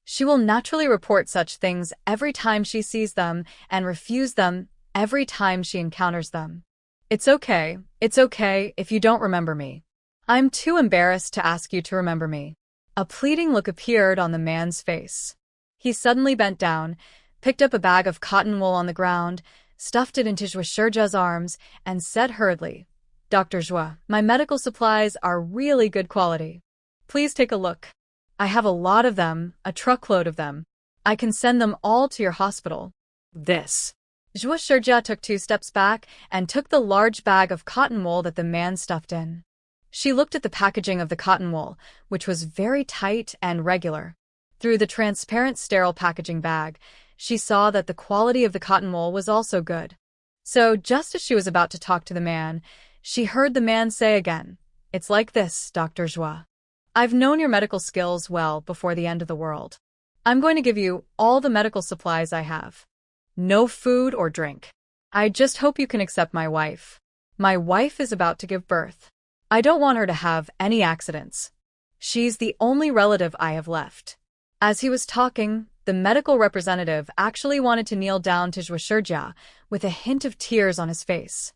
She will naturally report such things every time she sees them and refuse them every time she encounters them. It's okay if you don't remember me. I'm too embarrassed to ask you to remember me." A pleading look appeared on the man's face. He suddenly bent down, picked up a bag of cotton wool on the ground, stuffed it into Zhuo Shijia's arms, and said hurriedly, "Dr. Zhuo, my medical supplies are really good quality. Please take a look. I have a lot of them, a truckload of them. I can send them all to your hospital." This. Zhuo Shijia took 2 steps back and took the large bag of cotton wool that the man stuffed in. She looked at the packaging of the cotton wool, which was very tight and regular. Through the transparent sterile packaging bag, she saw that the quality of the cotton wool was also good. So just as she was about to talk to the man, she heard the man say again, "It's like this, Dr. Zhuo. I've known your medical skills well before the end of the world. I'm going to give you all the medical supplies I have. No food or drink. I just hope you can accept my wife. My wife is about to give birth. I don't want her to have any accidents. She's the only relative I have left." As he was talking, the medical representative actually wanted to kneel down to Zhuo Shijia with a hint of tears on his face.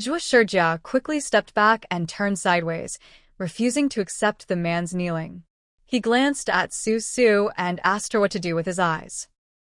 Zhuo Shijia quickly stepped back and turned sideways, refusing to accept the man's kneeling. He glanced at Su Su and asked her what to do with his eyes.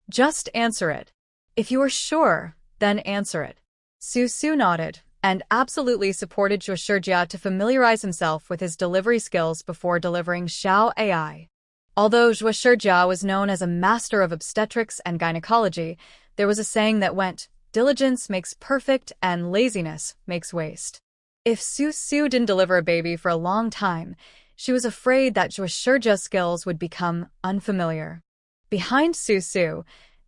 "Just answer it. If you are sure, then answer it." Su Su nodded, and absolutely supported Zhuo Shijia to familiarize himself with his delivery skills before delivering Xiao AI. Although Zhuo Shijia was known as a master of obstetrics and gynecology, there was a saying that went, "Diligence makes perfect and laziness makes waste." If Su Su didn't deliver a baby for a long time, she was afraid that Zhuo Shijia's skills would become unfamiliar. Behind Su Su,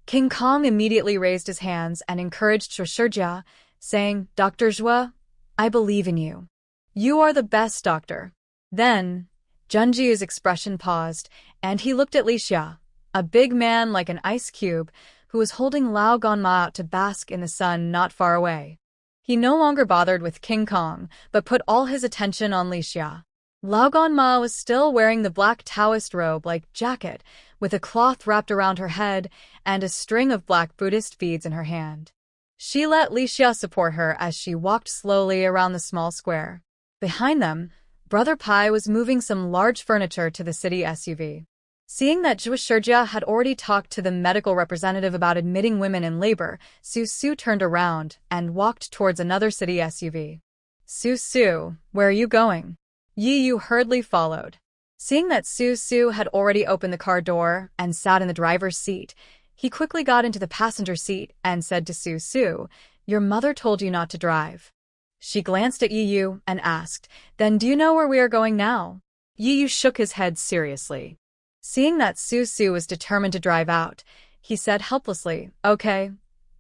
King Kong immediately raised his hands and encouraged Zhuo Shijia, saying, "Dr. Zhuo, I believe in you. You are the best doctor." Then, Junji's expression paused, and he looked at Li Xia, a big man like an ice cube, who was holding Lao Ganma out to bask in the sun not far away. He no longer bothered with King Kong, but put all his attention on Li Xia. Lao Ganma was still wearing the black Taoist robe-like jacket, with a cloth wrapped around her head and a string of black Buddhist beads in her hand. She let Li Xia support her as she walked slowly around the small square. Behind them, Brother Pai was moving some large furniture to the city SUV. Seeing that Zhuo Shijia had already talked to the medical representative about admitting women in labor, Su Su turned around and walked towards another city SUV. "Su Su, where are you going?" Yi Yu hurriedly followed. Seeing that Su Su had already opened the car door and sat in the driver's seat, he quickly got into the passenger seat and said to Su Su, "Your mother told you not to drive." She glanced at Yi Yu and asked, "Then do you know where we are going now?" Yi Yu shook his head seriously. Seeing that Su Su was determined to drive out, he said helplessly, "Okay,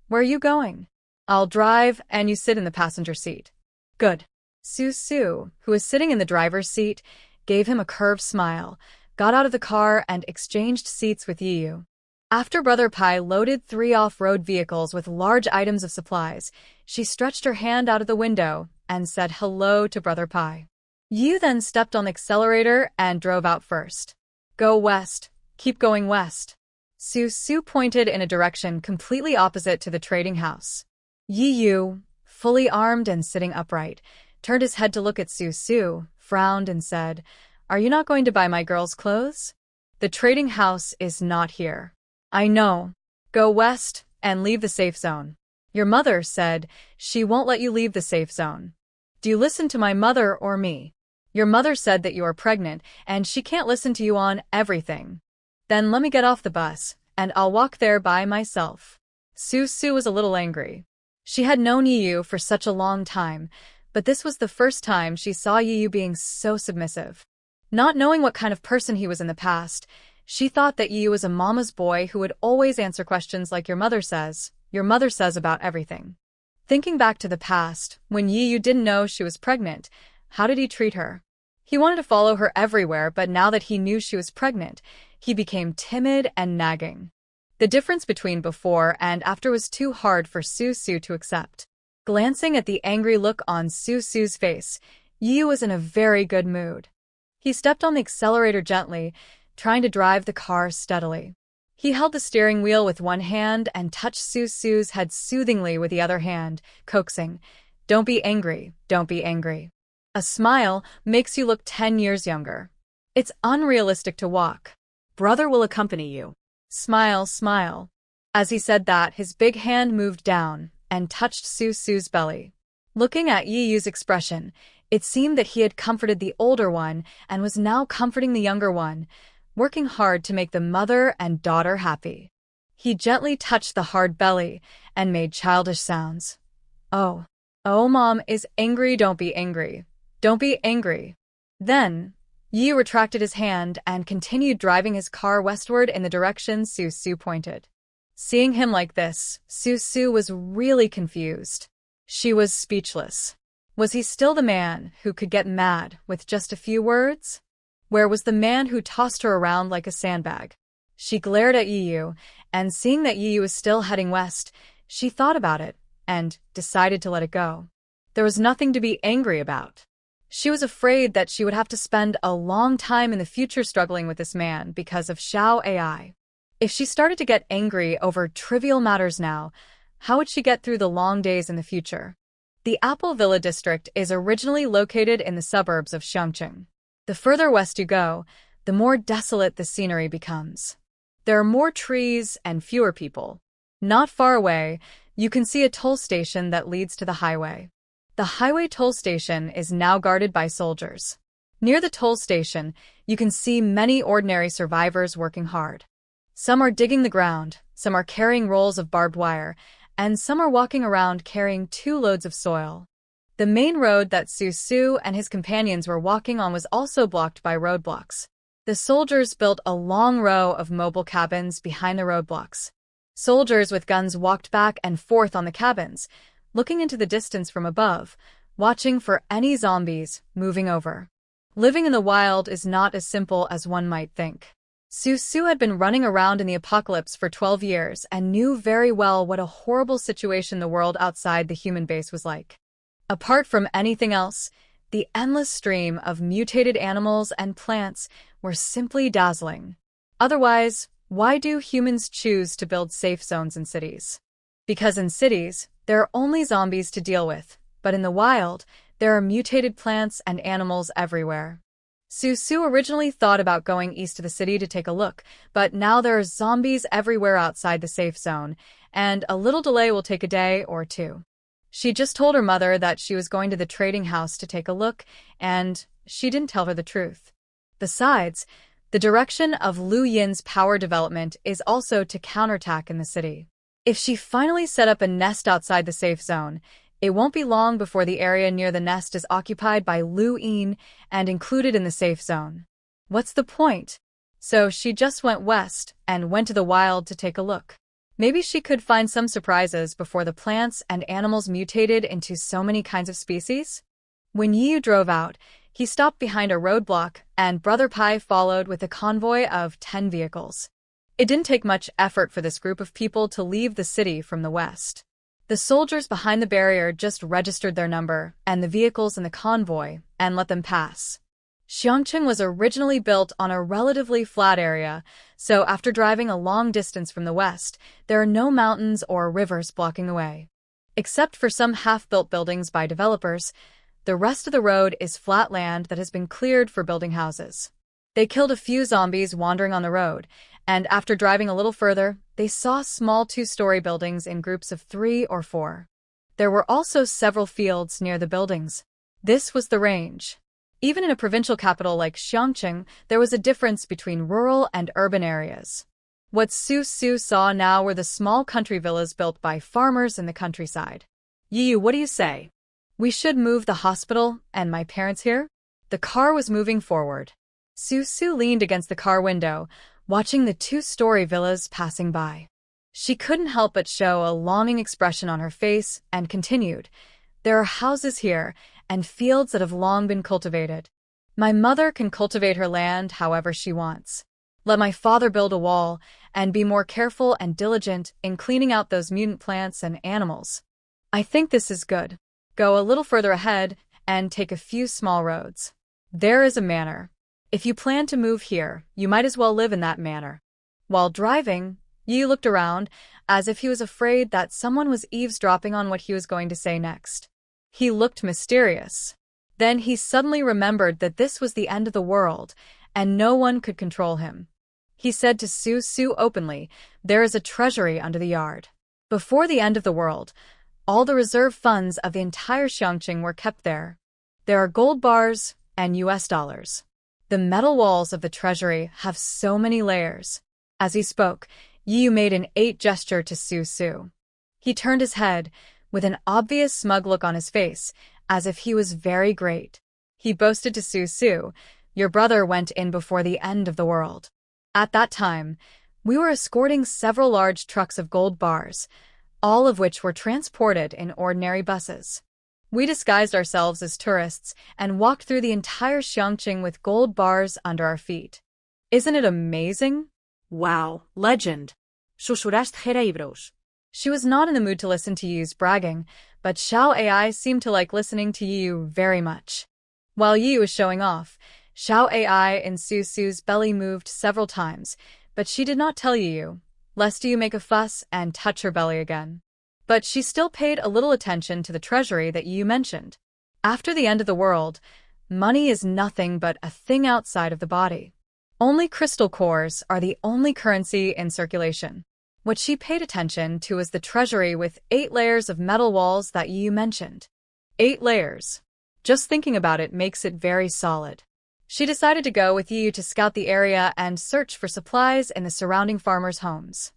where are you going?" "I'll drive and you sit in the passenger seat." "Good." Su Su, who was sitting in the driver's seat, gave him a curved smile, got out of the car and exchanged seats with Yi Yu. After Brother Pai loaded 3 off-road vehicles with large items of supplies, she stretched her hand out of the window and said hello to Brother Pai. Yi Yu then stepped on the accelerator and drove out first. "Go west. Keep going west." Su Su pointed in a direction completely opposite to the trading house. Yi Yu, fully armed and sitting upright, turned his head to look at Su Su, frowned and said, "Are you not going to buy my girls' clothes? The trading house is not here." "I know. Go west and leave the safe zone." "Your mother said she won't let you leave the safe zone. Do you listen to my mother or me?" "Your mother said that you are pregnant and she can't listen to you on everything." "Then let me get off the bus and I'll walk there by myself." Su Su was a little angry. She had known Yi Yu for such a long time, but this was the first time she saw Yi Yu being so submissive. Not knowing what kind of person he was in the past, she thought that Yi Yu was a mama's boy who would always answer questions like your mother says about everything. Thinking back to the past, when Yi Yu didn't know she was pregnant, how did he treat her? He wanted to follow her everywhere, but now that he knew she was pregnant, he became timid and nagging. The difference between before and after was too hard for Su Su to accept. Glancing at the angry look on Su Su's face, Yi Yu was in a very good mood. He stepped on the accelerator gently, trying to drive the car steadily. He held the steering wheel with one hand and touched Su Su's head soothingly with the other hand, coaxing, "Don't be angry, don't be angry. A smile makes you look 10 years younger. It's unrealistic to walk. Brother will accompany you. Smile, smile." As he said that, his big hand moved down and touched Su Su's belly. Looking at Yi Yu's expression, it seemed that he had comforted the older one and was now comforting the younger one, working hard to make the mother and daughter happy. He gently touched the hard belly and made childish sounds. "Oh, Mom is angry, don't be angry. Don't be angry." Then, Yi retracted his hand and continued driving his car westward in the direction Su Su pointed. Seeing him like this, Su Su was really confused. She was speechless. Was he still the man who could get mad with just a few words? Where was the man who tossed her around like a sandbag? She glared at Yi Yu, and seeing that Yi Yu was still heading west, she thought about it and decided to let it go. There was nothing to be angry about. She was afraid that she would have to spend a long time in the future struggling with this man because of Xiao AI. If she started to get angry over trivial matters now, how would she get through the long days in the future? The Apple Villa district is originally located in the suburbs of Xiangqing. The further west you go, the more desolate the scenery becomes. There are more trees and fewer people. Not far away, you can see a toll station that leads to the highway. The highway toll station is now guarded by soldiers. Near the toll station, you can see many ordinary survivors working hard. Some are digging the ground, some are carrying rolls of barbed wire, and some are walking around carrying 2 loads of soil. The main road that Su and his companions were walking on was also blocked by roadblocks. The soldiers built a long row of mobile cabins behind the roadblocks. Soldiers with guns walked back and forth on the cabins, looking into the distance from above, watching for any zombies moving over. Living in the wild is not as simple as one might think. Su had been running around in the apocalypse for 12 years and knew very well what a horrible situation the world outside the human base was like. Apart from anything else, the endless stream of mutated animals and plants were simply dazzling. Otherwise, why do humans choose to build safe zones in cities? Because in cities, there are only zombies to deal with, but in the wild, there are mutated plants and animals everywhere. Su originally thought about going east of the city to take a look, but now there are zombies everywhere outside the safe zone, and a little delay will take a day or 2. She just told her mother that she was going to the trading house to take a look, and she didn't tell her the truth. Besides, the direction of Liu Yin's power development is also to counterattack in the city. If she finally set up a nest outside the safe zone, it won't be long before the area near the nest is occupied by Liu Yin and included in the safe zone. What's the point? So she just went west and went to the wild to take a look. Maybe she could find some surprises before the plants and animals mutated into so many kinds of species? When Yu drove out, he stopped behind a roadblock, and Brother Pai followed with a convoy of 10 vehicles. It didn't take much effort for this group of people to leave the city from the west. The soldiers behind the barrier just registered their number and the vehicles in the convoy and let them pass. Xiangqing was originally built on a relatively flat area, so after driving a long distance from the west, there are no mountains or rivers blocking the way. Except for some half-built buildings by developers, the rest of the road is flat land that has been cleared for building houses. They killed a few zombies wandering on the road, and after driving a little further, they saw small 2-story buildings in groups of 3 or 4. There were also several fields near the buildings. This was the range. Even in a provincial capital like Xiangqing, there was a difference between rural and urban areas. What Su saw now were the small country villas built by farmers in the countryside. Yu, what do you say? We should move the hospital and my parents here? The car was moving forward. Su leaned against the car window, watching the 2-story villas passing by. She couldn't help but show a longing expression on her face and continued, "There are houses here and fields that have long been cultivated. My mother can cultivate her land however she wants. Let my father build a wall and be more careful and diligent in cleaning out those mutant plants and animals. I think this is good. Go a little further ahead and take a few small roads. There is a manor. If you plan to move here, you might as well live in that manor." While driving, Yi looked around as if he was afraid that someone was eavesdropping on what he was going to say next. He looked mysterious. Then he suddenly remembered that this was the end of the world, and no one could control him. He said to Su openly, "There is a treasury under the yard." Before the end of the world, all the reserve funds of the entire Xiangqing were kept there. There are gold bars and US dollars. The metal walls of the treasury have so many layers. As he spoke, Yu made an 8 gesture to Su. He turned his head, with an obvious smug look on his face, as if he was very great. He boasted to Su, "Your brother went in before the end of the world." At that time, we were escorting several large trucks of gold bars, all of which were transported in ordinary buses. We disguised ourselves as tourists and walked through the entire Xiangqing with gold bars under our feet. Isn't it amazing? Wow, legend. Susuraste cerebros. She was not in the mood to listen to Yu's bragging, but Xiao AI seemed to like listening to Yu very much. While Yu was showing off, Xiao AI in Su's belly moved several times, but she did not tell Yu, lest Yu make a fuss and touch her belly again. But she still paid a little attention to the treasury that Yu mentioned. After the end of the world, money is nothing but a thing outside of the body. Only crystal cores are the only currency in circulation. What she paid attention to was the treasury with 8 layers of metal walls that Yu mentioned. 8 layers. Just thinking about it makes it very solid. She decided to go with Yu to scout the area and search for supplies in the surrounding farmers' homes.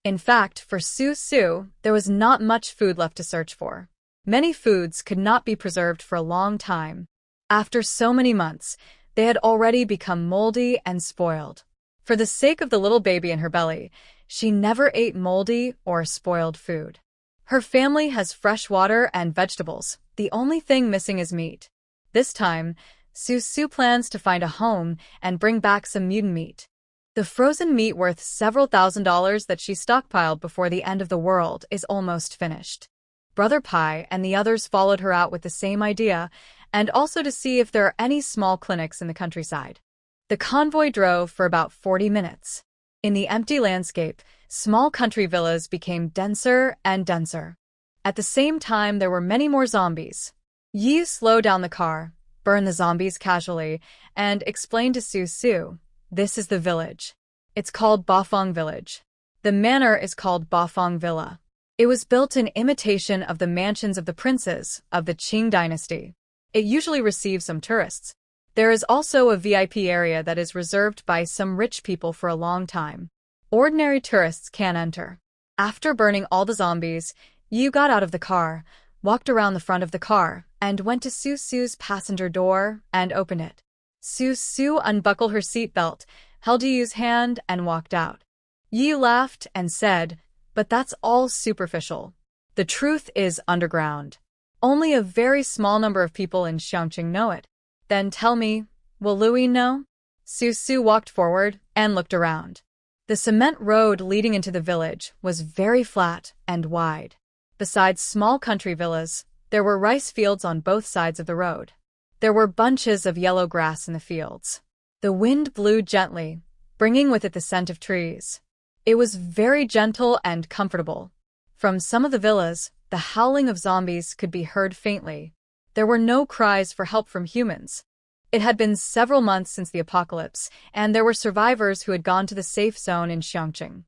In fact, for Su, there was not much food left to search for. Many foods could not be preserved for a long time. After so many months, they had already become moldy and spoiled. For the sake of the little baby in her belly, she never ate moldy or spoiled food. Her family has fresh water and vegetables. The only thing missing is meat. This time, Su plans to find a home and bring back some mutant meat. The frozen meat worth several $1,000s that she stockpiled before the end of the world is almost finished. Brother Pai and the others followed her out with the same idea, and also to see if there are any small clinics in the countryside. The convoy drove for about 40 minutes. In the empty landscape, small country villas became denser and denser. At the same time, there were many more zombies. Yi slowed down the car, burned the zombies casually, and explained to Su, "This is the village. It's called Bafong Village. The manor is called Bafong Villa. It was built in imitation of the mansions of the princes of the Qing dynasty. It usually receives some tourists. There is also a VIP area that is reserved by some rich people for a long time. Ordinary tourists can't enter." After burning all the zombies, Yu got out of the car, walked around the front of the car, and went to Su's passenger door and opened it. Su unbuckled her seatbelt, held Yu's hand, and walked out. Yu laughed and said, "But that's all superficial. The truth is underground. Only a very small number of people in Xiangqing know it." "Then tell me, will Louis know?" Su walked forward and looked around. The cement road leading into the village was very flat and wide. Besides small country villas, there were rice fields on both sides of the road. There were bunches of yellow grass in the fields. The wind blew gently, bringing with it the scent of trees. It was very gentle and comfortable. From some of the villas, the howling of zombies could be heard faintly. There were no cries for help from humans. It had been several months since the apocalypse, and there were survivors who had gone to the safe zone in Xiangqing.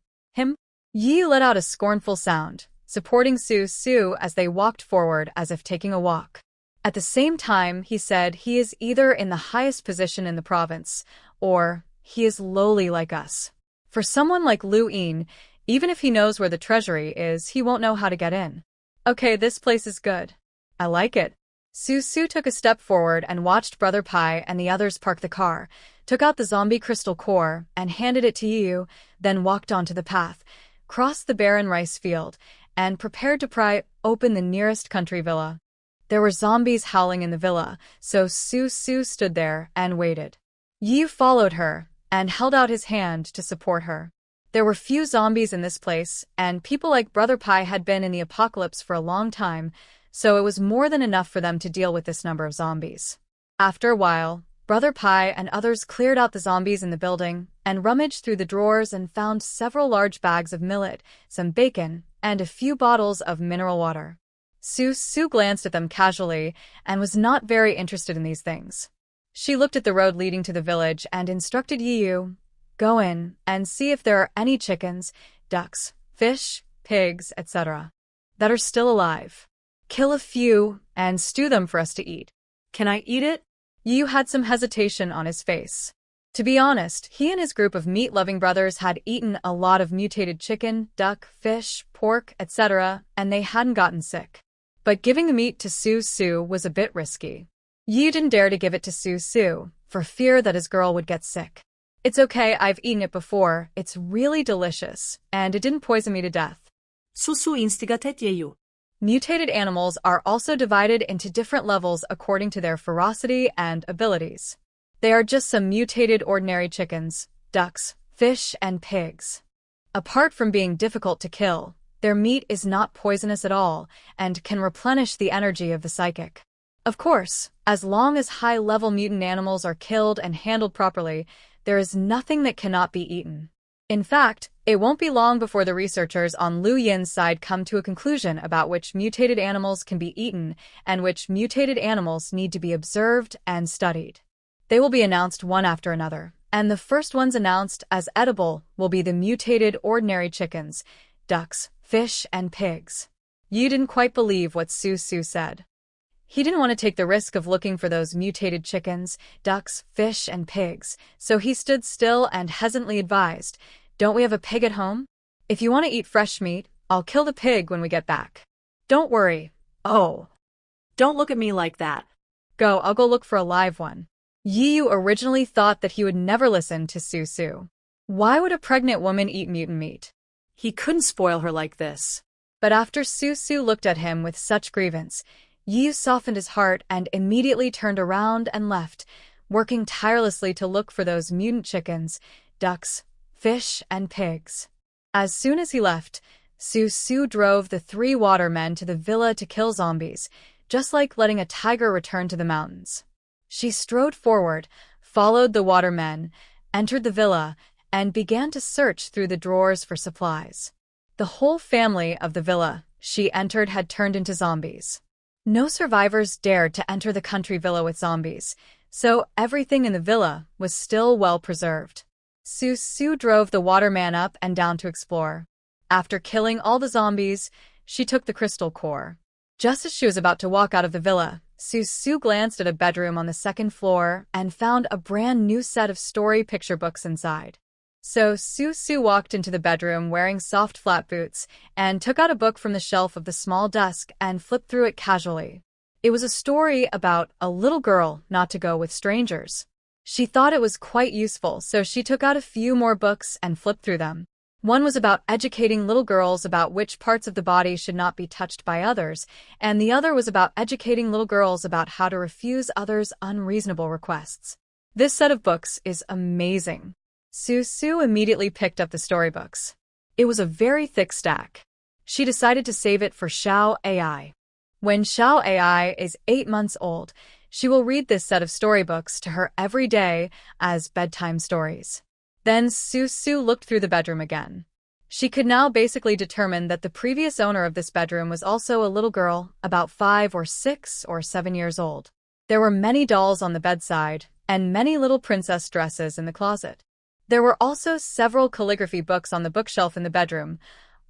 Yi let out a scornful sound, supporting Su as they walked forward as if taking a walk. At the same time, he said he is either in the highest position in the province, or he is lowly like us. For someone like Lu Yin, even if he knows where the treasury is, he won't know how to get in. "Okay, this place is good. I like it." Su took a step forward and watched Brother Pai and the others park the car, took out the zombie crystal core and handed it to Yu, then walked onto the path, crossed the barren rice field, and prepared to pry open the nearest country villa. There were zombies howling in the villa, so Su stood there and waited. Yu followed her and held out his hand to support her. There were few zombies in this place, and people like Brother Pai had been in the apocalypse for a long time, so it was more than enough for them to deal with this number of zombies. After a while, Brother Pai and others cleared out the zombies in the building and rummaged through the drawers and found several large bags of millet, some bacon, and a few bottles of mineral water. Su glanced at them casually and was not very interested in these things. She looked at the road leading to the village and instructed Yu, "Go in and see if there are any chickens, ducks, fish, pigs, etc. that are still alive. Kill a few and stew them for us to eat." "Can I eat it?" Yu had some hesitation on his face. To be honest, he and his group of meat-loving brothers had eaten a lot of mutated chicken, duck, fish, pork, etc., and they hadn't gotten sick. But giving the meat to Su was a bit risky. Yu didn't dare to give it to Su, for fear that his girl would get sick. "It's okay, I've eaten it before, it's really delicious, and it didn't poison me to death." Su instigated Yu. Mutated animals are also divided into different levels according to their ferocity and abilities. They are just some mutated ordinary chickens, ducks, fish, and pigs. Apart from being difficult to kill, their meat is not poisonous at all and can replenish the energy of the psychic. Of course, as long as high-level mutant animals are killed and handled properly, there is nothing that cannot be eaten. In fact, it won't be long before the researchers on Lu Yin's side come to a conclusion about which mutated animals can be eaten and which mutated animals need to be observed and studied. They will be announced one after another, and the first ones announced as edible will be the mutated ordinary chickens, ducks, fish, and pigs. Yu didn't quite believe what Su said. He didn't want to take the risk of looking for those mutated chickens, ducks, fish, and pigs, so he stood still and hesitantly advised, "Don't we have a pig at home? If you want to eat fresh meat, I'll kill the pig when we get back. Don't worry." "Oh, Don't look at me like that. I'll go look for a live one." Yiyu originally thought that he would never listen to Su. Why would a pregnant woman eat mutant meat? He couldn't spoil her like this. But after Su looked at him with such grievance, Yiyu softened his heart and immediately turned around and left, working tirelessly to look for those mutant chickens, ducks, fish, and pigs. As soon as he left, Su drove the 3 watermen to the villa to kill zombies, just like letting a tiger return to the mountains. She strode forward, followed the watermen, entered the villa, and began to search through the drawers for supplies. The whole family of the villa she entered had turned into zombies. No survivors dared to enter the country villa with zombies, so everything in the villa was still well preserved. Su drove the waterman up and down to explore. After killing all the zombies, she took the crystal core. Just as she was about to walk out of the villa, Su glanced at a bedroom on the 2nd floor and found a brand new set of story picture books inside. So Su walked into the bedroom wearing soft flat boots and took out a book from the shelf of the small desk and flipped through it casually. It was a story about a little girl not to go with strangers. She thought it was quite useful, so she took out a few more books and flipped through them. One was about educating little girls about which parts of the body should not be touched by others, and the other was about educating little girls about how to refuse others' unreasonable requests. This set of books is amazing. Su immediately picked up the storybooks. It was a very thick stack. She decided to save it for Xiao AI. When Xiao AI is 8 months old, she will read this set of storybooks to her every day as bedtime stories. Then Su looked through the bedroom again. She could now basically determine that the previous owner of this bedroom was also a little girl, about 5 or 6 or 7 years old. There were many dolls on the bedside, and many little princess dresses in the closet. There were also several calligraphy books on the bookshelf in the bedroom,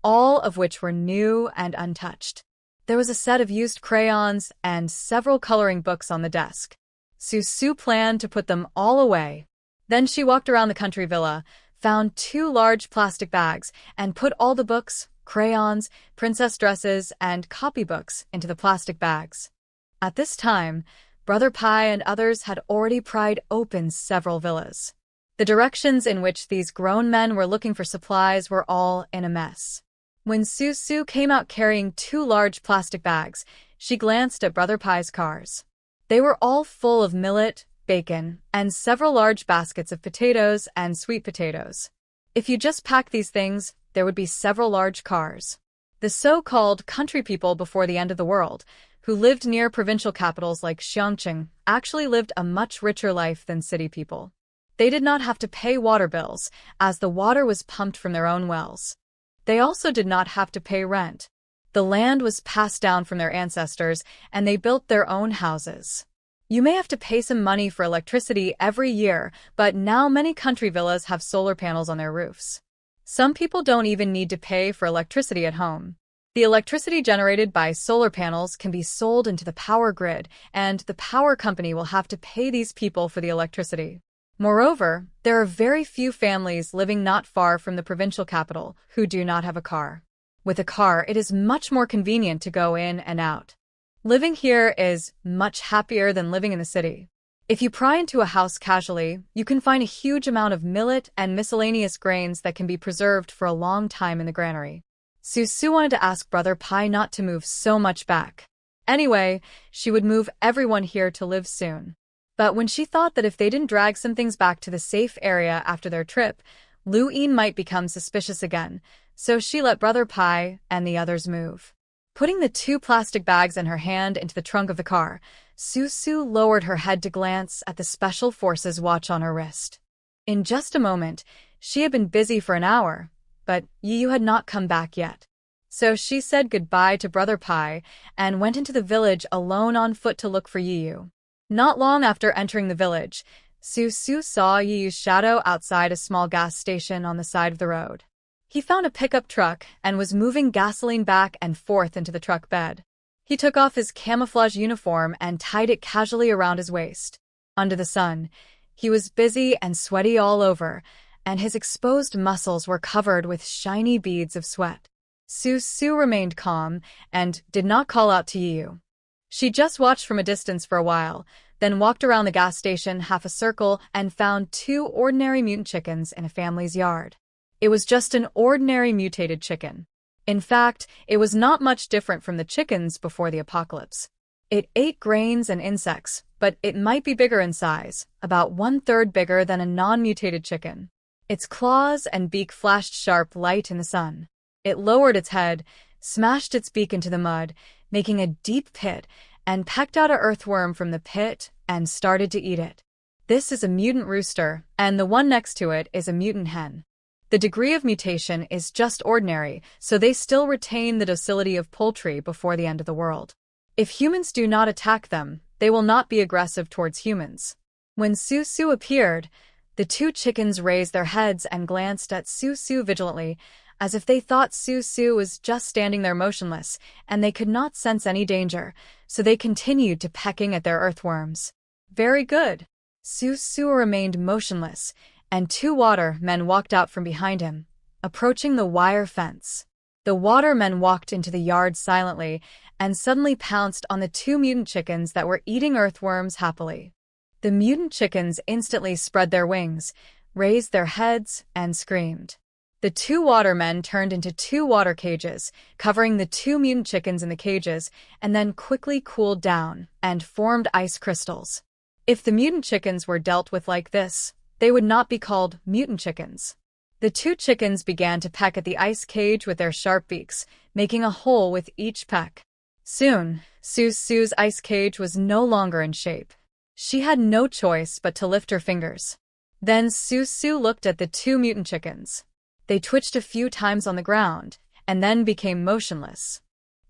all of which were new and untouched. There was a set of used crayons and several coloring books on the desk. Su planned to put them all away. Then she walked around the country villa, found 2 large plastic bags, and put all the books, crayons, princess dresses, and copybooks into the plastic bags. At this time, Brother Pai and others had already pried open several villas. The directions in which these grown men were looking for supplies were all in a mess. When Su came out carrying 2 large plastic bags, she glanced at Brother Pai's cars. They were all full of millet, bacon, and several large baskets of potatoes and sweet potatoes. If you just pack these things, there would be several large cars. The so-called country people before the end of the world, who lived near provincial capitals like Xiangqing, actually lived a much richer life than city people. They did not have to pay water bills, as the water was pumped from their own wells. They also did not have to pay rent. The land was passed down from their ancestors, and they built their own houses. You may have to pay some money for electricity every year, but now many country villas have solar panels on their roofs. Some people don't even need to pay for electricity at home. The electricity generated by solar panels can be sold into the power grid, and the power company will have to pay these people for the electricity. Moreover, there are very few families living not far from the provincial capital who do not have a car. With a car, it is much more convenient to go in and out. Living here is much happier than living in the city. If you pry into a house casually, you can find a huge amount of millet and miscellaneous grains that can be preserved for a long time in the granary. Su wanted to ask Brother Pai not to move so much back. Anyway, she would move everyone here to live soon. But when she thought that if they didn't drag some things back to the safe area after their trip, Lu Yin might become suspicious again, so she let Brother Pai and the others move. Putting the 2 plastic bags in her hand into the trunk of the car, Su lowered her head to glance at the Special Forces watch on her wrist. In just a moment, she had been busy for an hour, but Yiyu had not come back yet. So she said goodbye to Brother Pai and went into the village alone on foot to look for Yiyu. Not long after entering the village, Su saw Yiyu's shadow outside a small gas station on the side of the road. He found a pickup truck and was moving gasoline back and forth into the truck bed. He took off his camouflage uniform and tied it casually around his waist. Under the sun, he was busy and sweaty all over, and his exposed muscles were covered with shiny beads of sweat. Su remained calm and did not call out to Yu. She just watched from a distance for a while, then walked around the gas station half a circle and found 2 ordinary mutant chickens in a family's yard. It was just an ordinary mutated chicken. In fact, it was not much different from the chickens before the apocalypse. It ate grains and insects, but it might be bigger in size, about 1/3 bigger than a non-mutated chicken. Its claws and beak flashed sharp light in the sun. It lowered its head, smashed its beak into the mud, making a deep pit, and pecked out an earthworm from the pit and started to eat it. This is a mutant rooster, and the one next to it is a mutant hen. The degree of mutation is just ordinary, so they still retain the docility of poultry before the end of the world. If humans do not attack them, they will not be aggressive towards humans. When Su appeared, the 2 chickens raised their heads and glanced at Su vigilantly, as if they thought Su was just standing there motionless, and they could not sense any danger, so they continued to pecking at their earthworms. Very good. Su remained motionless, and 2 watermen walked out from behind him, approaching the wire fence. The watermen walked into the yard silently and suddenly pounced on the 2 mutant chickens that were eating earthworms happily. The mutant chickens instantly spread their wings, raised their heads, and screamed. The 2 watermen turned into 2 water cages, covering the 2 mutant chickens in the cages, and then quickly cooled down and formed ice crystals. If the mutant chickens were dealt with like this, they would not be called mutant chickens. The 2 chickens began to peck at the ice cage with their sharp beaks, making a hole with each peck. Soon, Su's ice cage was no longer in shape. She had no choice but to lift her fingers. Then Su looked at the 2 mutant chickens. They twitched a few times on the ground, and then became motionless.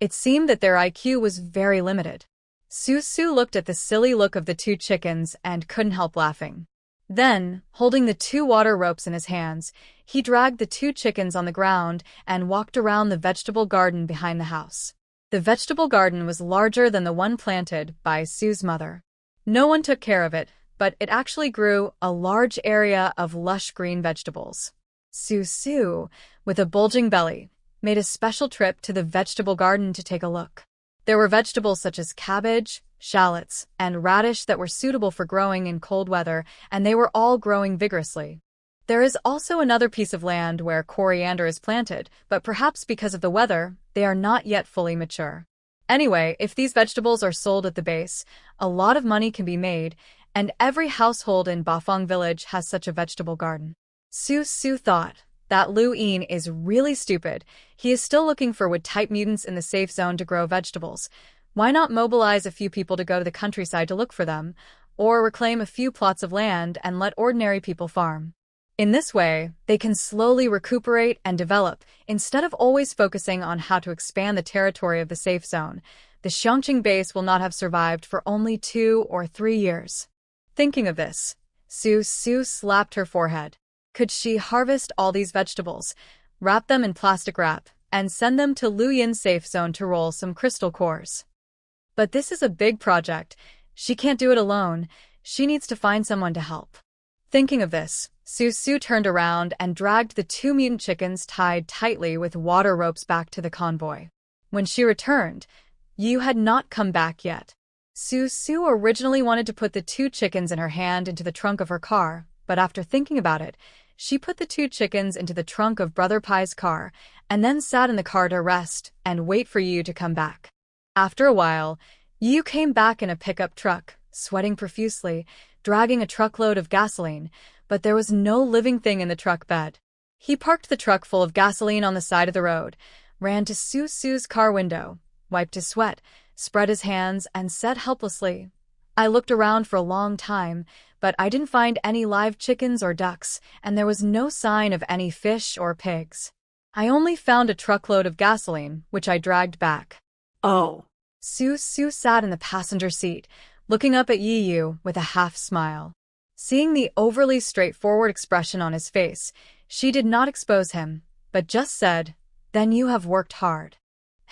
It seemed that their IQ was very limited. Su looked at the silly look of the 2 chickens and couldn't help laughing. Then, holding the 2 water ropes in his hands, he dragged the 2 chickens on the ground and walked around the vegetable garden behind the house. The vegetable garden was larger than the one planted by Su's mother. No one took care of it, but it actually grew a large area of lush green vegetables. Su, with a bulging belly, made a special trip to the vegetable garden to take a look. There were vegetables such as cabbage, shallots, and radish that were suitable for growing in cold weather, and they were all growing vigorously. There is also another piece of land where coriander is planted, but perhaps because of the weather, they are not yet fully mature. Anyway, if these vegetables are sold at the base, a lot of money can be made, and every household in Bafang village has such a vegetable garden. Su thought, that Lu Yin is really stupid. He is still looking for wood-type mutants in the safe zone to grow vegetables. Why not mobilize a few people to go to the countryside to look for them, or reclaim a few plots of land and let ordinary people farm? In this way, they can slowly recuperate and develop, instead of always focusing on how to expand the territory of the safe zone. The Xiangqing base will not have survived for only 2 or 3 years. Thinking of this, Su slapped her forehead. Could she harvest all these vegetables, wrap them in plastic wrap, and send them to Lu Yin's safe zone to roll some crystal cores? But this is a big project. She can't do it alone. She needs to find someone to help. Thinking of this, Su turned around and dragged the 2 mutant chickens tied tightly with water ropes back to the convoy. When she returned, Yu had not come back yet. Su originally wanted to put the 2 chickens in her hand into the trunk of her car, but after thinking about it, she put the 2 chickens into the trunk of Brother Pai's car, and then sat in the car to rest and wait for Yu to come back. After a while, Yu came back in a pickup truck, sweating profusely, dragging a truckload of gasoline, but there was no living thing in the truck bed. He parked the truck full of gasoline on the side of the road, ran to Su's car window, wiped his sweat, spread his hands, and said helplessly, "I looked around for a long time, but I didn't find any live chickens or ducks, and there was no sign of any fish or pigs. I only found a truckload of gasoline, which I dragged back." Oh. Su sat in the passenger seat, looking up at Yu with a half smile. Seeing the overly straightforward expression on his face, she did not expose him, but just said, "Then you have worked hard."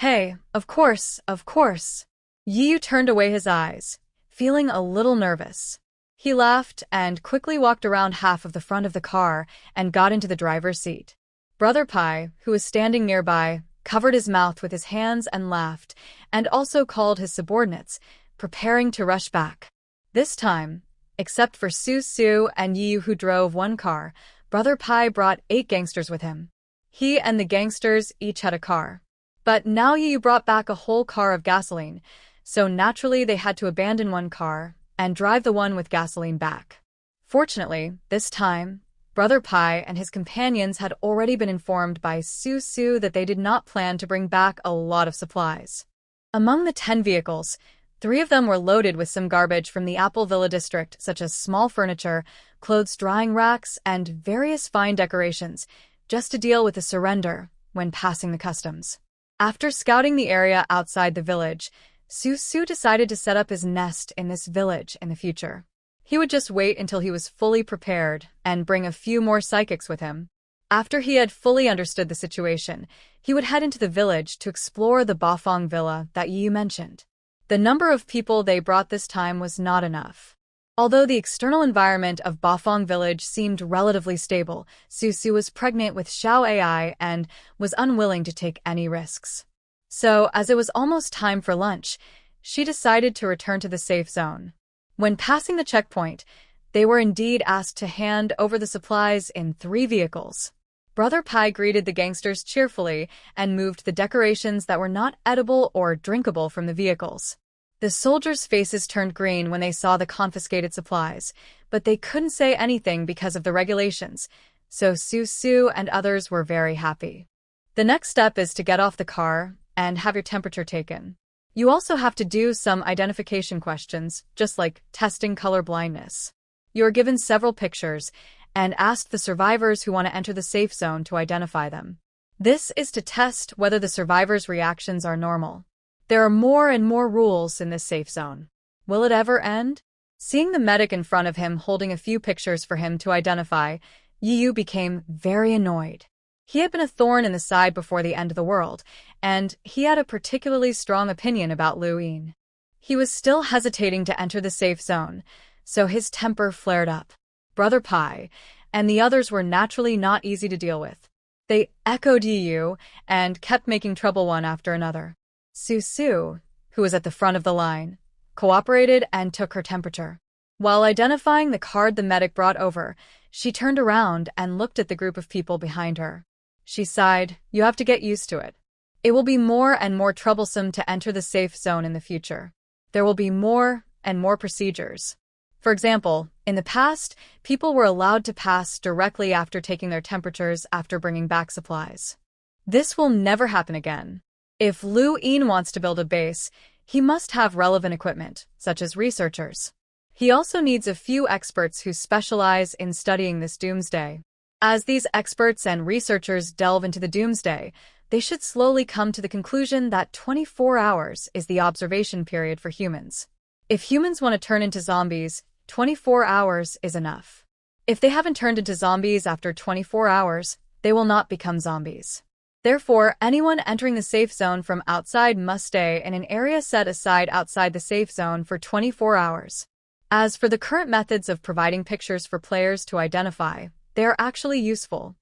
Hey, of course, of course. Yiyu turned away his eyes, feeling a little nervous. He laughed and quickly walked around half of the front of the car and got into the driver's seat. Brother Pai, who was standing nearby, covered his mouth with his hands and laughed, and also called his subordinates, preparing to rush back. This time, except for Su Su and Yiyu who drove one car, Brother Pai brought 8 gangsters with him. He and the gangsters each had a car. But now Yiyu brought back a whole car of gasoline, so naturally they had to abandon one car and drive the one with gasoline back. Fortunately, this time, Brother Pai and his companions had already been informed by Su Su that they did not plan to bring back a lot of supplies. Among the 10 vehicles, 3 of them were loaded with some garbage from the Apple Villa district, such as small furniture, clothes drying racks, and various fine decorations, just to deal with the surrender when passing the customs. After scouting the area outside the village, Su Su decided to set up his nest in this village in the future. He would just wait until he was fully prepared and bring a few more psychics with him. After he had fully understood the situation, he would head into the village to explore the Bafong Villa that Yiyu mentioned. The number of people they brought this time was not enough. Although the external environment of Bafong Village seemed relatively stable, Su Su was pregnant with Xiao AI and was unwilling to take any risks. So, as it was almost time for lunch, she decided to return to the safe zone. When passing the checkpoint, they were indeed asked to hand over the supplies in 3 vehicles. Brother Pai greeted the gangsters cheerfully and moved the decorations that were not edible or drinkable from the vehicles. The soldiers' faces turned green when they saw the confiscated supplies, but they couldn't say anything because of the regulations, so Su Su and others were very happy. The next step is to get off the car and have your temperature taken. You also have to do some identification questions, just like testing color blindness. You are given several pictures and asked the survivors who want to enter the safe zone to identify them. This is to test whether the survivors' reactions are normal. There are more and more rules in this safe zone. Will it ever end? Seeing the medic in front of him holding a few pictures for him to identify, Yiyu became very annoyed. He had been a thorn in the side before the end of the world, and he had a particularly strong opinion about Lu Yin. He was still hesitating to enter the safe zone, so his temper flared up. Brother Pai and the others were naturally not easy to deal with. They echoed Yiyu and kept making trouble one after another. Su Su, who was at the front of the line, cooperated and took her temperature. While identifying the card the medic brought over, she turned around and looked at the group of people behind her. She sighed, "You have to get used to it. It will be more and more troublesome to enter the safe zone in the future. There will be more and more procedures. For example, in the past, people were allowed to pass directly after taking their temperatures after bringing back supplies. This will never happen again. If Lu Yin wants to build a base, he must have relevant equipment, such as researchers. He also needs a few experts who specialize in studying this doomsday. As these experts and researchers delve into the doomsday, they should slowly come to the conclusion that 24 hours is the observation period for humans. If humans want to turn into zombies, 24 hours is enough. If they haven't turned into zombies after 24 hours, they will not become zombies. Therefore, anyone entering the safe zone from outside must stay in an area set aside outside the safe zone for 24 hours. As for the current methods of providing pictures for players to identify, they are actually useful.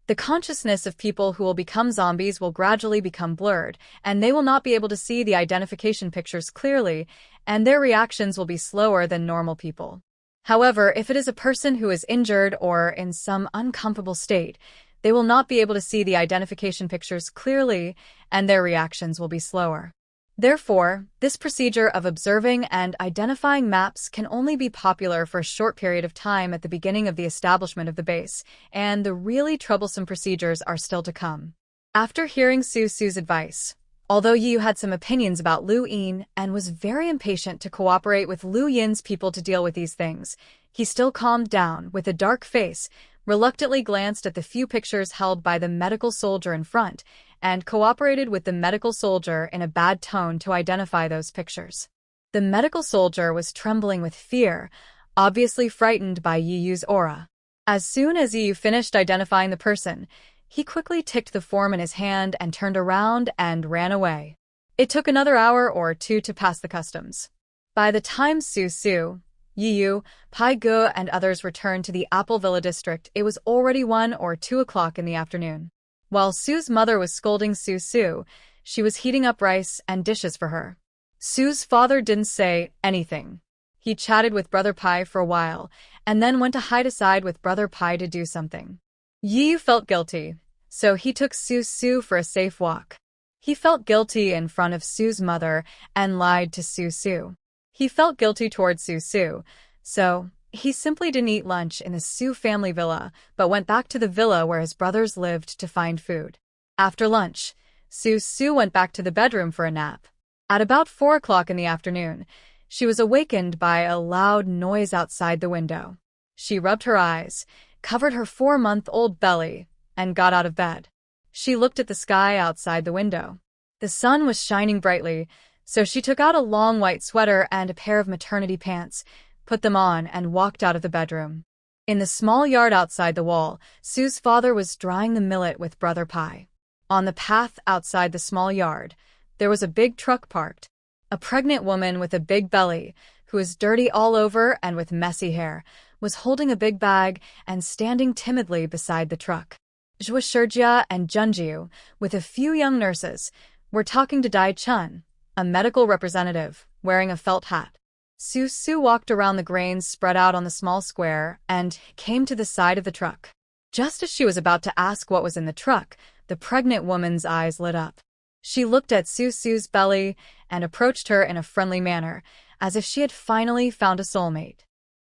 The consciousness of people who will become zombies will gradually become blurred, and they will not be able to see the identification pictures clearly, and their reactions will be slower than normal people. However, if it is a person who is injured or in some uncomfortable state, they will not be able to see the identification pictures clearly, and their reactions will be slower. Therefore, this procedure of observing and identifying maps can only be popular for a short period of time at the beginning of the establishment of the base, and the really troublesome procedures are still to come. After hearing Su Su's advice, although Yiyu had some opinions about Lu Yin and was very impatient to cooperate with Lu Yin's people to deal with these things, he still calmed down with a dark face, reluctantly glanced at the few pictures held by the medical soldier in front, and cooperated with the medical soldier in a bad tone to identify those pictures. The medical soldier was trembling with fear, obviously frightened by Yiyu's aura. As soon as Yiyu finished identifying the person, He quickly ticked the form in his hand and turned around and ran away. It took another hour or two to pass the customs. By the time Su, Yiyu, Pai Ge, and others returned to the Apple Villa district, it was already 1 or 2 o'clock in the afternoon. While Su's mother was scolding Su, she was heating up rice and dishes for her. Su's father didn't say anything. He chatted with Brother Pai for a while, and then went to hide aside with Brother Pai to do something. Yiyu felt guilty, so he took Su for a safe walk. He felt guilty in front of Su's mother and lied to Su. He felt guilty towards Su, so he simply didn't eat lunch in the Su family villa, but went back to the villa where his brothers lived to find food. After lunch, Su went back to the bedroom for a nap. At about 4 o'clock in the afternoon, she was awakened by a loud noise outside the window. She rubbed her eyes, covered her 4-month-old belly, and got out of bed. She looked at the sky outside the window. The sun was shining brightly, so she took out a long white sweater and a pair of maternity pants, put them on, and walked out of the bedroom. In the small yard outside the wall, Su's father was drying the millet with Brother Pai. On the path outside the small yard, there was a big truck parked. A pregnant woman with a big belly, who was dirty all over and with messy hair, was holding a big bag and standing timidly beside the truck. Zhua Shijia and Junjiu, with a few young nurses, were talking to Dai Chun, a medical representative, wearing a felt hat. Su walked around the grains spread out on the small square and came to the side of the truck. Just as she was about to ask what was in the truck, the pregnant woman's eyes lit up. She looked at Su's belly and approached her in a friendly manner, as if she had finally found a soulmate.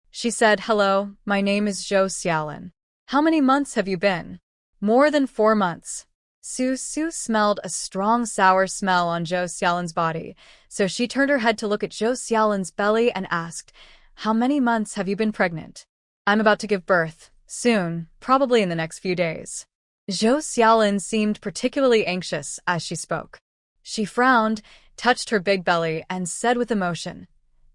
She said, "Hello, my name is Zhou Xiaolin. How many months have you been?" "More than 4 months." Su smelled a strong sour smell on Zhou Xiaolin's body, so she turned her head to look at Zhou Xiaolin's belly and asked, "How many months have you been pregnant?" "I'm about to give birth, soon, probably in the next few days." Zhou Xiaolin seemed particularly anxious as she spoke. She frowned, touched her big belly, and said with emotion,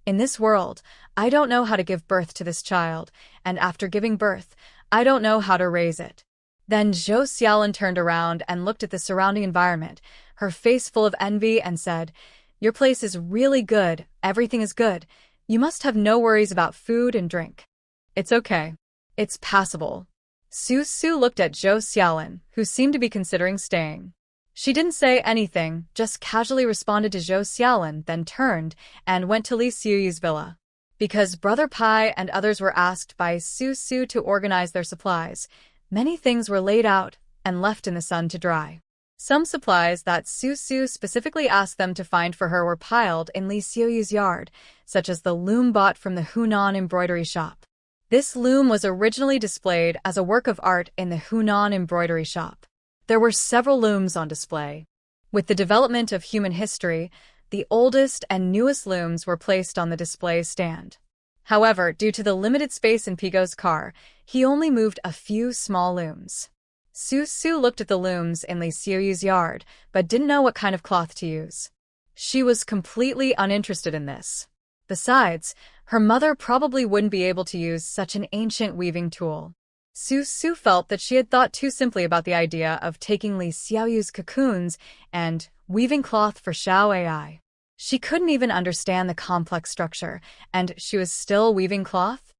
"In this world, I don't know how to give birth to this child, and after giving birth, I don't know how to raise it." Then Zhou Xiaolin turned around and looked at the surrounding environment, her face full of envy, and said, "Your place is really good, everything is good. You must have no worries about food and drink." "It's okay. It's passable." Su looked at Zhou Xiaolin, who seemed to be considering staying. She didn't say anything, just casually responded to Zhou Xiaolin, then turned and went to Li Xiyu's villa. Because Brother Pai and others were asked by Su to organize their supplies, many things were laid out and left in the sun to dry. Some supplies that Su specifically asked them to find for her were piled in Li Xiyu's yard, such as the loom bought from the Hunan embroidery shop. This loom was originally displayed as a work of art in the Hunan embroidery shop. There were several looms on display. With the development of human history, the oldest and newest looms were placed on the display stand. However, due to the limited space in Pigo's car, he only moved a few small looms. Su looked at the looms in Li Xiyu's yard, but didn't know what kind of cloth to use. She was completely uninterested in this. Besides, her mother probably wouldn't be able to use such an ancient weaving tool. Su felt that she had thought too simply about the idea of taking Li Xiaoyu's cocoons and weaving cloth for Xiao Ai. She couldn't even understand the complex structure, and she was still weaving cloth?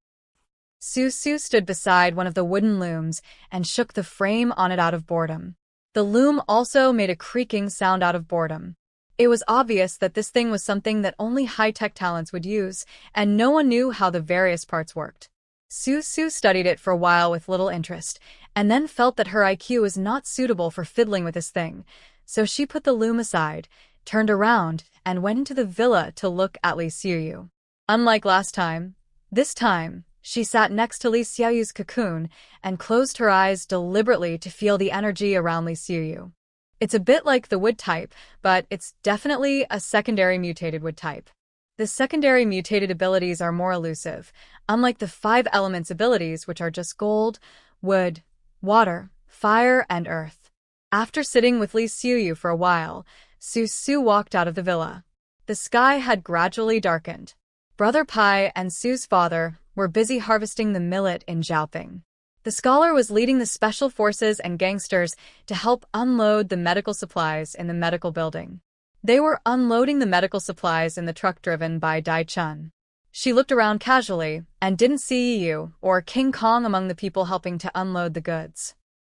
Su stood beside one of the wooden looms and shook the frame on it out of boredom. The loom also made a creaking sound out of boredom. It was obvious that this thing was something that only high-tech talents would use, and no one knew how the various parts worked. Su studied it for a while with little interest, and then felt that her IQ was not suitable for fiddling with this thing, so she put the loom aside, turned around, and went into the villa to look at Li Xiyu. Unlike last time, this time, she sat next to Li Xiaoyu's cocoon and closed her eyes deliberately to feel the energy around Li Xiyu. It's a bit like the wood type, but it's definitely a secondary mutated wood type. The secondary mutated abilities are more elusive, unlike the 5 elements abilities, which are just gold, wood, water, fire, and earth. After sitting with Li Xiyu for a while, Su walked out of the villa. The sky had gradually darkened. Brother Pai and Su's father were busy harvesting the millet in Zhaoping. The scholar was leading the special forces and gangsters to help unload the medical supplies in the medical building. They were unloading the medical supplies in the truck driven by Dai Chun. She looked around casually and didn't see Yu or King Kong among the people helping to unload the goods.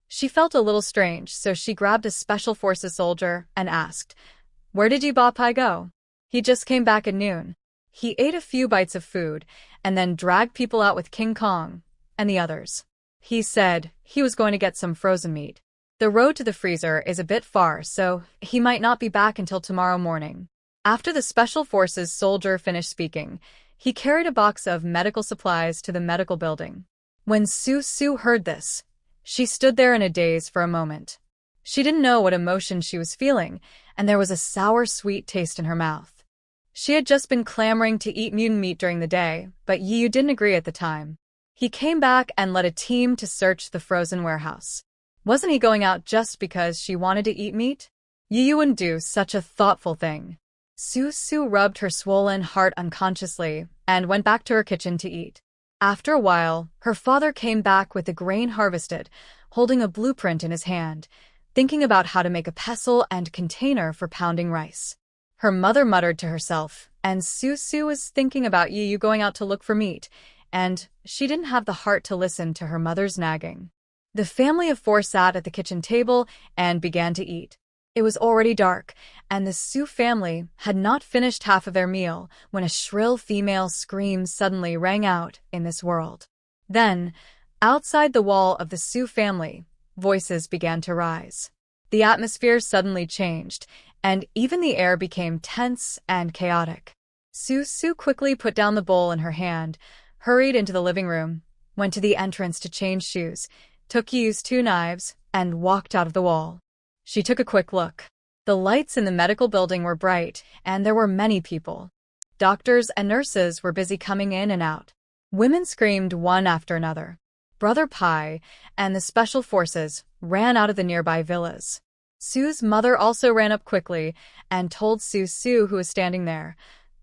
She felt a little strange, so she grabbed a special forces soldier and asked, "Where did Yi Ba Pai go?" "He just came back at noon. He ate a few bites of food and then dragged people out with King Kong and the others. He said he was going to get some frozen meat. The road to the freezer is a bit far, so he might not be back until tomorrow morning." After the special forces soldier finished speaking, he carried a box of medical supplies to the medical building. When Su heard this, she stood there in a daze for a moment. She didn't know what emotion she was feeling, and there was a sour-sweet taste in her mouth. She had just been clamoring to eat mutant meat during the day, but Yu didn't agree at the time. He came back and led a team to search the frozen warehouse. Wasn't he going out just because she wanted to eat meat? Yu wouldn't do such a thoughtful thing. Su rubbed her swollen heart unconsciously and went back to her kitchen to eat. After a while, her father came back with the grain harvested, holding a blueprint in his hand, thinking about how to make a pestle and container for pounding rice. Her mother muttered to herself, and Su was thinking about Yu going out to look for meat, and she didn't have the heart to listen to her mother's nagging. The family of four sat at the kitchen table and began to eat. It was already dark, and the Su family had not finished half of their meal when a shrill female scream suddenly rang out in this world. Then, outside the wall of the Su family, voices began to rise. The atmosphere suddenly changed, and even the air became tense and chaotic. Su quickly put down the bowl in her hand, hurried into the living room, went to the entrance to change shoes, took Yu's 2 knives, and walked out of the wall. She took a quick look. The lights in the medical building were bright, and there were many people. Doctors and nurses were busy coming in and out. Women screamed one after another. Brother Pai and the special forces ran out of the nearby villas. Su's mother also ran up quickly and told Su, who was standing there,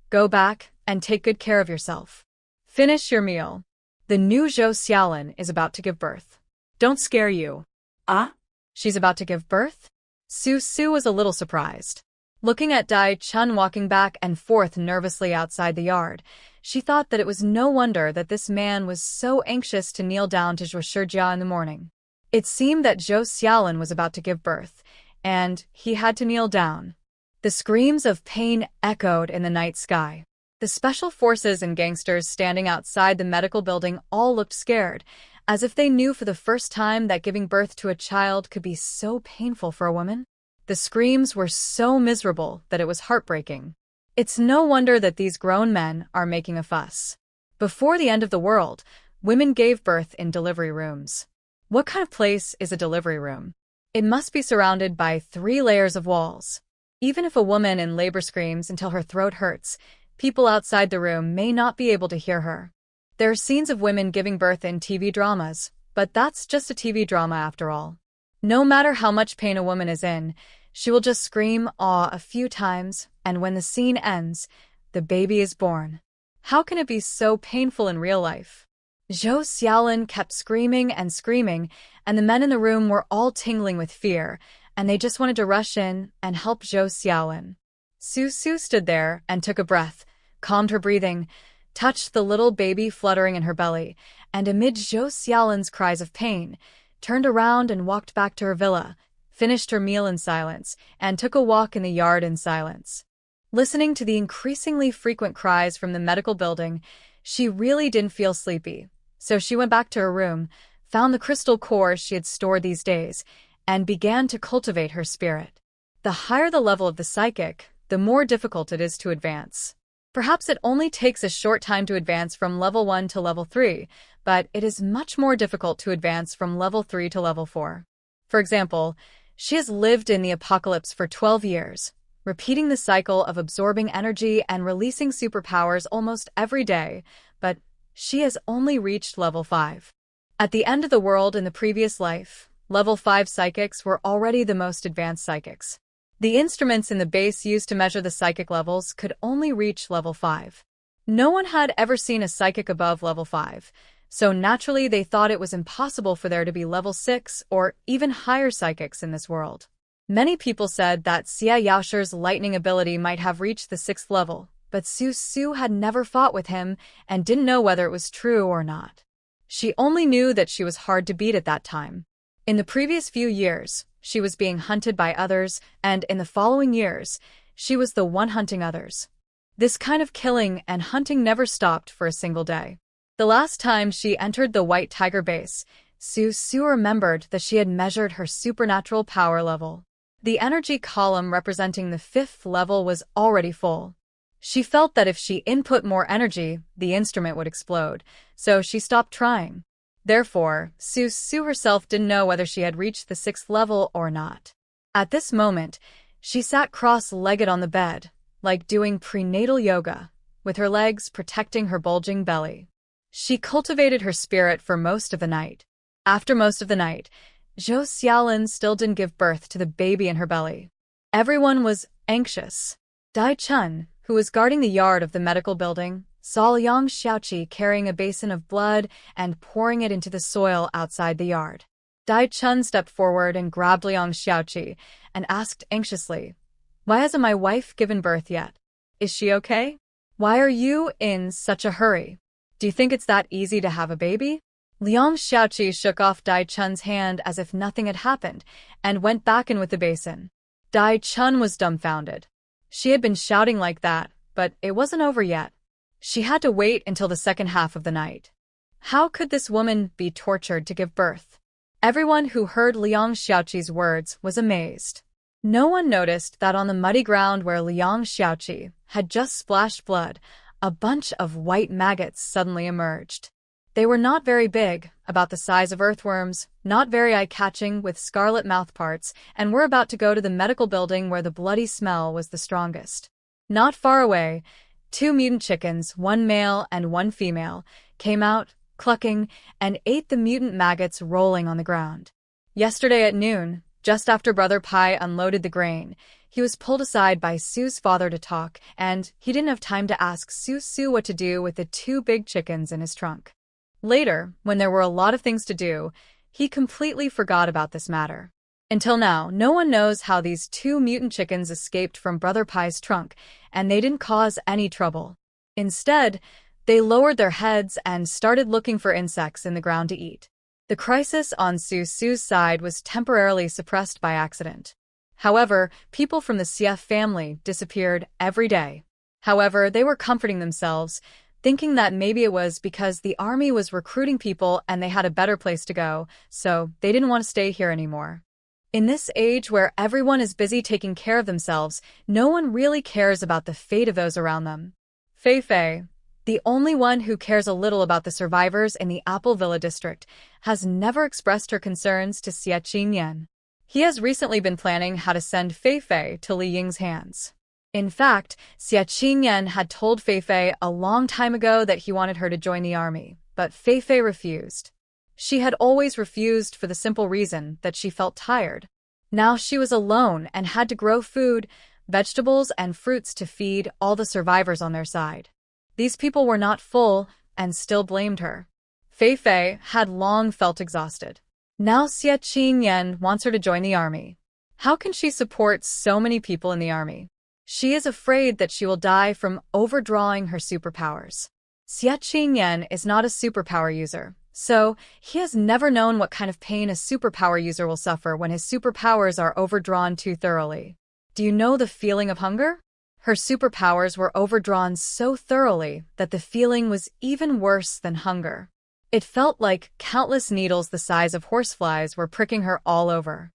"Go back and take good care of yourself. Finish your meal. The new Zhou Xiaolin is about to give birth. Don't scare you." Ah? She's about to give birth? Su was a little surprised. Looking at Dai Chun walking back and forth nervously outside the yard, she thought that it was no wonder that this man was so anxious to kneel down to Zhou Shijia in the morning. It seemed that Zhou Xiaolin was about to give birth, and he had to kneel down. The screams of pain echoed in the night sky. The special forces and gangsters standing outside the medical building all looked scared, as if they knew for the first time that giving birth to a child could be so painful for a woman. The screams were so miserable that it was heartbreaking. It's no wonder that these grown men are making a fuss. Before the end of the world, women gave birth in delivery rooms. What kind of place is a delivery room? It must be surrounded by 3 layers of walls. Even if a woman in labor screams until her throat hurts, people outside the room may not be able to hear her. There are scenes of women giving birth in TV dramas, but that's just a TV drama after all. No matter how much pain a woman is in, she will just scream "aw" a few times, and when the scene ends, the baby is born. How can it be so painful in real life? Zhou Xiaolin kept screaming and screaming, and the men in the room were all tingling with fear, and they just wanted to rush in and help Zhou Xiaolin. Su stood there and took a breath, calmed her breathing, touched the little baby fluttering in her belly, and amid Zhou Xiaolin's cries of pain, turned around and walked back to her villa, finished her meal in silence, and took a walk in the yard in silence. Listening to the increasingly frequent cries from the medical building, she really didn't feel sleepy, so she went back to her room, found the crystal cores she had stored these days, and began to cultivate her spirit. The higher the level of the psychic, the more difficult it is to advance. Perhaps it only takes a short time to advance from level 1 to level 3, but it is much more difficult to advance from level 3 to level 4. For example, she has lived in the apocalypse for 12 years, repeating the cycle of absorbing energy and releasing superpowers almost every day, but she has only reached level 5. At the end of the world in the previous life, level 5 psychics were already the most advanced psychics. The instruments in the base used to measure the psychic levels could only reach level 5. No one had ever seen a psychic above level 5, so naturally they thought it was impossible for there to be level 6 or even higher psychics in this world. Many people said that Xia Yaoshi's lightning ability might have reached the 6th level, but Su Su had never fought with him and didn't know whether it was true or not. She only knew that she was hard to beat at that time. In the previous few years, she was being hunted by others, and in the following years, she was the one hunting others. This kind of killing and hunting never stopped for a single day. The last time she entered the White Tiger base, Su Su remembered that she had measured her supernatural power level. The energy column representing the 5th level was already full. She felt that if she input more energy, the instrument would explode, so she stopped trying. Therefore, Su Su herself didn't know whether she had reached the 6th level or not. At this moment, she sat cross-legged on the bed, like doing prenatal yoga, with her legs protecting her bulging belly. She cultivated her spirit for most of the night. After most of the night, Zhou Xiaolin still didn't give birth to the baby in her belly. Everyone was anxious. Dai Chun, who was guarding the yard of the medical building, saw Liang Xiaoqi carrying a basin of blood and pouring it into the soil outside the yard. Dai Chun stepped forward and grabbed Liang Xiaoqi and asked anxiously, "Why hasn't my wife given birth yet? Is she okay? Why are you in such a hurry? Do you think it's that easy to have a baby?" Liang Xiaoqi shook off Dai Chun's hand as if nothing had happened and went back in with the basin. Dai Chun was dumbfounded. She had been shouting like that, but it wasn't over yet. She had to wait until the second half of the night. How could this woman be tortured to give birth? Everyone who heard Liang Xiaoqi's words was amazed. No one noticed that on the muddy ground where Liang Xiaoqi had just splashed blood, a bunch of white maggots suddenly emerged. They were not very big, about the size of earthworms, not very eye-catching with scarlet mouthparts, and were about to go to the medical building where the bloody smell was the strongest. Not far away, 2 mutant chickens, one male and one female, came out, clucking, and ate the mutant maggots rolling on the ground. Yesterday at noon, just after Brother Pai unloaded the grain, he was pulled aside by Su's father to talk, and he didn't have time to ask Su what to do with the 2 big chickens in his trunk. Later, when there were a lot of things to do, he completely forgot about this matter. Until now, no one knows how these 2 mutant chickens escaped from Brother Pai's trunk, and they didn't cause any trouble. Instead, they lowered their heads and started looking for insects in the ground to eat. The crisis on Su's side was temporarily suppressed by accident. However, people from the Xia family disappeared every day. However, they were comforting themselves, thinking that maybe it was because the army was recruiting people and they had a better place to go, so they didn't want to stay here anymore. In this age where everyone is busy taking care of themselves, no one really cares about the fate of those around them. Fei Fei, the only one who cares a little about the survivors in the Apple Villa district, has never expressed her concerns to Xia Qingyan. He has recently been planning how to send Fei Fei to Li Ying's hands. In fact, Xia Qingyan had told Fei Fei a long time ago that he wanted her to join the army, but Fei Fei refused. She had always refused for the simple reason that she felt tired. Now she was alone and had to grow food, vegetables, and fruits to feed all the survivors on their side. These people were not full and still blamed her. Fei Fei had long felt exhausted. Now Xia Qingyan wants her to join the army. How can she support so many people in the army? She is afraid that she will die from overdrawing her superpowers. Xia Qingyan is not a superpower user, so he has never known what kind of pain a superpower user will suffer when his superpowers are overdrawn too thoroughly. Do you know the feeling of hunger? Her superpowers were overdrawn so thoroughly that the feeling was even worse than hunger. It felt like countless needles the size of horseflies were pricking her all over.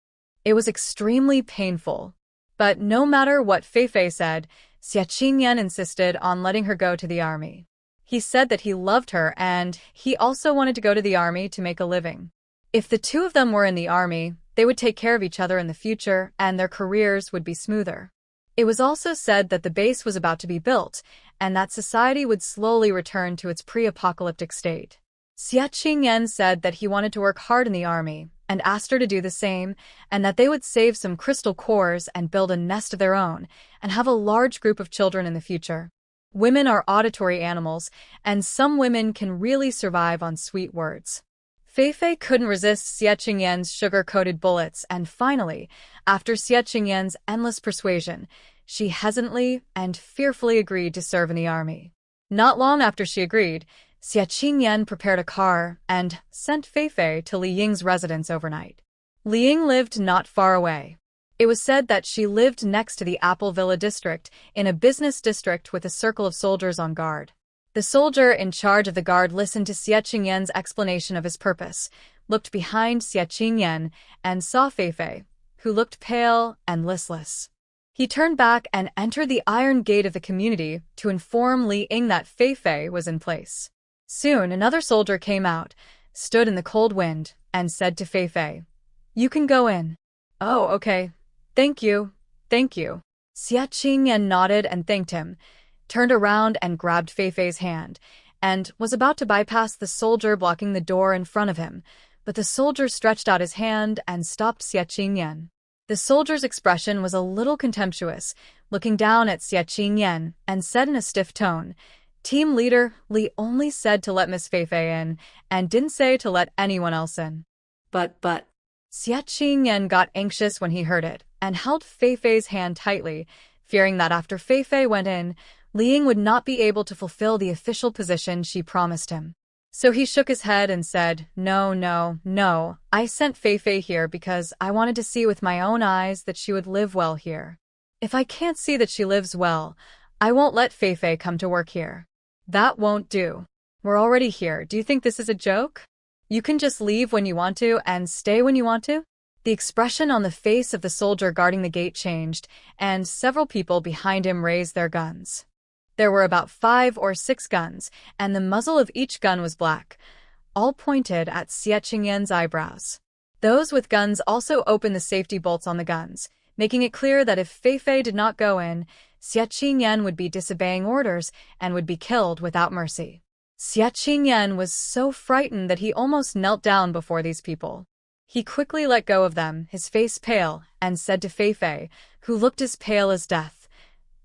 It was extremely painful. But no matter what Fei Fei said, Xia Qingyan insisted on letting her go to the army. He said that he loved her and he also wanted to go to the army to make a living. If the 2 of them were in the army, they would take care of each other in the future and their careers would be smoother. It was also said that the base was about to be built and that society would slowly return to its pre-apocalyptic state. Xia Qingyan said that he wanted to work hard in the army and asked her to do the same, and that they would save some crystal cores and build a nest of their own and have a large group of children in the future. Women are auditory animals, and some women can really survive on sweet words. Feifei couldn't resist Xie Qingyan's sugar-coated bullets, and finally, after Xie Qingyan's endless persuasion, she hesitantly and fearfully agreed to serve in the army. Not long after she agreed, Xie Qingyan prepared a car and sent Feifei to Li Ying's residence overnight. Li Ying lived not far away. It was said that she lived next to the Apple Villa district, in a business district with a circle of soldiers on guard. The soldier in charge of the guard listened to Xie Qingyan's explanation of his purpose, looked behind Xie Qingyan, and saw Feifei, who looked pale and listless. He turned back and entered the iron gate of the community to inform Li Ying that Feifei was in place. Soon another soldier came out, stood in the cold wind, and said to Feifei, "You can go in." "Oh, okay. Thank you. Thank you." Xie Qingyan nodded and thanked him, turned around and grabbed Feifei's hand, and was about to bypass the soldier blocking the door in front of him, but the soldier stretched out his hand and stopped Xie Qingyan. The soldier's expression was a little contemptuous, looking down at Xie Qingyan, and said in a stiff tone, "Team leader, Li only said to let Miss Feifei in, and didn't say to let anyone else in." But. Xie Qingyan got anxious when he heard it, and held Feifei's hand tightly, fearing that after Feifei went in, Li Ying would not be able to fulfill the official position she promised him. So he shook his head and said, No, I sent Feifei here because I wanted to see with my own eyes that she would live well here. If I can't see that she lives well, I won't let Feifei come to work here. That won't do. We're already here. Do you think this is a joke? You can just leave when you want to and stay when you want to?" The expression on the face of the soldier guarding the gate changed, and several people behind him raised their guns. There were about 5 or 6 guns, and the muzzle of each gun was black, all pointed at Xie Qingyan's eyebrows. Those with guns also opened the safety bolts on the guns, making it clear that if Feifei did not go in, Xie Qingyan would be disobeying orders and would be killed without mercy. Xie Qingyan was so frightened that he almost knelt down before these people. He quickly let go of them, his face pale, and said to Feifei, who looked as pale as death,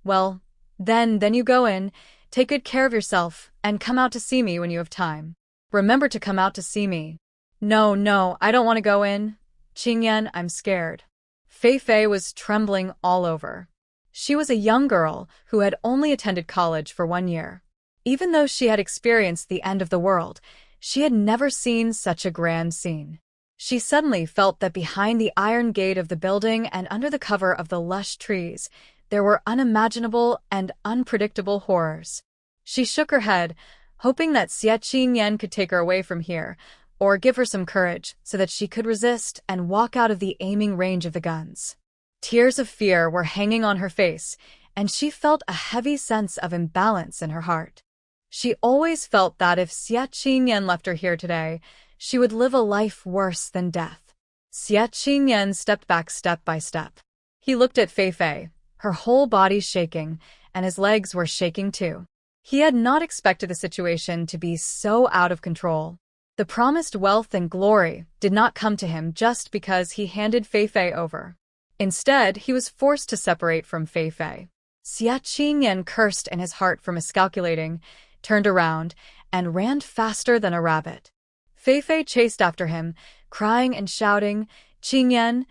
"Well, then you go in, take good care of yourself, and come out to see me when you have time. Remember to come out to see me." No, I don't want to go in. Qingyan, I'm scared." Feifei was trembling all over. She was a young girl who had only attended college for 1 year. Even though she had experienced the end of the world, she had never seen such a grand scene. She suddenly felt that behind the iron gate of the building and under the cover of the lush trees, there were unimaginable and unpredictable horrors. She shook her head, hoping that Xie Qingyan could take her away from here, or give her some courage so that she could resist and walk out of the aiming range of the guns. Tears of fear were hanging on her face, and she felt a heavy sense of imbalance in her heart. She always felt that if Xie Qingyan left her here today, she would live a life worse than death. Xie Qingyan stepped back step by step. He looked at Feifei, her whole body shaking, and his legs were shaking too. He had not expected the situation to be so out of control. The promised wealth and glory did not come to him just because he handed Feifei over. Instead, he was forced to separate from Feifei. Xie Qingyan cursed in his heart for miscalculating, turned around, and ran faster than a rabbit. Feifei chased after him, crying and shouting, Qingyan,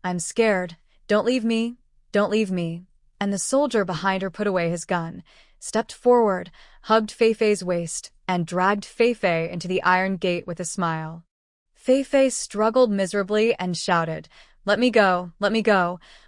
I'm scared. Don't leave me. Don't leave me." And the soldier behind her put away his gun, stepped forward, hugged Feifei's waist, and dragged Feifei into the iron gate with a smile. Feifei struggled miserably and shouted, Let me go.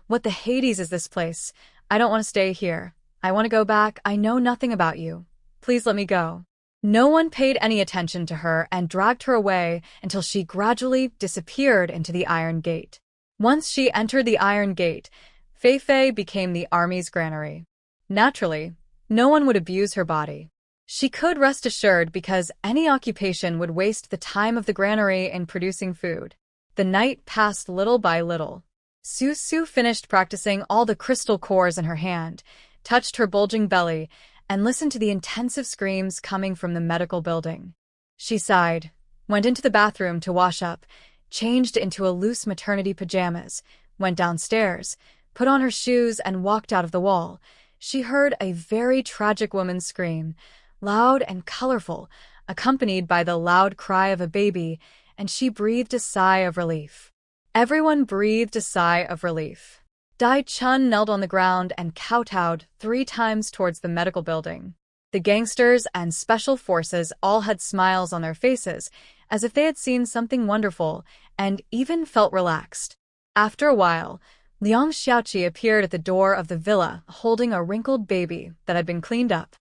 What the Hades is this place? I don't want to stay here. I want to go back. I know nothing about you. Please let me go." No one paid any attention to her and dragged her away until she gradually disappeared into the iron gate. Once she entered the iron gate, Feifei became the army's granary. Naturally, no one would abuse her body. She could rest assured because any occupation would waste the time of the granary in producing food. The night passed little by little. Su finished practicing all the crystal cores in her hand, touched her bulging belly, and listened to the intensive screams coming from the medical building. She sighed, went into the bathroom to wash up, changed into a loose maternity pajamas, went downstairs, put on her shoes and walked out of the wall. She heard a very tragic woman scream, loud and colorful, accompanied by the loud cry of a baby, and she breathed a sigh of relief. Everyone breathed a sigh of relief. Dai-chun knelt on the ground and kowtowed 3 times towards the medical building. The gangsters and special forces all had smiles on their faces, as if they had seen something wonderful, and even felt relaxed. After a while, Liang Xiaoqi appeared at the door of the villa, holding a wrinkled baby that had been cleaned up.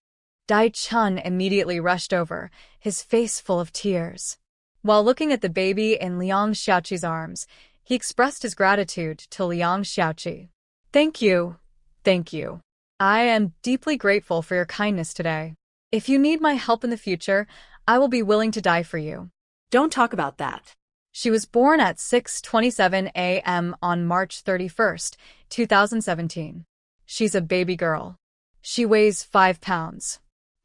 Dai-chun immediately rushed over, his face full of tears. While looking at the baby in Liang Xiaoqi's arms, he expressed his gratitude to Liang Xiaoqi. Thank you. Thank you. I am deeply grateful for your kindness today. If you need my help in the future, I will be willing to die for you. Don't talk about that. She was born at 6:27 a.m. on March 31st, 2017. She's a baby girl. She weighs 5 pounds.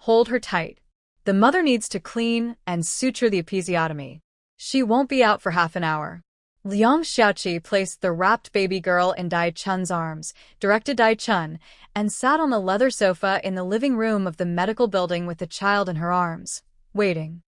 Hold her tight. The mother needs to clean and suture the episiotomy. She won't be out for half an hour. Liang Xiaoqi placed the wrapped baby girl in Dai-chun's arms, directed Dai-chun, and sat on the leather sofa in the living room of the medical building with the child in her arms, waiting.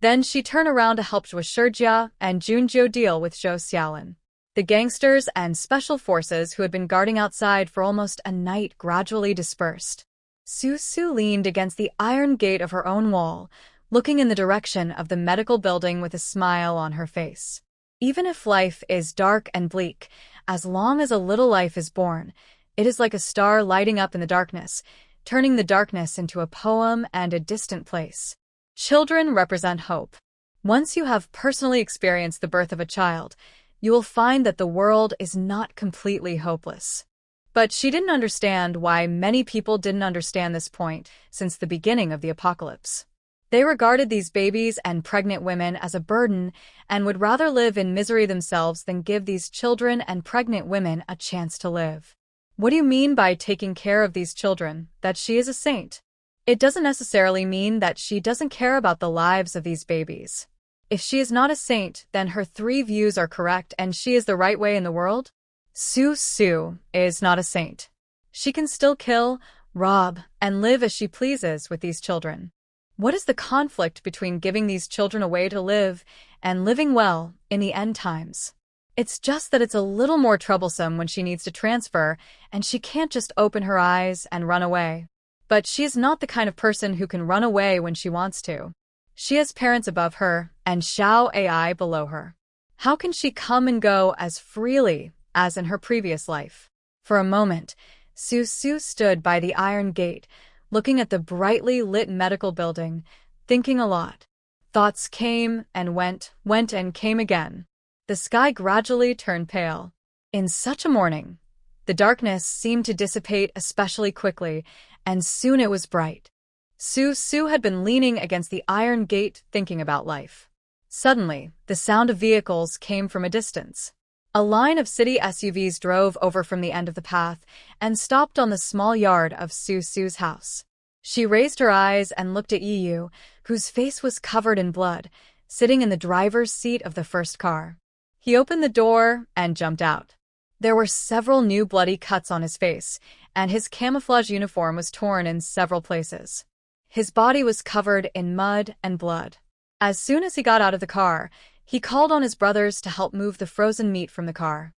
Then she turned around to help Zhuo Shijia and Junjiu deal with Zhou Xiaolin. The gangsters and special forces who had been guarding outside for almost a night gradually dispersed. Su Su leaned against the iron gate of her own wall, looking in the direction of the medical building with a smile on her face. Even if life is dark and bleak, as long as a little life is born, it is like a star lighting up in the darkness, turning the darkness into a poem and a distant place. Children represent hope. Once you have personally experienced the birth of a child, you will find that the world is not completely hopeless. But she didn't understand why many people didn't understand this point since the beginning of the apocalypse. They regarded these babies and pregnant women as a burden and would rather live in misery themselves than give these children and pregnant women a chance to live. What do you mean by taking care of these children, that she is a saint? It doesn't necessarily mean that she doesn't care about the lives of these babies. If she is not a saint, then her 3 views are correct and she is the right way in the world? Su Su is not a saint. She can still kill, rob, and live as she pleases with these children. What is the conflict between giving these children away to live and living well in the end times? It's just that it's a little more troublesome when she needs to transfer and she can't just open her eyes and run away. But she is not the kind of person who can run away when she wants to. She has parents above her and Xiao AI below her. How can she come and go as freely as in her previous life? For a moment, Su Su stood by the iron gate, looking at the brightly lit medical building, thinking a lot. Thoughts came and went and came again. The sky gradually turned pale. In such a morning, the darkness seemed to dissipate especially quickly, and soon it was bright. Su Su had been leaning against the iron gate thinking about life. Suddenly, the sound of vehicles came from a distance. A line of city SUVs drove over from the end of the path and stopped on the small yard of Su Su's house. She raised her eyes and looked at Yu, whose face was covered in blood, sitting in the driver's seat of the first car. He opened the door and jumped out. There were several new bloody cuts on his face, and his camouflage uniform was torn in several places. His body was covered in mud and blood. As soon as he got out of the car, he called on his brothers to help move the frozen meat from the car.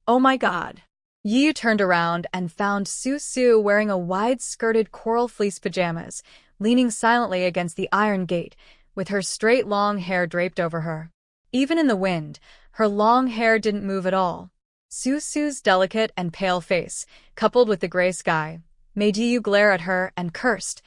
Oh my God! Yu turned around and found Su Su wearing a wide-skirted coral fleece pajamas, leaning silently against the iron gate, with her straight long hair draped over her. Even in the wind, her long hair didn't move at all. Su Su's delicate and pale face, coupled with the gray sky, made Yu glare at her and cursed.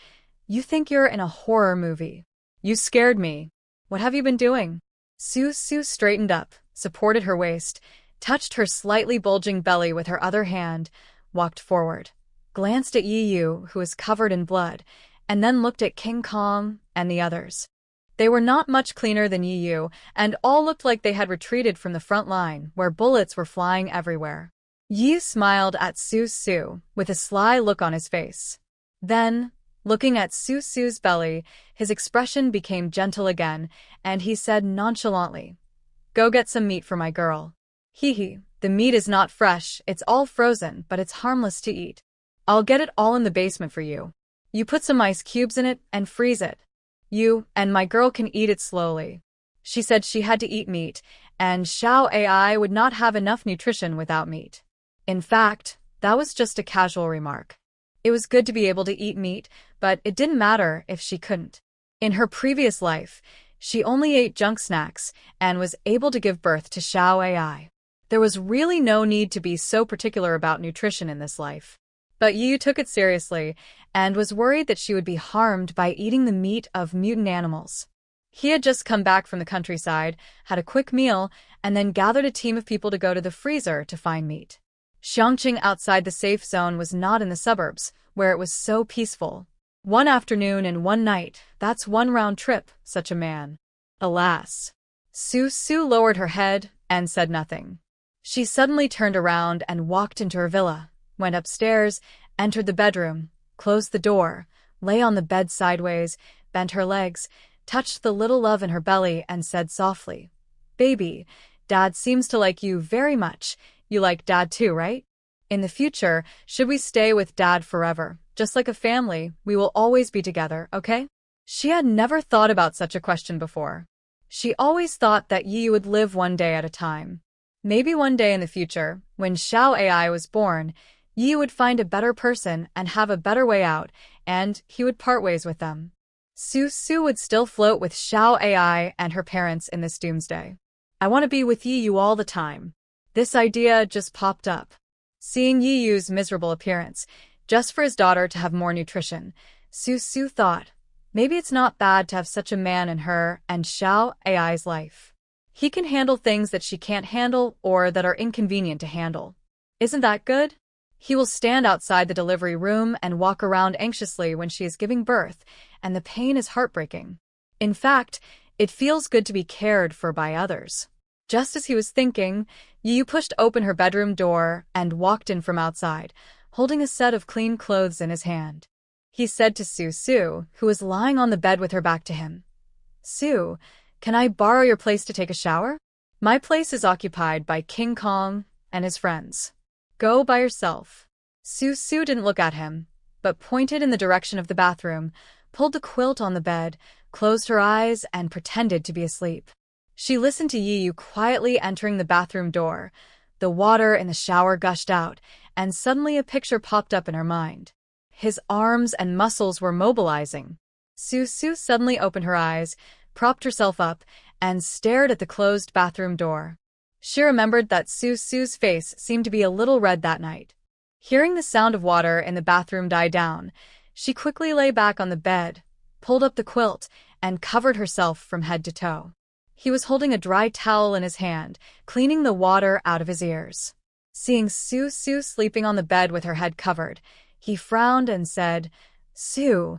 You think you're in a horror movie. You scared me. What have you been doing? Su Su straightened up, supported her waist, touched her slightly bulging belly with her other hand, walked forward, glanced at Yu, who was covered in blood, and then looked at King Kong and the others. They were not much cleaner than Yu, and all looked like they had retreated from the front line, where bullets were flying everywhere. Yu smiled at Su Su, with a sly look on his face. Then, looking at Su Su's belly, his expression became gentle again, and he said nonchalantly, "Go get some meat for my girl." Hee hee, the meat is not fresh, it's all frozen, but it's harmless to eat. I'll get it all in the basement for you. You put some ice cubes in it and freeze it. You and my girl can eat it slowly. She said she had to eat meat, and Xiao AI would not have enough nutrition without meat. In fact, that was just a casual remark. It was good to be able to eat meat, but it didn't matter if she couldn't. In her previous life, she only ate junk snacks and was able to give birth to Xiao AI. There was really no need to be so particular about nutrition in this life. But Yu took it seriously and was worried that she would be harmed by eating the meat of mutant animals. He had just come back from the countryside, had a quick meal, and then gathered a team of people to go to the freezer to find meat. Xiangqing outside the safe zone was not in the suburbs, where it was so peaceful. One afternoon and one night, that's one round trip, such a man. Alas. Su lowered her head and said nothing. She suddenly turned around and walked into her villa, went upstairs, entered the bedroom, closed the door, lay on the bed sideways, bent her legs, touched the little love in her belly and said softly, "Baby, Dad seems to like you very much. You like Dad too, right? In the future, should we stay with Dad forever? Just like a family, we will always be together, okay?" She had never thought about such a question before. She always thought that Yi would live one day at a time. Maybe one day in the future, when Xiao AI was born, Yi would find a better person and have a better way out, and he would part ways with them. Su would still float with Xiao AI and her parents in this doomsday. "I want to be with Yi all the time." This idea just popped up. Seeing Yi Yu's miserable appearance, just for his daughter to have more nutrition, Su thought, maybe it's not bad to have such a man in her and Xiao AI's life. He can handle things that she can't handle or that are inconvenient to handle. Isn't that good? He will stand outside the delivery room and walk around anxiously when she is giving birth, and the pain is heartbreaking. In fact, it feels good to be cared for by others. Just as he was thinking, Yu pushed open her bedroom door and walked in from outside, holding a set of clean clothes in his hand. He said to Su, who was lying on the bed with her back to him, "Su, can I borrow your place to take a shower? My place is occupied by King Kong and his friends. Go by yourself." Su didn't look at him, but pointed in the direction of the bathroom, pulled the quilt on the bed, closed her eyes, and pretended to be asleep. She listened to Yi Yu quietly entering the bathroom door. The water in the shower gushed out, and suddenly a picture popped up in her mind. His arms and muscles were mobilizing. Su suddenly opened her eyes, propped herself up, and stared at the closed bathroom door. She remembered that Su's face seemed to be a little red that night. Hearing the sound of water in the bathroom die down, she quickly lay back on the bed, pulled up the quilt, and covered herself from head to toe. He was holding a dry towel in his hand, cleaning the water out of his ears. Seeing Su sleeping on the bed with her head covered, he frowned and said, "Su,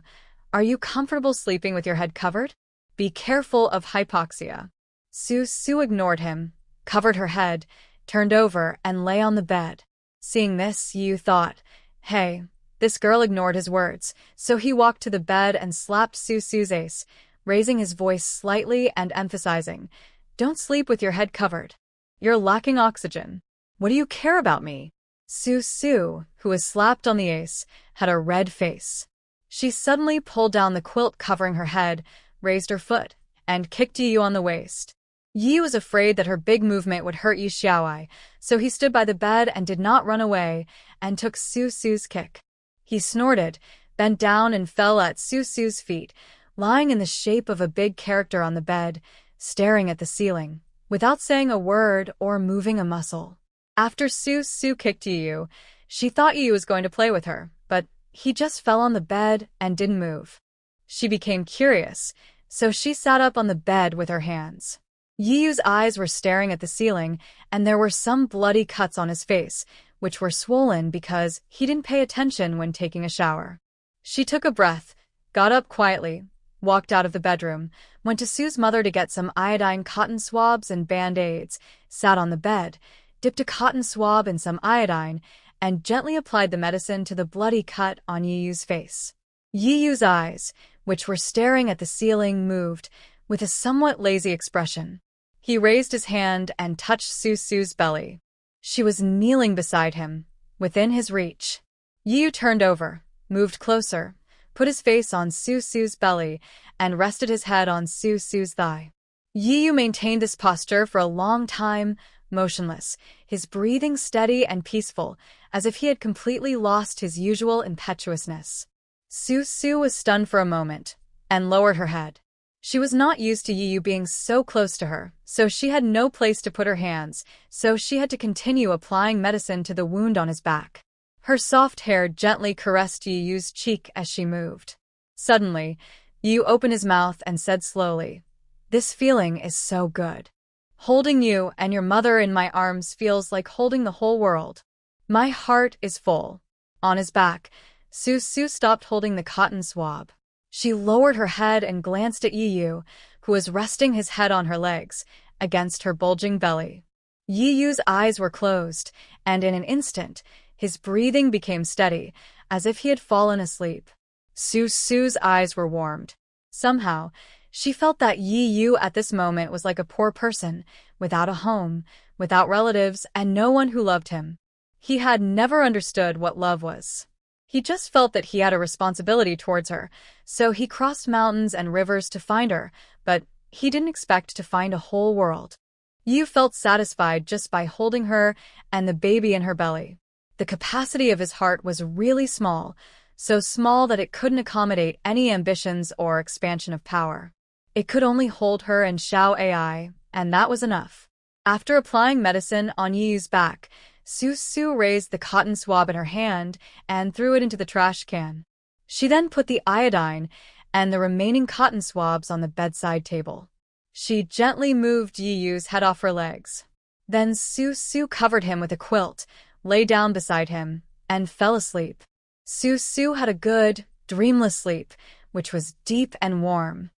are you comfortable sleeping with your head covered? Be careful of hypoxia." Su ignored him, covered her head, turned over, and lay on the bed. Seeing this, Yu thought, "Hey, this girl ignored his words," so he walked to the bed and slapped Su's ace, raising his voice slightly and emphasizing, "Don't sleep with your head covered. You're lacking oxygen. What do you care about me?" Su, who was slapped on the ace, had a red face. She suddenly pulled down the quilt covering her head, raised her foot, and kicked Yu on the waist. Yi was afraid that her big movement would hurt Yu Xiaoai, so he stood by the bed and did not run away, and took Su's kick. He snorted, bent down and fell at Su's feet, lying in the shape of a big character on the bed, staring at the ceiling, without saying a word or moving a muscle. After Su kicked Yu, she thought Yu was going to play with her, but he just fell on the bed and didn't move. She became curious, so she sat up on the bed with her hands. Yiyu's eyes were staring at the ceiling, and there were some bloody cuts on his face, which were swollen because he didn't pay attention when taking a shower. She took a breath, got up quietly, walked out of the bedroom, went to Su's mother to get some iodine cotton swabs and band-aids, sat on the bed, dipped a cotton swab in some iodine, and gently applied the medicine to the bloody cut on Yiyu's face. Yiyu's eyes, which were staring at the ceiling, moved, with a somewhat lazy expression. He raised his hand and touched Su's belly. She was kneeling beside him, within his reach. Yu turned over, moved closer, put his face on Su's belly, and rested his head on Su's thigh. Yu maintained this posture for a long time, motionless, his breathing steady and peaceful, as if he had completely lost his usual impetuousness. Su was stunned for a moment, and lowered her head. She was not used to Yu being so close to her, so she had no place to put her hands, so she had to continue applying medicine to the wound on his back. Her soft hair gently caressed Yu's cheek as she moved. Suddenly, Yu opened his mouth and said slowly, "This feeling is so good. Holding you and your mother in my arms feels like holding the whole world. My heart is full." On his back, Su stopped holding the cotton swab. She lowered her head and glanced at Yu, who was resting his head on her legs, against her bulging belly. Yu's eyes were closed, and in an instant, his breathing became steady, as if he had fallen asleep. Su's eyes were warmed. Somehow, she felt that Yu at this moment was like a poor person, without a home, without relatives, and no one who loved him. He had never understood what love was. He just felt that he had a responsibility towards her, so he crossed mountains and rivers to find her, but he didn't expect to find a whole world. Yu felt satisfied just by holding her and the baby in her belly. The capacity of his heart was really small, so small that it couldn't accommodate any ambitions or expansion of power. It could only hold her and Xiao Ai, and that was enough. After applying medicine on Yu's back, Su raised the cotton swab in her hand and threw it into the trash can. She then put the iodine and the remaining cotton swabs on the bedside table. She gently moved Yu's head off her legs. Then Su covered him with a quilt, lay down beside him, and fell asleep. Su had a good, dreamless sleep, which was deep and warm.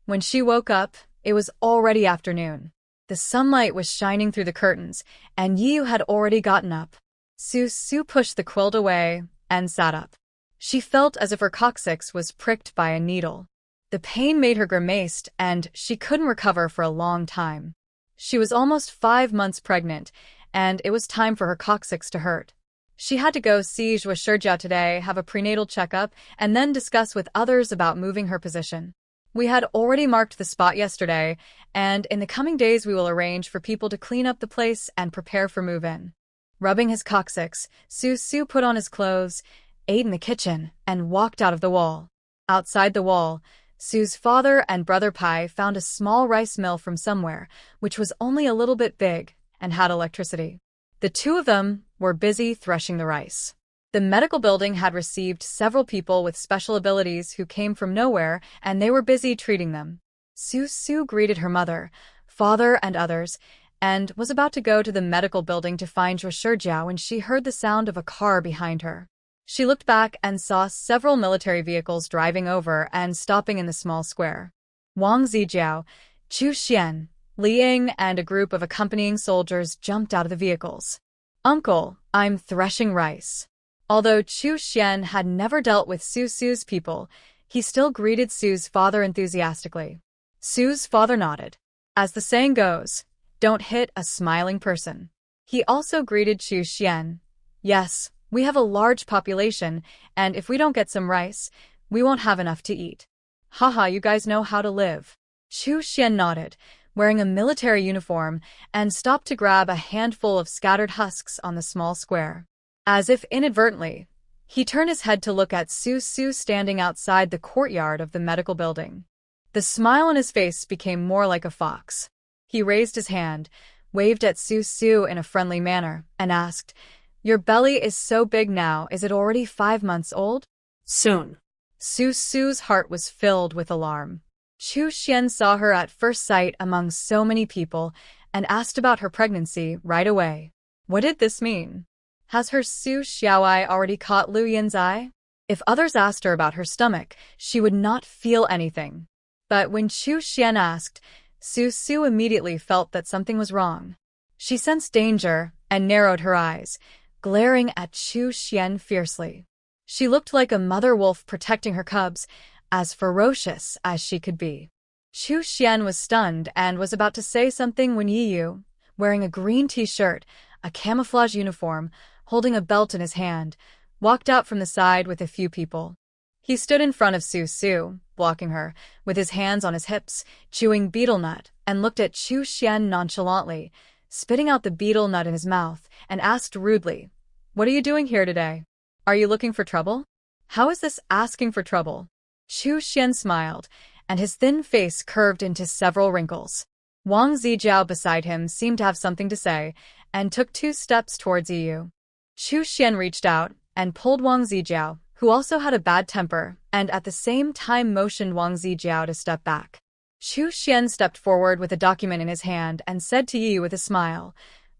When she woke up, it was already afternoon. The sunlight was shining through the curtains, and Yu had already gotten up. Su pushed the quilt away and sat up. She felt as if her coccyx was pricked by a needle. The pain made her grimace, and she couldn't recover for a long time. She was almost 5 months pregnant, and it was time for her coccyx to hurt. She had to go see Zhuoshijia today, have a prenatal checkup, and then discuss with others about moving her position. We had already marked the spot yesterday, and in the coming days we will arrange for people to clean up the place and prepare for move-in. Rubbing his coccyx, Su put on his clothes, ate in the kitchen, and walked out of the wall. Outside the wall, Su's father and brother Pai found a small rice mill from somewhere, which was only a little bit big, and had electricity. The two of them were busy threshing the rice. The medical building had received several people with special abilities who came from nowhere, and they were busy treating them. Su greeted her mother, father, and others, and was about to go to the medical building to find Zhuoshijia when she heard the sound of a car behind her. She looked back and saw several military vehicles driving over and stopping in the small square. Wang Zijiao, Chu Xian, Li Ying, and a group of accompanying soldiers jumped out of the vehicles. "Uncle, I'm threshing rice." Although Chu Xian had never dealt with Su's people, he still greeted Su's father enthusiastically. Su's father nodded. As the saying goes, don't hit a smiling person. He also greeted Chu Xian. "Yes, we have a large population, and if we don't get some rice, we won't have enough to eat. Haha, you guys know how to live." Chu Xian nodded, wearing a military uniform, and stopped to grab a handful of scattered husks on the small square. As if inadvertently, he turned his head to look at Su standing outside the courtyard of the medical building. The smile on his face became more like a fox. He raised his hand, waved at Su in a friendly manner, and asked, "Your belly is so big now, is it already 5 months old?" Soon. Su's heart was filled with alarm. Chu Xian saw her at first sight among so many people and asked about her pregnancy right away. What did this mean? Has her Su Xiaoai already caught Lu Yin's eye? If others asked her about her stomach, she would not feel anything. But when Chu Xian asked, Su immediately felt that something was wrong. She sensed danger and narrowed her eyes, glaring at Chu Xian fiercely. She looked like a mother wolf protecting her cubs, as ferocious as she could be. Chu Xian was stunned and was about to say something when Yu, wearing a green t-shirt, a camouflage uniform, holding a belt in his hand, walked out from the side with a few people. He stood in front of Su Su, blocking her, with his hands on his hips, chewing betel nut, and looked at Chu Xian nonchalantly, spitting out the betel nut in his mouth, and asked rudely, "What are you doing here today? Are you looking for trouble?" "How is this asking for trouble?" Chu Xian smiled, and his thin face curved into several wrinkles. Wang Zijiao beside him seemed to have something to say, and took 2 steps towards Yu. Chu Xian reached out and pulled Wang Zijiao, who also had a bad temper, and at the same time motioned Wang Zijiao to step back. Chu Xian stepped forward with a document in his hand and said to Yu with a smile,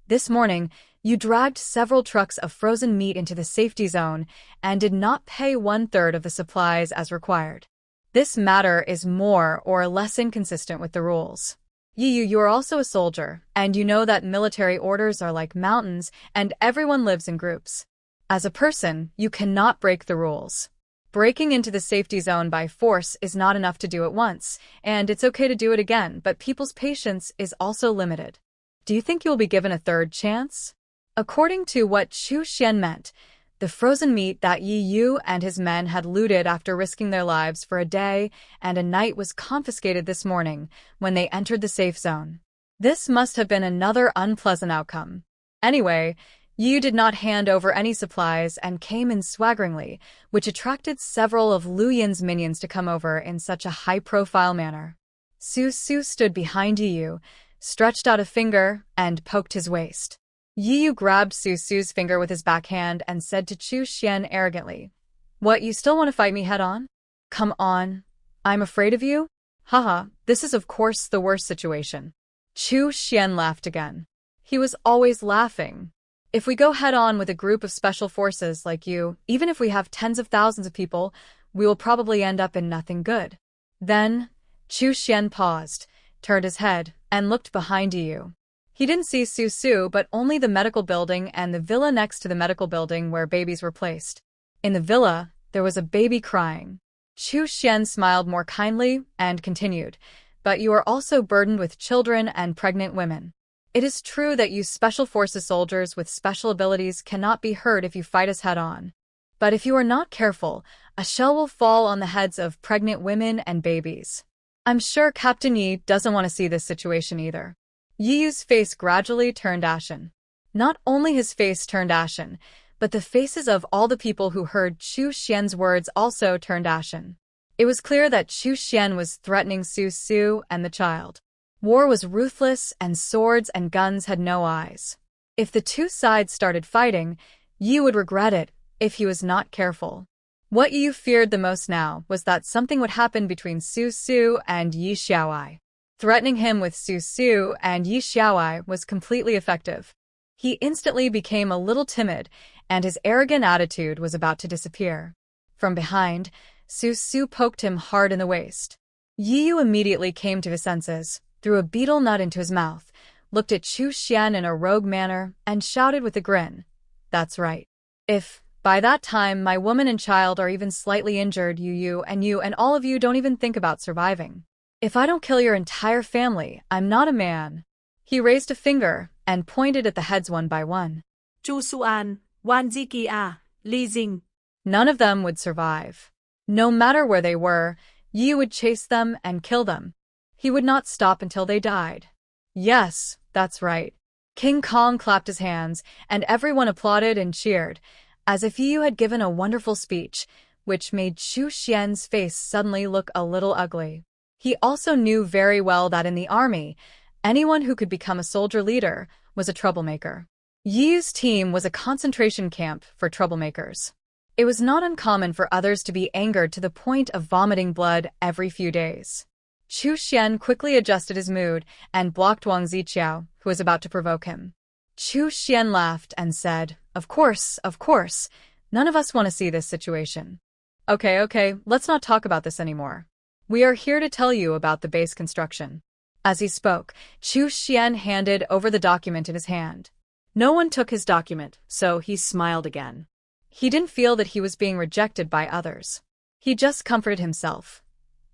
"This morning, you dragged several trucks of frozen meat into the safety zone and did not pay 1/3 of the supplies as required. This matter is more or less inconsistent with the rules. You are also a soldier, and you know that military orders are like mountains and everyone lives in groups. As a person, you cannot break the rules. Breaking into the safety zone by force is not enough to do it once, and it's okay to do it again, but people's patience is also limited. Do you think you'll be given a 3rd chance?" According to what Chu Xian meant, the frozen meat that Yi Yu and his men had looted after risking their lives for a day and a night was confiscated this morning when they entered the safe zone. This must have been another unpleasant outcome. Anyway, Yu did not hand over any supplies and came in swaggeringly, which attracted several of Lu Yin's minions to come over in such a high-profile manner. Su Su stood behind Yu, stretched out a finger, and poked his waist. Yu grabbed Su Su's finger with his backhand and said to Chu Xian arrogantly, "What, you still want to fight me head-on? Come on. I'm afraid of you? Haha, this is of course the worst situation." Chu Xian laughed again. He was always laughing. "If we go head-on with a group of special forces like you, even if we have tens of thousands of people, we will probably end up in nothing good." Then, Chu Xian paused, turned his head, and looked behind Yu. He didn't see Su Su but only the medical building and the villa next to the medical building where babies were placed. In the villa, there was a baby crying. Chu Xian smiled more kindly and continued, "But you are also burdened with children and pregnant women. It is true that you Special Forces soldiers with special abilities cannot be hurt if you fight us head-on. But if you are not careful, a shell will fall on the heads of pregnant women and babies." I'm sure Captain Yi doesn't want to see this situation either. Yiyu's face gradually turned ashen. Not only his face turned ashen, but the faces of all the people who heard Chu Xian's words also turned ashen. It was clear that Chu Xian was threatening Su Su and the child. War was ruthless and swords and guns had no eyes. If the 2 sides started fighting, Yi would regret it if he was not careful. What Yi feared the most now was that something would happen between Su Su and Yi Xiaoai. Threatening him with Su Su and Yi Xiaoai was completely effective. He instantly became a little timid, and his arrogant attitude was about to disappear. From behind, Su Su poked him hard in the waist. Yi Yu immediately came to his senses, threw a betel nut into his mouth, looked at Chu Xian in a rogue manner, and shouted with a grin, "That's right. If, by that time, my woman and child are even slightly injured, you and all of you don't even think about surviving. If I don't kill your entire family, I'm not a man." He raised a finger and pointed at the heads one by one. Chu Suan, Wan Ziqia, Li Jing. None of them would survive. No matter where they were, Yi would chase them and kill them. He would not stop until they died. Yes, that's right. King Kong clapped his hands, and everyone applauded and cheered, as if Yi had given a wonderful speech, which made Chu Xian's face suddenly look a little ugly. He also knew very well that in the army, anyone who could become a soldier leader was a troublemaker. Yi's team was a concentration camp for troublemakers. It was not uncommon for others to be angered to the point of vomiting blood every few days. Chu Xian quickly adjusted his mood and blocked Wang Zijiao, who was about to provoke him. Chu Xian laughed and said, of course, none of us want to see this situation. Okay, let's not talk about this anymore. We are here to tell you about the base construction." As he spoke, Chu Xian handed over the document in his hand. No one took his document, so he smiled again. He didn't feel that he was being rejected by others. He just comforted himself.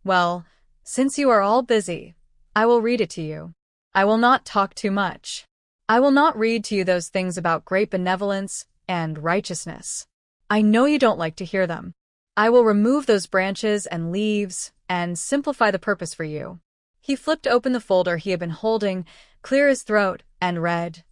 "Well, since you are all busy, I will read it to you. I will not talk too much. I will not read to you those things about great benevolence and righteousness. I know you don't like to hear them. I will remove those branches and leaves and simplify the purpose for you. He flipped open the folder he had been holding, clear his throat, and read,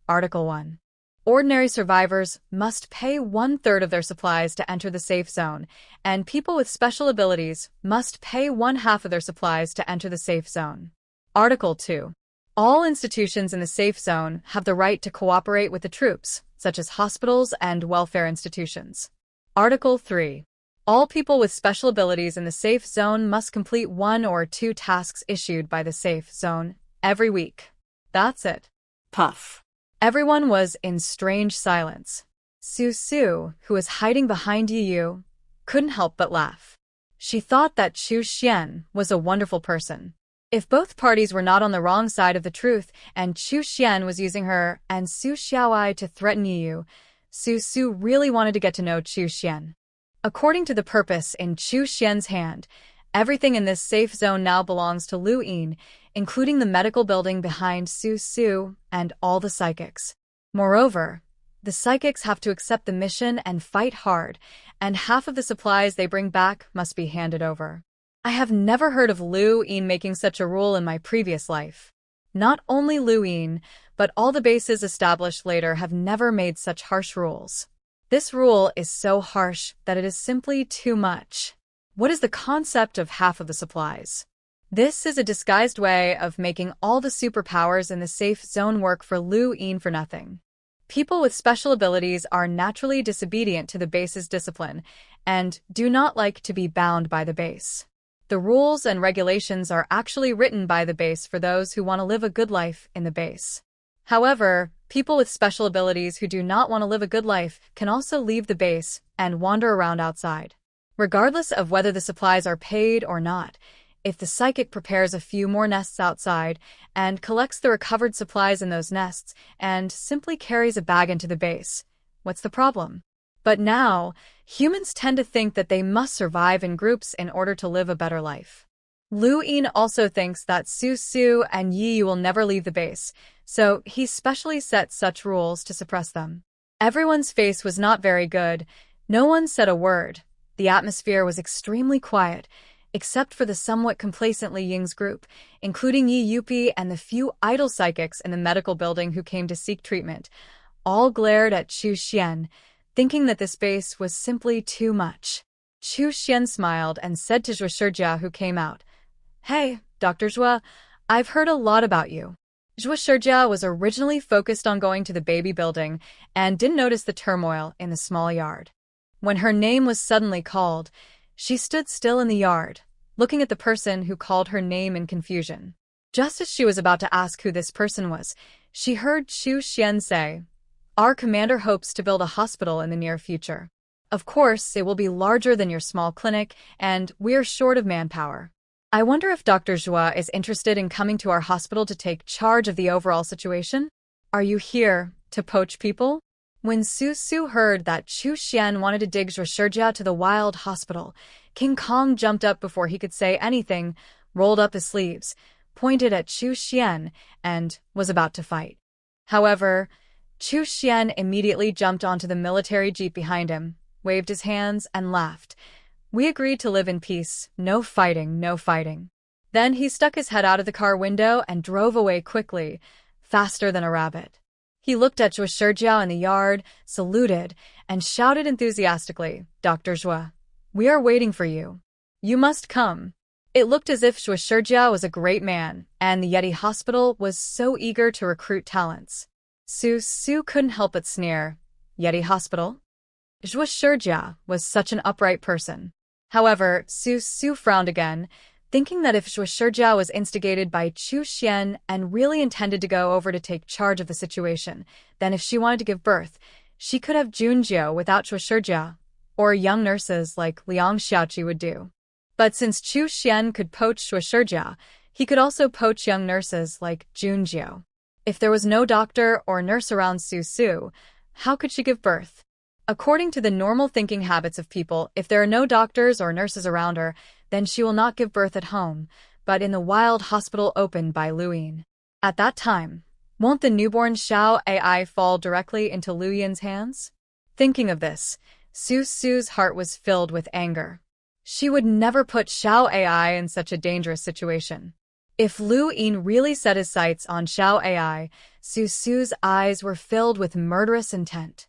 Article 1. Ordinary survivors must pay 1/3 of their supplies to enter the safe zone, and people with special abilities must pay 1/2 of their supplies to enter the safe zone. Article 2. All institutions in the safe zone have the right to cooperate with the troops, such as hospitals and welfare institutions. Article 3. All people with special abilities in the safe zone must complete 1 or 2 tasks issued by the safe zone every week. That's it. Puff. Everyone was in strange silence. Su, who was hiding behind Yu, couldn't help but laugh. She thought that Chu Xian was a wonderful person. If both parties were not on the wrong side of the truth and Chu Xian was using her and Su Xiaoai to threaten Yu, Su really wanted to get to know Chu Xian. According to the purpose in Chu Xian's hand, everything in this safe zone now belongs to Lu Yin, including the medical building behind Su and all the psychics. Moreover, the psychics have to accept the mission and fight hard, and half of the supplies they bring back must be handed over. I have never heard of Lu Yin making such a rule in my previous life. Not only Lu Yin, but all the bases established later have never made such harsh rules. This rule is so harsh that it is simply too much. What is the concept of half of the supplies? This is a disguised way of making all the superpowers in the safe zone work for Lu Yin for nothing. People with special abilities are naturally disobedient to the base's discipline and do not like to be bound by the base. The rules and regulations are actually written by the base for those who want to live a good life in the base. However, people with special abilities who do not want to live a good life can also leave the base and wander around outside. Regardless of whether the supplies are paid or not, if the psychic prepares a few more nests outside and collects the recovered supplies in those nests and simply carries a bag into the base, what's the problem? But now, humans tend to think that they must survive in groups in order to live a better life. Lu Yin also thinks that Su and Yi will never leave the base, so he specially set such rules to suppress them. Everyone's face was not very good. No one said a word. The atmosphere was extremely quiet, except for the somewhat complacent Li Ying's group, including Yi Yupi and the few idle psychics in the medical building who came to seek treatment. All glared at Chu Xian, thinking that this base was simply too much. Chu Xian smiled and said to Zhuo Shijia, who came out, Hey, Dr. Zhuo, I've heard a lot about you. Zhuo Shijia was originally focused on going to the baby building and didn't notice the turmoil in the small yard. When her name was suddenly called, she stood still in the yard, looking at the person who called her name in confusion. Just as she was about to ask who this person was, she heard Chu Xian say, Our commander hopes to build a hospital in the near future. Of course, it will be larger than your small clinic, and we're short of manpower. I wonder if Dr. Zhuo is interested in coming to our hospital to take charge of the overall situation? Are you here to poach people? When Su heard that Chu Xian wanted to dig Zhuo Shijia to the wild hospital, King Kong jumped up before he could say anything, rolled up his sleeves, pointed at Chu Xian, and was about to fight. However, Chu Xian immediately jumped onto the military jeep behind him, waved his hands, and laughed. We agreed to live in peace, no fighting, no fighting. Then he stuck his head out of the car window and drove away quickly, faster than a rabbit. He looked at Zhuo Shijia in the yard, saluted, and shouted enthusiastically, Dr. Zhuo, we are waiting for you. You must come. It looked as if Zhuo Shijia was a great man, and the Yeti Hospital was so eager to recruit talents. Su couldn't help but sneer. Yeti Hospital? Zhuo Shijia was such an upright person. However, Su frowned again, thinking that if Zhuo Shijia was instigated by Chu Xian and really intended to go over to take charge of the situation, then if she wanted to give birth, she could have Junjiu without Zhuo Shijia, or young nurses like Liang Xiaoqi would do. But since Chu Xian could poach Zhuo Shijia, he could also poach young nurses like Junjiu. If there was no doctor or nurse around Su, how could she give birth? According to the normal thinking habits of people, if there are no doctors or nurses around her, then she will not give birth at home, but in the wild hospital opened by Lu Yin. At that time, won't the newborn Xiao AI fall directly into Lu Yin's hands? Thinking of this, Su Su's heart was filled with anger. She would never put Xiao Ai in such a dangerous situation. If Lu Yin really set his sights on Xiao Ai, Su Su's eyes were filled with murderous intent.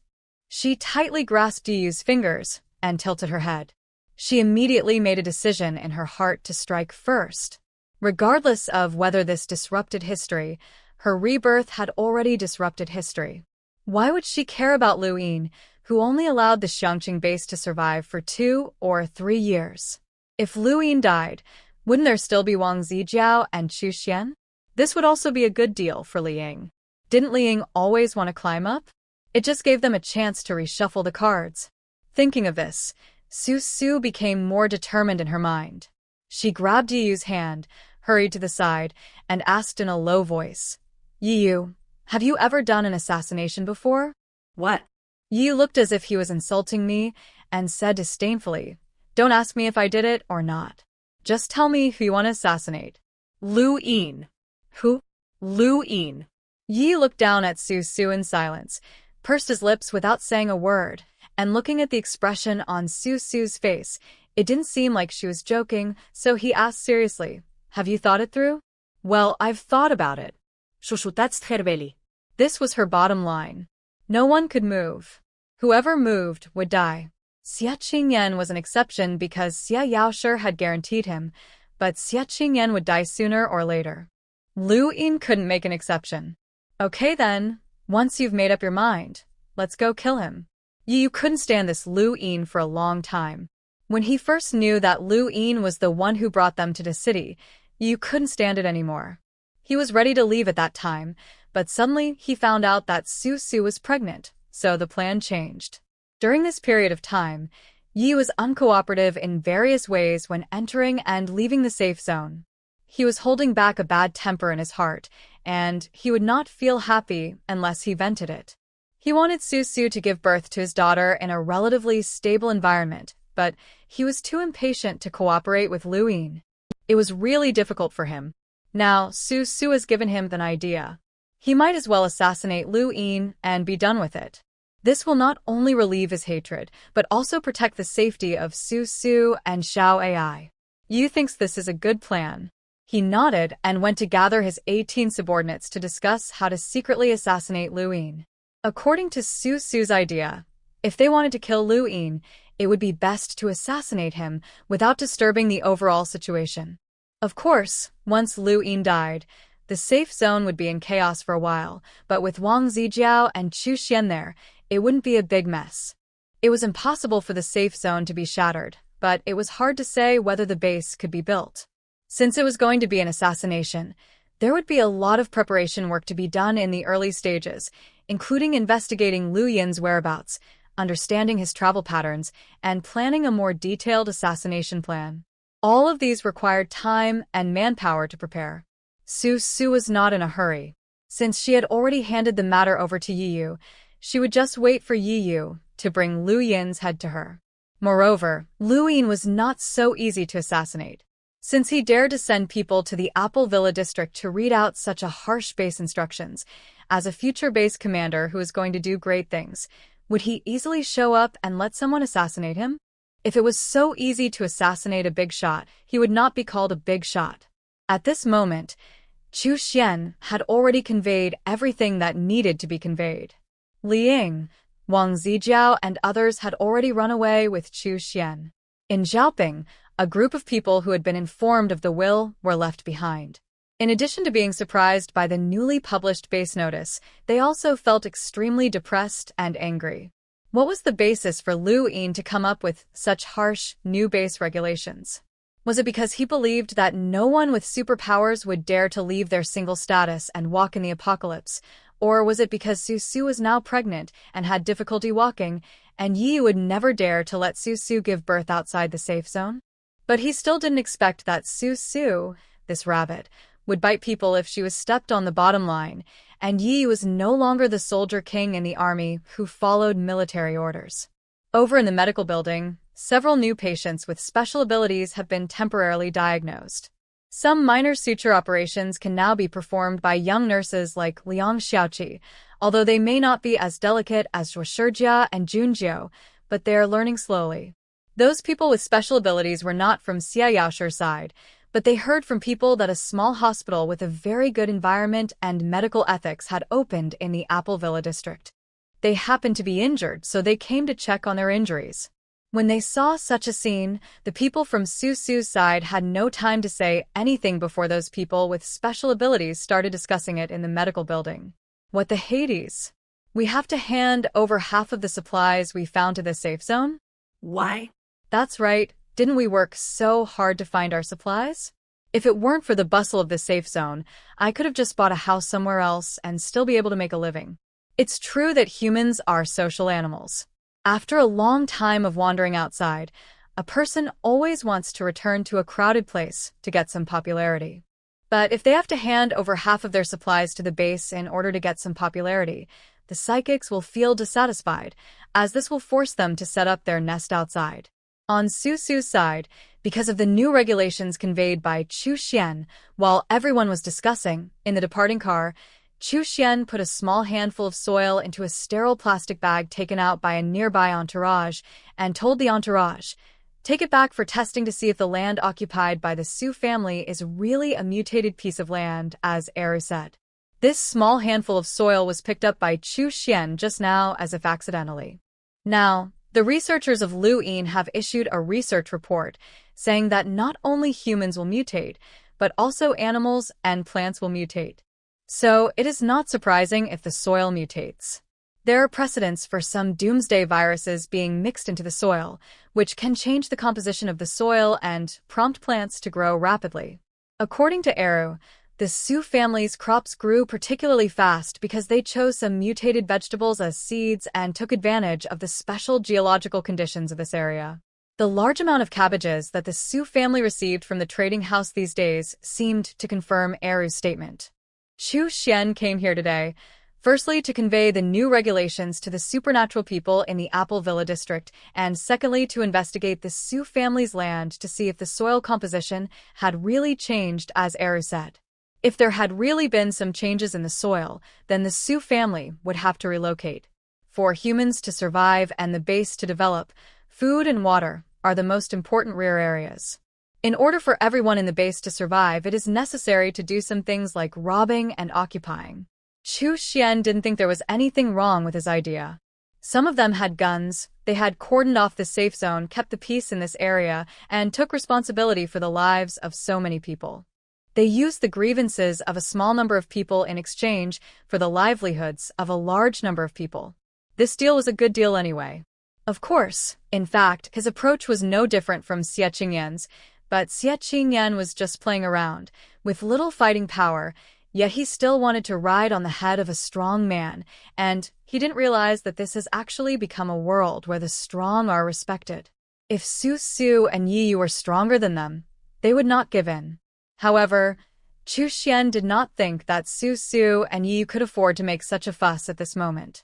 She tightly grasped Yu's fingers and tilted her head. She immediately made a decision in her heart to strike first. Regardless of whether this disrupted history, her rebirth had already disrupted history. Why would she care about Lu Yin, who only allowed the Xiangqing base to survive for 2 or 3 years? If Lu Yin died, wouldn't there still be Wang Zijiao and Chu Xian? This would also be a good deal for Li Ying. Didn't Li Ying always want to climb up? It just gave them a chance to reshuffle the cards. Thinking of this, Su Su became more determined in her mind. She grabbed Yu's hand, hurried to the side, and asked in a low voice, "Yu, have you ever done an assassination before?" What? Yu looked as if he was insulting me and said disdainfully, "Don't ask me if I did it or not. Just tell me who you want to assassinate." Lu Yin. Who? Lu Yin. Yi looked down at Su Su in silence, pursed his lips without saying a word, and looking at the expression on Su Su's face, it didn't seem like she was joking, so he asked seriously, "Have you thought it through?" "Well, I've thought about it." This was her bottom line. No one could move. Whoever moved would die. Xia Qingyan was an exception because Xia Yaoshi had guaranteed him, but Xia Qingyan would die sooner or later. Lu Yin couldn't make an exception. "Okay then, once you've made up your mind, let's go kill him." Yu couldn't stand this Lu Yin for a long time. When he first knew that Lu Yin was the one who brought them to the city, Yu couldn't stand it anymore. He was ready to leave at that time, but suddenly he found out that Su Su was pregnant, so the plan changed. During this period of time, Yi was uncooperative in various ways when entering and leaving the safe zone. He was holding back a bad temper in his heart, and he would not feel happy unless he vented it. He wanted Su Su to give birth to his daughter in a relatively stable environment, but he was too impatient to cooperate with Lu Yin. It was really difficult for him. Now, Su Su has given him an idea. He might as well assassinate Lu Yin and be done with it. This will not only relieve his hatred, but also protect the safety of Su Su and Xiao Ai. Yu thinks this is a good plan. He nodded and went to gather his 18 subordinates to discuss how to secretly assassinate Lu Yin. According to Su Su's idea, if they wanted to kill Lu Yin, it would be best to assassinate him without disturbing the overall situation. Of course, once Lu Yin died, the safe zone would be in chaos for a while, but with Wang Zijiao and Chu Xian there, it wouldn't be a big mess. It was impossible for the safe zone to be shattered, but it was hard to say whether the base could be built. Since it was going to be an assassination, there would be a lot of preparation work to be done in the early stages, including investigating Lu Yin's whereabouts, understanding his travel patterns, and planning a more detailed assassination plan. All of these required time and manpower to prepare. Su Su was not in a hurry. Since she had already handed the matter over to Yu, she would just wait for Yu to bring Lu Yin's head to her. Moreover, Lu Yin was not so easy to assassinate. Since he dared to send people to the Apple Villa district to read out such a harsh base instructions, as a future base commander who is going to do great things, would he easily show up and let someone assassinate him? If it was so easy to assassinate a big shot, he would not be called a big shot. At this moment, Chu Xian had already conveyed everything that needed to be conveyed. Li Ying, Wang Zijiao, and others had already run away with Chu Xian. In Zhaoping, a group of people who had been informed of the will were left behind. In addition to being surprised by the newly published base notice, they also felt extremely depressed and angry. What was the basis for Lu Yin to come up with such harsh, new base regulations? Was it because he believed that no one with superpowers would dare to leave their single status and walk in the apocalypse? Or was it because Su Su was now pregnant and had difficulty walking, and Yi would never dare to let Su Su give birth outside the safe zone? But he still didn't expect that Su Su, this rabbit, would bite people if she was stepped on the bottom line, and Yi was no longer the soldier king in the army who followed military orders. Over in the medical building, several new patients with special abilities have been temporarily diagnosed. Some minor suture operations can now be performed by young nurses like Liang Xiaoqi, although they may not be as delicate as Zhuo Shijia and Junjiu, but they are learning slowly. Those people with special abilities were not from Xia Yaoshi's side, but they heard from people that a small hospital with a very good environment and medical ethics had opened in the Apple Villa district. They happened to be injured, so they came to check on their injuries. When they saw such a scene, the people from Susu's side had no time to say anything before those people with special abilities started discussing it in the medical building. What the Hades? We have to hand over half of the supplies we found to the safe zone? Why? That's right. Didn't we work so hard to find our supplies? If it weren't for the bustle of the safe zone, I could have just bought a house somewhere else and still be able to make a living. It's true that humans are social animals. After a long time of wandering outside, a person always wants to return to a crowded place to get some popularity. But if they have to hand over half of their supplies to the base in order to get some popularity, the psychics will feel dissatisfied, as this will force them to set up their nest outside. On Susu's side, because of the new regulations conveyed by Chu Xian, while everyone was discussing, in the departing car, Chu Xian put a small handful of soil into a sterile plastic bag taken out by a nearby entourage and told the entourage, "Take it back for testing to see if the land occupied by the Su family is really a mutated piece of land," as Eru said. This small handful of soil was picked up by Chu Xian just now as if accidentally. Now, the researchers of Luyin have issued a research report saying that not only humans will mutate, but also animals and plants will mutate. So it is not surprising if the soil mutates. There are precedents for some doomsday viruses being mixed into the soil, which can change the composition of the soil and prompt plants to grow rapidly. According to Eru, the Su family's crops grew particularly fast because they chose some mutated vegetables as seeds and took advantage of the special geological conditions of this area. The large amount of cabbages that the Su family received from the trading house these days seemed to confirm Eru's statement. Chu Xian came here today, firstly to convey the new regulations to the supernatural people in the Apple Villa district, and secondly to investigate the Su family's land to see if the soil composition had really changed as Eru said. If there had really been some changes in the soil, then the Su family would have to relocate. For humans to survive and the base to develop, food and water are the most important rear areas. In order for everyone in the base to survive, it is necessary to do some things like robbing and occupying. Chu Xian didn't think there was anything wrong with his idea. Some of them had guns, they had cordoned off the safe zone, kept the peace in this area, and took responsibility for the lives of so many people. They used the grievances of a small number of people in exchange for the livelihoods of a large number of people. This deal was a good deal anyway. Of course, in fact, his approach was no different from Xie Qingyan's, but Xie Qingyan was just playing around, with little fighting power, yet he still wanted to ride on the head of a strong man, and he didn't realize that this has actually become a world where the strong are respected. If Su and Yi were stronger than them, they would not give in. However, Chu Xian did not think that Su and Yi could afford to make such a fuss at this moment.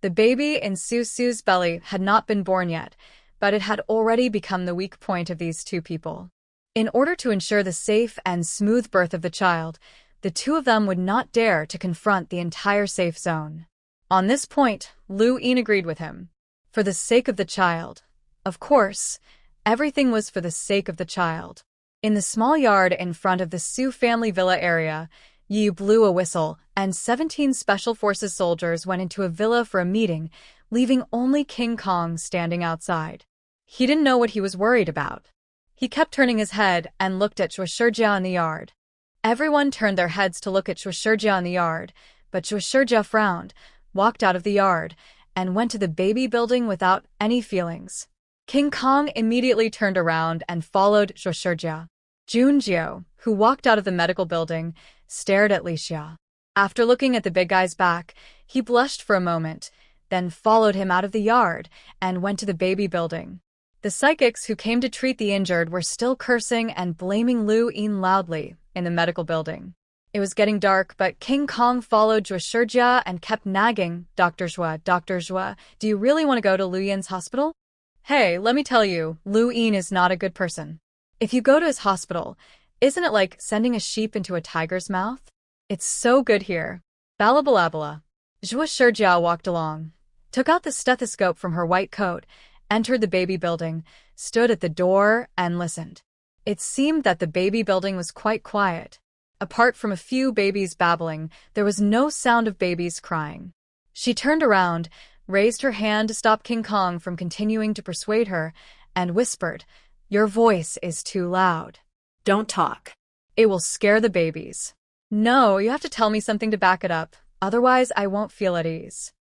The baby in Su's belly had not been born yet, but it had already become the weak point of these two people. In order to ensure the safe and smooth birth of the child, the two of them would not dare to confront the entire safe zone. On this point, Luyin agreed with him. For the sake of the child. Of course, everything was for the sake of the child. In the small yard in front of the Su family villa area, Yi blew a whistle, and 17 Special Forces soldiers went into a villa for a meeting, leaving only King Kong standing outside. He didn't know what he was worried about. He kept turning his head and looked at Zhuoshijia in the yard. Everyone turned their heads to look at Zhuoshijia in the yard, but Zhuoshijia frowned, walked out of the yard, and went to the baby building without any feelings. King Kong immediately turned around and followed Zhuoshijia. Junjiu, who walked out of the medical building, stared at Li Xia. After looking at the big guy's back, he blushed for a moment, then followed him out of the yard and went to the baby building. The psychics who came to treat the injured were still cursing and blaming Luyin loudly in the medical building. It was getting dark, but King Kong followed Zhuoshijia and kept nagging, Dr. Zhuo, do you really want to go to Luyin's hospital? Hey, let me tell you, Luyin is not a good person. If you go to his hospital, isn't it like sending a sheep into a tiger's mouth? It's so good here. Balabalabala. Zhuoshijia walked along, took out the stethoscope from her white coat, entered the baby building, stood at the door, and listened. It seemed that the baby building was quite quiet. Apart from a few babies babbling, there was no sound of babies crying. She turned around, raised her hand to stop King Kong from continuing to persuade her, and whispered, "Your voice is too loud. Don't talk. It will scare the babies." "No, you have to tell me something to back it up, otherwise I won't feel at ease."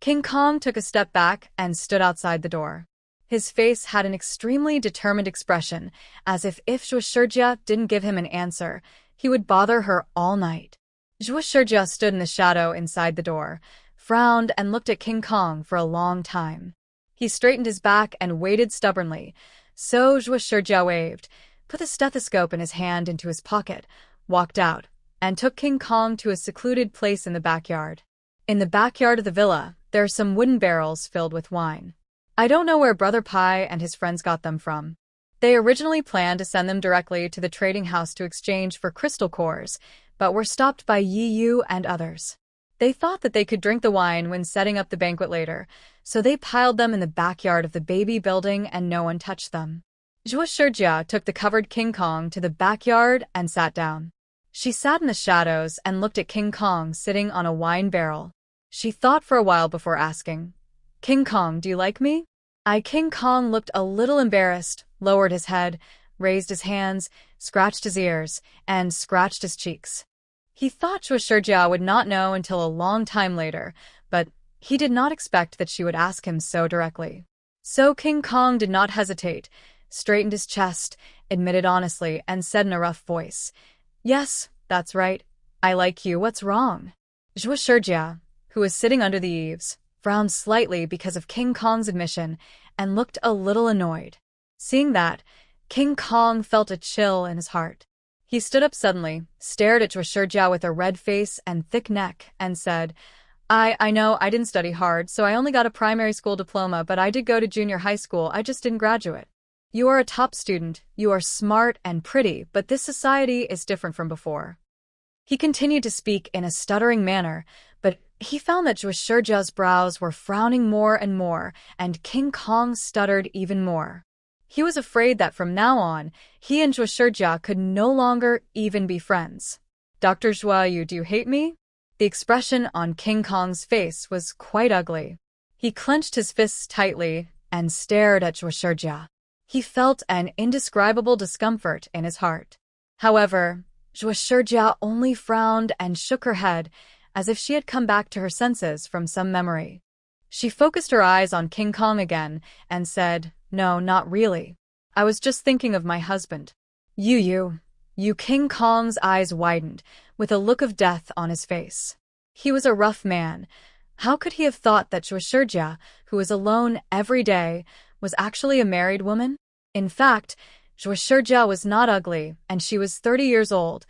King Kong took a step back and stood outside the door. His face had an extremely determined expression, as if Zhuo Shijia didn't give him an answer, he would bother her all night. Zhuo Shijia stood in the shadow inside the door, frowned and looked at King Kong for a long time. He straightened his back and waited stubbornly, so Zhuo Shijia waved, put the stethoscope in his hand into his pocket, walked out, and took King Kong to a secluded place in the backyard. In the backyard of the villa, there are some wooden barrels filled with wine. I don't know where Brother Pai and his friends got them from. They originally planned to send them directly to the trading house to exchange for crystal cores, but were stopped by Yi Yu and others. They thought that they could drink the wine when setting up the banquet later, so they piled them in the backyard of the baby building and no one touched them. Zhuo Shijia took the covered King Kong to the backyard and sat down. She sat in the shadows and looked at King Kong sitting on a wine barrel. She thought for a while before asking, "King Kong, do you like me?" King Kong looked a little embarrassed, lowered his head, raised his hands, scratched his ears, and scratched his cheeks. He thought Zhuo Shijia would not know until a long time later, but he did not expect that she would ask him so directly. So King Kong did not hesitate, straightened his chest, admitted honestly, and said in a rough voice, "Yes, that's right. I like you. What's wrong?" Zhuo Shijia, who was sitting under the eaves, frowned slightly because of King Kong's admission and looked a little annoyed. Seeing that, King Kong felt a chill in his heart. He stood up suddenly, stared at Zhuo Shijia with a red face and thick neck, and said, I know I didn't study hard, so I only got a primary school diploma, but I did go to junior high school, I just didn't graduate. You are a top student, you are smart and pretty, but this society is different from before." He continued to speak in a stuttering manner, but he found that Zhuo Shijia's brows were frowning more and more, and King Kong stuttered even more. He was afraid that from now on, he and Zhuo Shijia could no longer even be friends. "Dr. Zhuo, do you hate me?" The expression on King Kong's face was quite ugly. He clenched his fists tightly and stared at Zhuo Shijia. He felt an indescribable discomfort in his heart. However, Zhuo Shijia only frowned and shook her head, as if she had come back to her senses from some memory. She focused her eyes on King Kong again and said, "No, not really. I was just thinking of my husband." You. King Kong's eyes widened, with a look of death on his face. He was a rough man. How could he have thought that Zhuo Shijia, who was alone every day, was actually a married woman? In fact, Zhuo Shijia was not ugly, and she was 30 years old.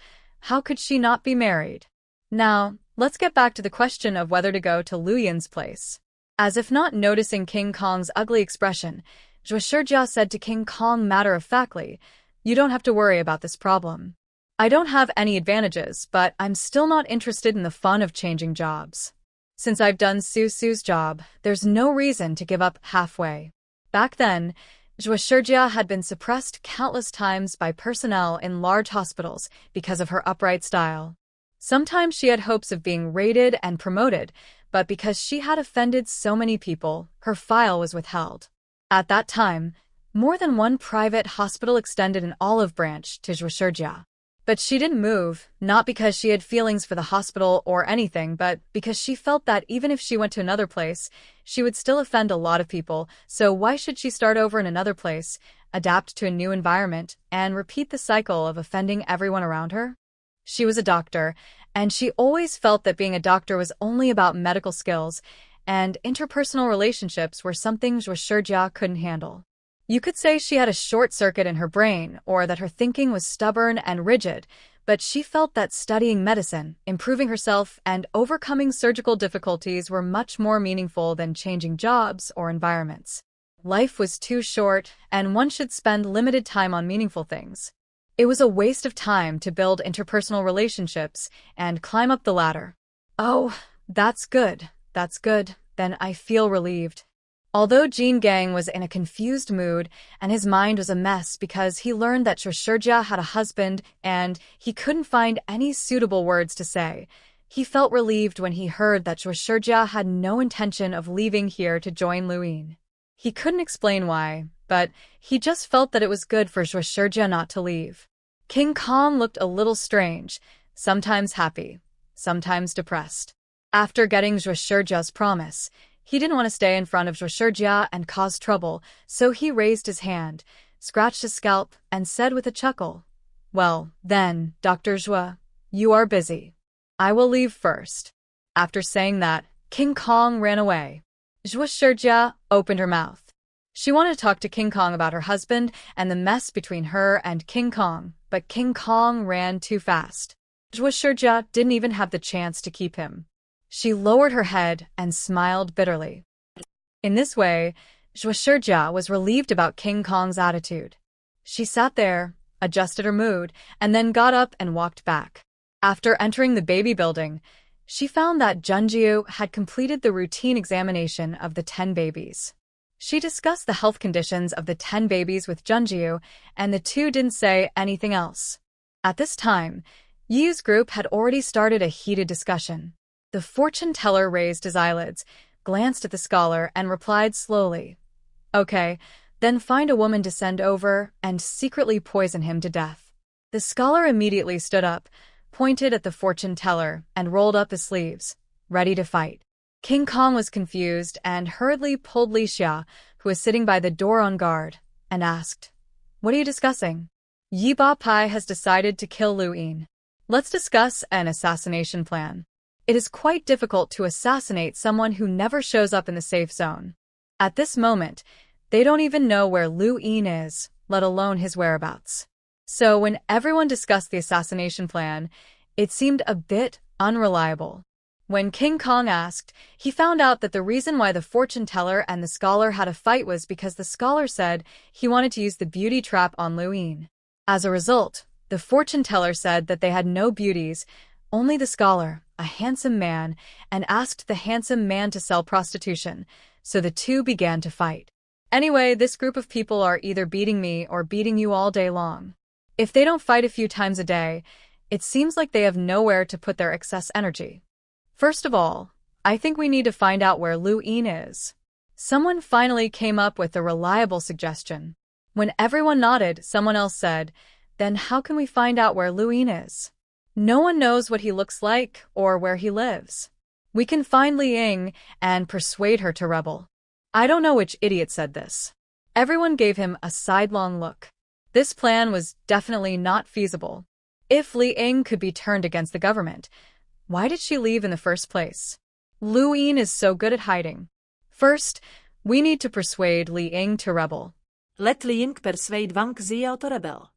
How could she not be married? Now, let's get back to the question of whether to go to Lu Yin's place. As if not noticing King Kong's ugly expression, Zhuo Shijia said to King Kong matter-of-factly, "You don't have to worry about this problem. I don't have any advantages, but I'm still not interested in the fun of changing jobs. Since I've done Su's job, there's no reason to give up halfway." Back then, Zhuo Shijia had been suppressed countless times by personnel in large hospitals because of her upright style. Sometimes she had hopes of being rated and promoted, but because she had offended so many people, her file was withheld. At that time, more than one private hospital extended an olive branch to Zhuo Shijia. But she didn't move, not because she had feelings for the hospital or anything, but because she felt that even if she went to another place, she would still offend a lot of people, so why should she start over in another place, adapt to a new environment, and repeat the cycle of offending everyone around her? She was a doctor, and she always felt that being a doctor was only about medical skills, and interpersonal relationships were something Zhuo Shijia couldn't handle. You could say she had a short circuit in her brain, or that her thinking was stubborn and rigid, but she felt that studying medicine, improving herself, and overcoming surgical difficulties were much more meaningful than changing jobs or environments. Life was too short, and one should spend limited time on meaningful things. It was a waste of time to build interpersonal relationships and climb up the ladder. "Oh, that's good, then I feel relieved." Although Jean Gang was in a confused mood and his mind was a mess because he learned that Shurja had a husband and he couldn't find any suitable words to say, he felt relieved when he heard that Shurja had no intention of leaving here to join Luin. He couldn't explain why, but he just felt that it was good for Shurja not to leave. King Kong looked a little strange, sometimes happy, sometimes depressed. After getting Shurja's promise, he didn't want to stay in front of Shurja and cause trouble, so he raised his hand, scratched his scalp, and said with a chuckle, "Well, then, Dr. Zhua, you are busy. I will leave first." After saying that, King Kong ran away. Shurja opened her mouth. She wanted to talk to King Kong about her husband and the mess between her and King Kong, but King Kong ran too fast. Shurja didn't even have the chance to keep him. She lowered her head and smiled bitterly. In this way, Shurja was relieved about King Kong's attitude. She sat there, adjusted her mood, and then got up and walked back. After entering the baby building, she found that Junjiu had completed the routine examination of the 10 babies. She discussed the health conditions of the 10 babies with Junjiu, and the two didn't say anything else. At this time, Yu's group had already started a heated discussion. The fortune teller raised his eyelids, glanced at the scholar, and replied slowly, "Okay, then find a woman to send over and secretly poison him to death." The scholar immediately stood up, pointed at the fortune teller, and rolled up his sleeves, ready to fight. King Kong was confused and hurriedly pulled Li Xia, who was sitting by the door on guard, and asked, "What are you discussing?" "Yi Ba Pai has decided to kill Lu Yin. Let's discuss an assassination plan. It is quite difficult to assassinate someone who never shows up in the safe zone. At this moment, they don't even know where Lu Yin is, let alone his whereabouts." So when everyone discussed the assassination plan, it seemed a bit unreliable. When King Kong asked, he found out that the reason why the fortune teller and the scholar had a fight was because the scholar said he wanted to use the beauty trap on Lu Yin. As a result, the fortune teller said that they had no beauties, only the scholar, a handsome man, and asked the handsome man to sell prostitution, so the two began to fight. Anyway, this group of people are either beating me or beating you all day long. If they don't fight a few times a day, it seems like they have nowhere to put their excess energy. First of all, I think we need to find out where Lu Yin is. Someone finally came up with a reliable suggestion. When everyone nodded, someone else said, "Then how can we find out where Lu Yin is? No one knows what he looks like or where he lives. We can find Li Ying and persuade her to rebel." I don't know which idiot said this. Everyone gave him a sidelong look. This plan was definitely not feasible. If Li Ying could be turned against the government, why did she leave in the first place? Lu Yin is so good at hiding. First, we need to persuade Li Ying to rebel. Let Li Ying persuade Wang Xiao to rebel.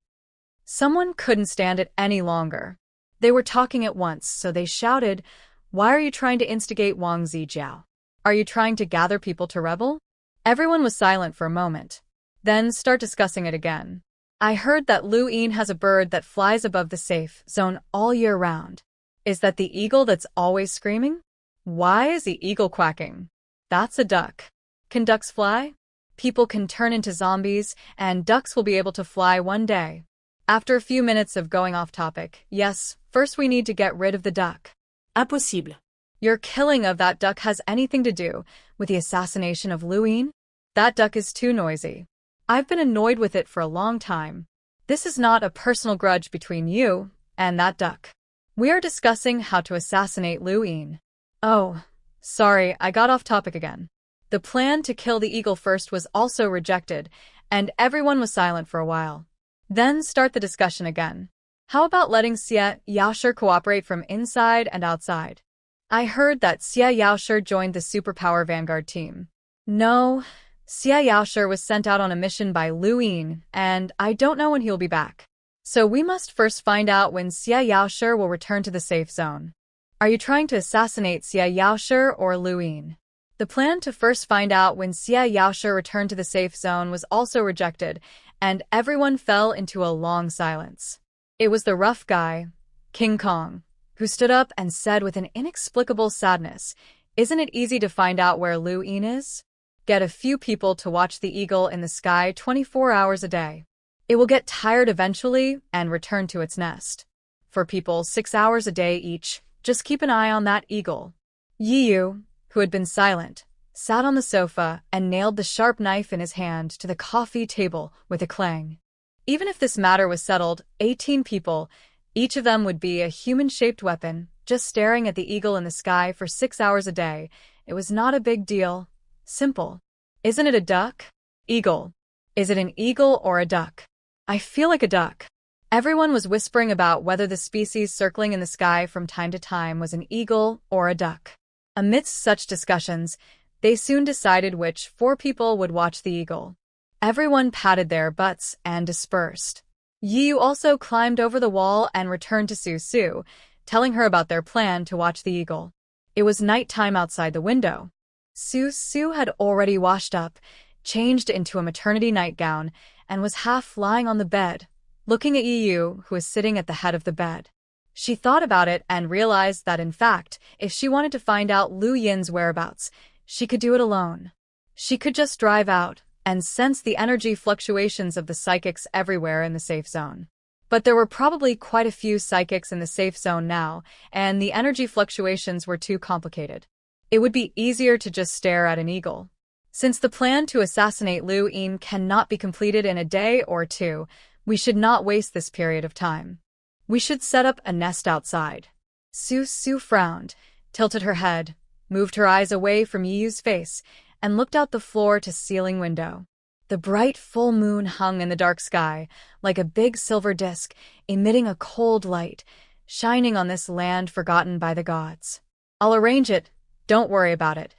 Someone couldn't stand it any longer. They were talking at once, so they shouted, "Why are you trying to instigate Wang Zijiao? Are you trying to gather people to rebel?" Everyone was silent for a moment. Then start discussing it again. "I heard that Lu Yin has a bird that flies above the safe zone all year round. Is that the eagle that's always screaming? Why is the eagle quacking? That's a duck. Can ducks fly? People can turn into zombies, and ducks will be able to fly one day." After a few minutes of going off topic, "Yes, first we need to get rid of the duck." Impossible. Your killing of that duck has anything to do with the assassination of Lu Yin? That duck is too noisy. I've been annoyed with it for a long time. This is not a personal grudge between you and that duck. We are discussing how to assassinate Lu Yin. Oh, sorry, I got off topic again. The plan to kill the eagle first was also rejected, and everyone was silent for a while. Then start the discussion again. How about letting Xia Yaoshi cooperate from inside and outside? I heard that Xia Yaoshi joined the Superpower Vanguard team. No, Xia Yaoshi was sent out on a mission by Lu Yin, and I don't know when he'll be back. So we must first find out when Xia Yaoshi will return to the safe zone. Are you trying to assassinate Xia Yaoshi or Lu Yin? The plan to first find out when Xia Yaoshi returned to the safe zone was also rejected, and everyone fell into a long silence. It was the rough guy, King Kong, who stood up and said with an inexplicable sadness, "Isn't it easy to find out where Lu Yin is? Get a few people to watch the eagle in the sky 24 hours a day. It will get tired eventually and return to its nest. For people 6 hours a day each, just keep an eye on that eagle. Yiyu, who had been silent, sat on the sofa and nailed the sharp knife in his hand to the coffee table with a clang. Even if this matter was settled, 18 people, each of them would be a human-shaped weapon, just staring at the eagle in the sky for 6 hours a day. It was not a big deal. Simple. Isn't it a duck? Eagle. Is it an eagle or a duck? I feel like a duck. Everyone was whispering about whether the species circling in the sky from time to time was an eagle or a duck. Amidst such discussions, they soon decided which 4 people would watch the eagle. Everyone patted their butts and dispersed. Yiyu also climbed over the wall and returned to Su, telling her about their plan to watch the eagle. It was nighttime outside the window. Su had already washed up, changed into a maternity nightgown, and was half lying on the bed, looking at Yiyu, who was sitting at the head of the bed. She thought about it and realized that, in fact, if she wanted to find out Lu Yin's whereabouts, she could do it alone. She could just drive out and sense the energy fluctuations of the psychics everywhere in the safe zone. But there were probably quite a few psychics in the safe zone now, and the energy fluctuations were too complicated. It would be easier to just stare at an eagle. Since the plan to assassinate Lu Yin cannot be completed in a day or 2, we should not waste this period of time. We should set up a nest outside. Su frowned, tilted her head, moved her eyes away from Yiyu's face, and looked out the floor-to-ceiling window. The bright full moon hung in the dark sky, like a big silver disk, emitting a cold light, shining on this land forgotten by the gods. I'll arrange it. Don't worry about it.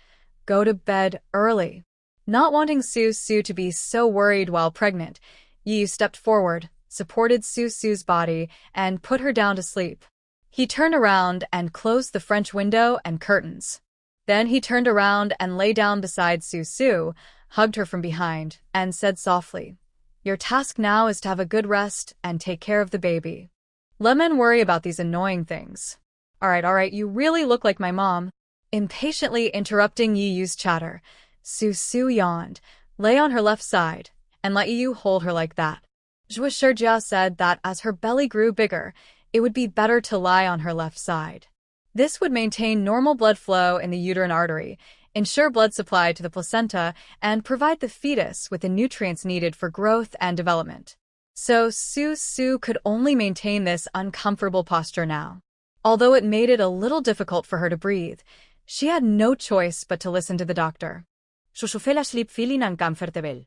Go to bed early. Not wanting Su to be so worried while pregnant, Yiyu stepped forward, supported Su's body, and put her down to sleep. He turned around and closed the French window and curtains. Then he turned around and lay down beside Su, hugged her from behind, and said softly, "Your task now is to have a good rest and take care of the baby. Let men worry about these annoying things." All right, you really look like my mom." Impatiently interrupting Yiyu's chatter, Su yawned, lay on her left side, and let Yiyu hold her like that. Zhou Shijia said that as her belly grew bigger, it would be better to lie on her left side. This would maintain normal blood flow in the uterine artery, ensure blood supply to the placenta, and provide the fetus with the nutrients needed for growth and development. So Su could only maintain this uncomfortable posture now. Although it made it a little difficult for her to breathe, she had no choice but to listen to the doctor. Sleep feeling uncomfortable.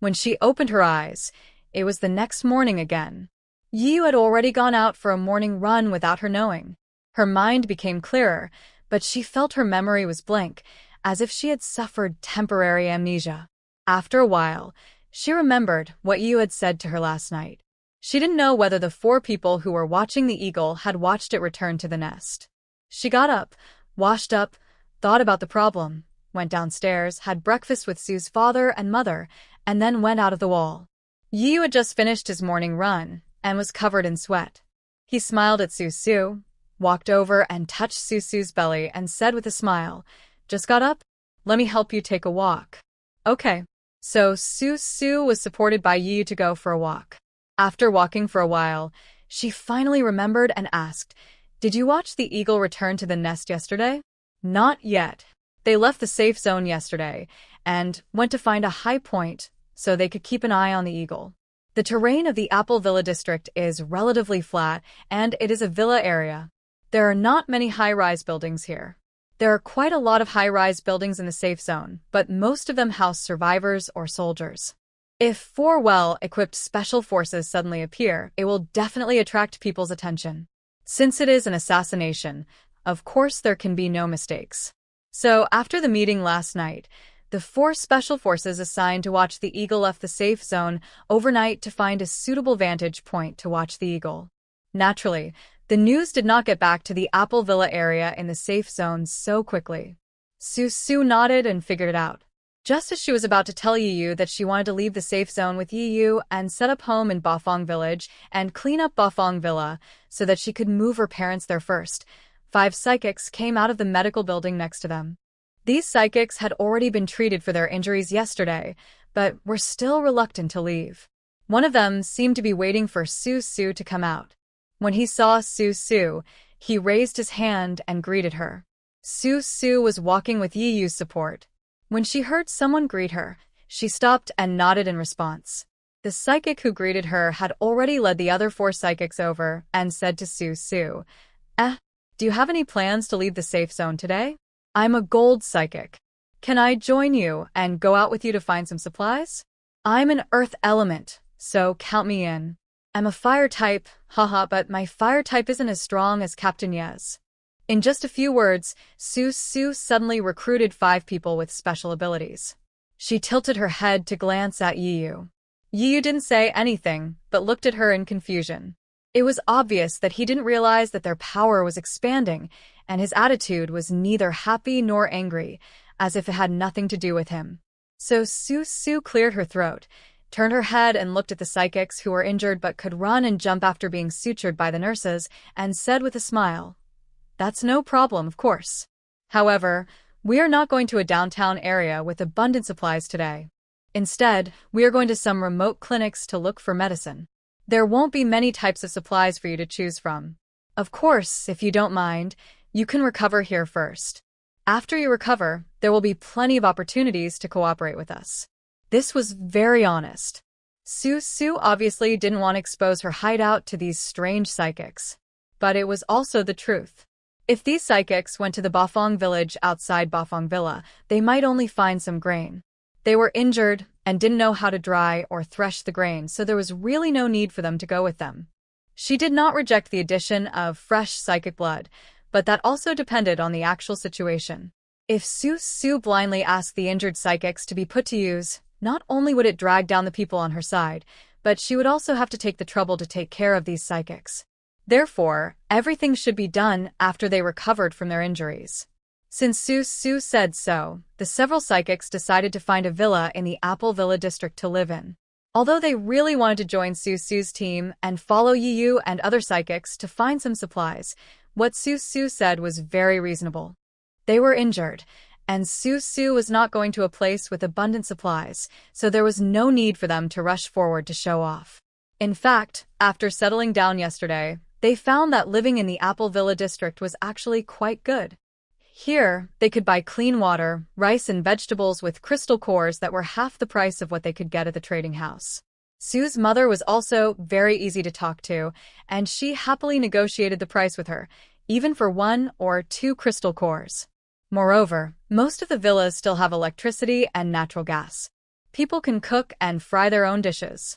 When she opened her eyes, it was the next morning again. Yiyu had already gone out for a morning run without her knowing. Her mind became clearer, but she felt her memory was blank, as if she had suffered temporary amnesia. After a while, she remembered what Yiyu had said to her last night. She didn't know whether the 4 people who were watching the eagle had watched it return to the nest. She got up, washed up, thought about the problem, went downstairs, had breakfast with Su's father and mother, and then went out of the wall. Yiyu had just finished his morning run and was covered in sweat. He smiled at Su, walked over and touched Su's belly and said with a smile, "Just got up? Let me help you take a walk." Okay. So Su was supported by Yiyu to go for a walk. After walking for a while, she finally remembered and asked, "Did you watch the eagle return to the nest yesterday?" Not yet. They left the safe zone yesterday and went to find a high point so they could keep an eye on the eagle. The terrain of the Apple Villa district is relatively flat, and it is a villa area. There are not many high-rise buildings here. There are quite a lot of high-rise buildings in the safe zone, but most of them house survivors or soldiers. If 4 well-equipped special forces suddenly appear, it will definitely attract people's attention. Since it is an assassination, of course there can be no mistakes. So after the meeting last night, the 4 special forces assigned to watch the eagle left the safe zone overnight to find a suitable vantage point to watch the eagle. Naturally, the news did not get back to the Apple Villa area in the safe zone so quickly. Su nodded and figured it out. Just as she was about to tell Yiyu that she wanted to leave the safe zone with Yiyu and set up home in Bafong Village and clean up Bafong Villa so that she could move her parents there first, 5 psychics came out of the medical building next to them. These psychics had already been treated for their injuries yesterday, but were still reluctant to leave. One of them seemed to be waiting for Su to come out. When he saw Su, he raised his hand and greeted her. Su was walking with Yiyu's support. When she heard someone greet her, she stopped and nodded in response. The psychic who greeted her had already led the other 4 psychics over and said to Su, do you have any plans to leave the safe zone today? I'm a gold psychic. Can I join you and go out with you to find some supplies? I'm an earth element, so count me in. I'm a fire type, haha, but my fire type isn't as strong as Captain Yez. In just a few words, Su suddenly recruited 5 people with special abilities. She tilted her head to glance at Yiyu. Yiyu didn't say anything, but looked at her in confusion. It was obvious that he didn't realize that their power was expanding, and his attitude was neither happy nor angry, as if it had nothing to do with him. So Su cleared her throat, turned her head and looked at the psychics who were injured but could run and jump after being sutured by the nurses, and said with a smile, "That's no problem, of course. However, we are not going to a downtown area with abundant supplies today. Instead, we are going to some remote clinics to look for medicine. There won't be many types of supplies for you to choose from. Of course, if you don't mind, you can recover here first. After you recover, there will be plenty of opportunities to cooperate with us." This was very honest. Su obviously didn't want to expose her hideout to these strange psychics. But it was also the truth. If these psychics went to the Bafong village outside Bafong Villa, they might only find some grain. They were injured and didn't know how to dry or thresh the grain, so there was really no need for them to go with them. She did not reject the addition of fresh psychic blood, but that also depended on the actual situation. If Su blindly asked the injured psychics to be put to use, not only would it drag down the people on her side, but she would also have to take the trouble to take care of these psychics. Therefore, everything should be done after they recovered from their injuries. Since Su said so, the several psychics decided to find a villa in the Apple Villa district to live in. Although they really wanted to join Su's team and follow Yiyu and other psychics to find some supplies, what Su said was very reasonable. They were injured, and Su was not going to a place with abundant supplies, so there was no need for them to rush forward to show off. In fact, after settling down yesterday, they found that living in the Apple Villa district was actually quite good. Here, they could buy clean water, rice and vegetables with crystal cores that were half the price of what they could get at the trading house. Su's mother was also very easy to talk to, and she happily negotiated the price with her, even for 1 or 2 crystal cores. Moreover, most of the villas still have electricity and natural gas. People can cook and fry their own dishes.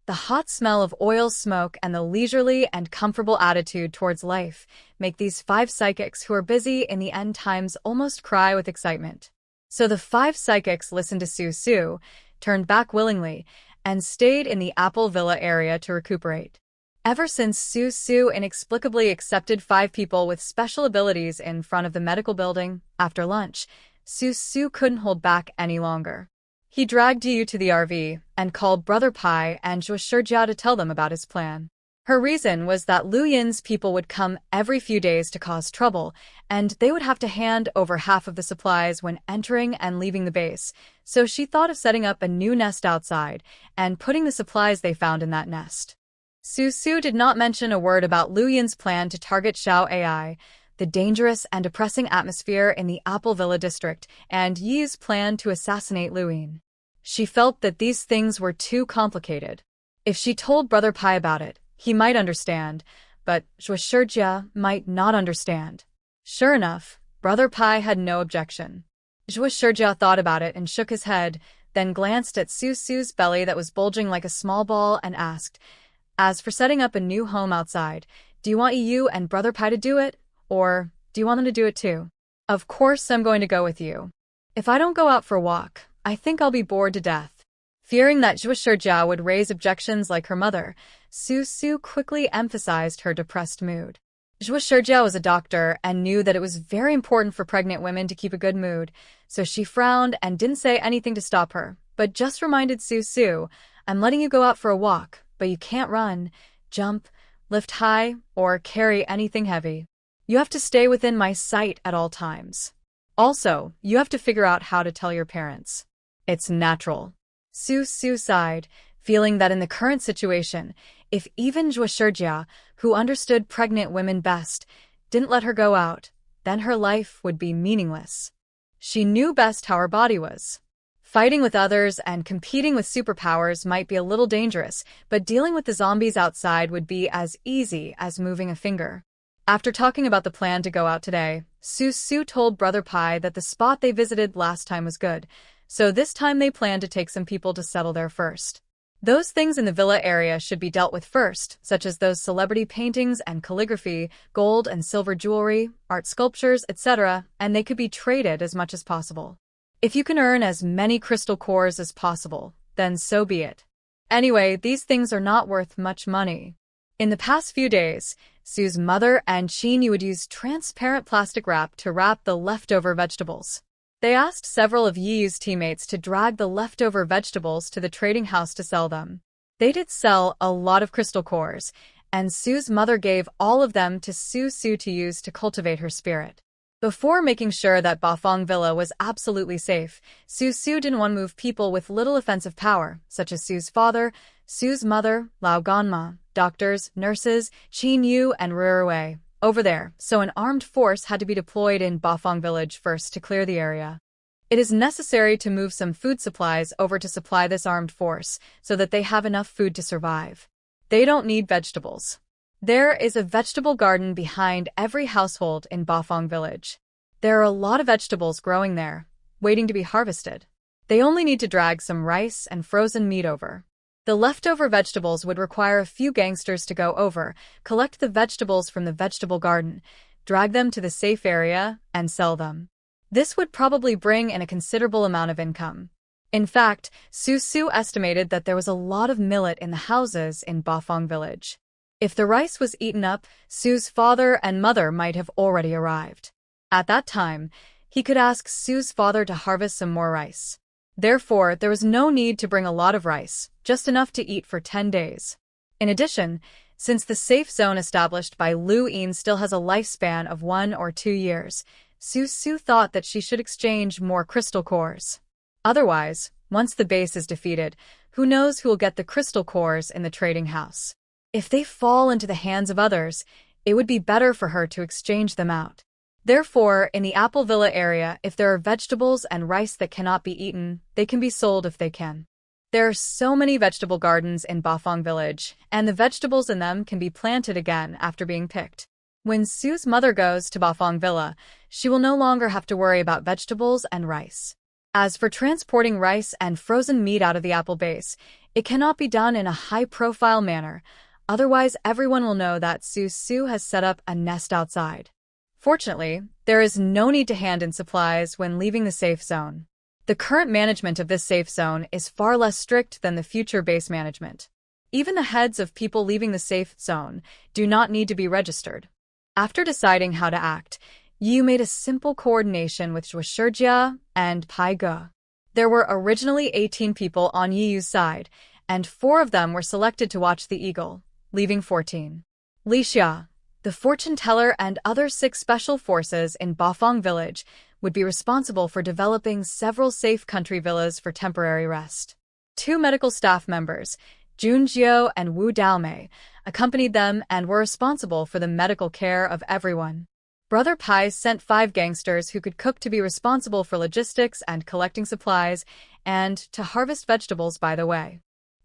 The hot smell of oil smoke and the leisurely and comfortable attitude towards life make these 5 psychics who are busy in the end times almost cry with excitement. So the 5 psychics listened to Su, turned back willingly, and stayed in the Apple Villa area to recuperate. Ever since Su inexplicably accepted 5 people with special abilities in front of the medical building after lunch, Su couldn't hold back any longer. He dragged Yu to the RV and called Brother Pai and Zhuo Shijia to tell them about his plan. Her reason was that Lu Yin's people would come every few days to cause trouble, and they would have to hand over half of the supplies when entering and leaving the base, so she thought of setting up a new nest outside and putting the supplies they found in that nest. Su did not mention a word about Lu Yin's plan to target Xiao AI, the dangerous and oppressing atmosphere in the Apple Villa district, and Yi's plan to assassinate Lu Yin. She felt that these things were too complicated. If she told Brother Pai about it, he might understand, but Zhuo Shijia might not understand. Sure enough, Brother Pai had no objection. Zhuo Shijia thought about it and shook his head, then glanced at Su's belly that was bulging like a small ball and asked, "As for setting up a new home outside, do you want you and Brother Pai to do it, or do you want them to do it too?" "Of course I'm going to go with you. If I don't go out for a walk, I think I'll be bored to death." Fearing that Zhuo Shijia would raise objections like her mother, Su quickly emphasized her depressed mood. Zhuo Shijia was a doctor and knew that it was very important for pregnant women to keep a good mood, so she frowned and didn't say anything to stop her, but just reminded Su, "I'm letting you go out for a walk, but you can't run, jump, lift high, or carry anything heavy. You have to stay within my sight at all times." Also, you have to figure out how to tell your parents. It's natural. Su sighed, feeling that in the current situation, if even Zhuoshijia, who understood pregnant women best, didn't let her go out, then her life would be meaningless. She knew best how her body was. Fighting with others and competing with superpowers might be a little dangerous, but dealing with the zombies outside would be as easy as moving a finger. After talking about the plan to go out today, Su told Brother Pai that the spot they visited last time was good, so this time they plan to take some people to settle there first. Those things in the villa area should be dealt with first, such as those celebrity paintings and calligraphy, gold and silver jewelry, art sculptures, etc., and they could be traded as much as possible. If you can earn as many crystal cores as possible, then so be it. Anyway, these things are not worth much money. In the past few days, Su's mother and Qin would use transparent plastic wrap to wrap the leftover vegetables. They asked several of Yi's teammates to drag the leftover vegetables to the trading house to sell them. They did sell a lot of crystal cores, and Su's mother gave all of them to Su to use to cultivate her spirit. Before making sure that Bafang Villa was absolutely safe, Su didn't want to move people with little offensive power, such as Su's father, Su's mother, Lao Ganma, doctors, nurses, Qin Yu, and Ruiwei, over there, so an armed force had to be deployed in Bafang village first to clear the area. It is necessary to move some food supplies over to supply this armed force, so that they have enough food to survive. They don't need vegetables. There is a vegetable garden behind every household in Bafang village. There are a lot of vegetables growing there, waiting to be harvested. They only need to drag some rice and frozen meat over. The leftover vegetables would require a few gangsters to go over, collect the vegetables from the vegetable garden, drag them to the safe area, and sell them. This would probably bring in a considerable amount of income. In fact, Su estimated that there was a lot of millet in the houses in Bafang village. If the rice was eaten up, Su's father and mother might have already arrived. At that time, he could ask Su's father to harvest some more rice. Therefore, there was no need to bring a lot of rice, just enough to eat for 10 days. In addition, since the safe zone established by Lu Yin still has a lifespan of 1 or 2 years, Su thought that she should exchange more crystal cores. Otherwise, once the base is defeated, who knows who will get the crystal cores in the trading house. If they fall into the hands of others, it would be better for her to exchange them out. Therefore, in the Apple Villa area, if there are vegetables and rice that cannot be eaten, they can be sold if they can. There are so many vegetable gardens in Bafang village, and the vegetables in them can be planted again after being picked. When Su's mother goes to Bafang Villa, she will no longer have to worry about vegetables and rice. As for transporting rice and frozen meat out of the apple base, it cannot be done in a high-profile manner. Otherwise, everyone will know that Su has set up a nest outside. Fortunately, there is no need to hand in supplies when leaving the safe zone. The current management of this safe zone is far less strict than the future base management. Even the heads of people leaving the safe zone do not need to be registered. After deciding how to act, Yu made a simple coordination with Zhuoshijia and Pai Ge. There were originally 18 people on Yiyu's side, and 4 of them were selected to watch the eagle, leaving 14. Li Xia, the fortune teller, and other 6 special forces in Bafang village would be responsible for developing several safe country villas for temporary rest. 2 medical staff members, Jun Jiao and Wu Daomei, accompanied them and were responsible for the medical care of everyone. Brother Pai sent 5 gangsters who could cook to be responsible for logistics and collecting supplies, and to harvest vegetables by the way.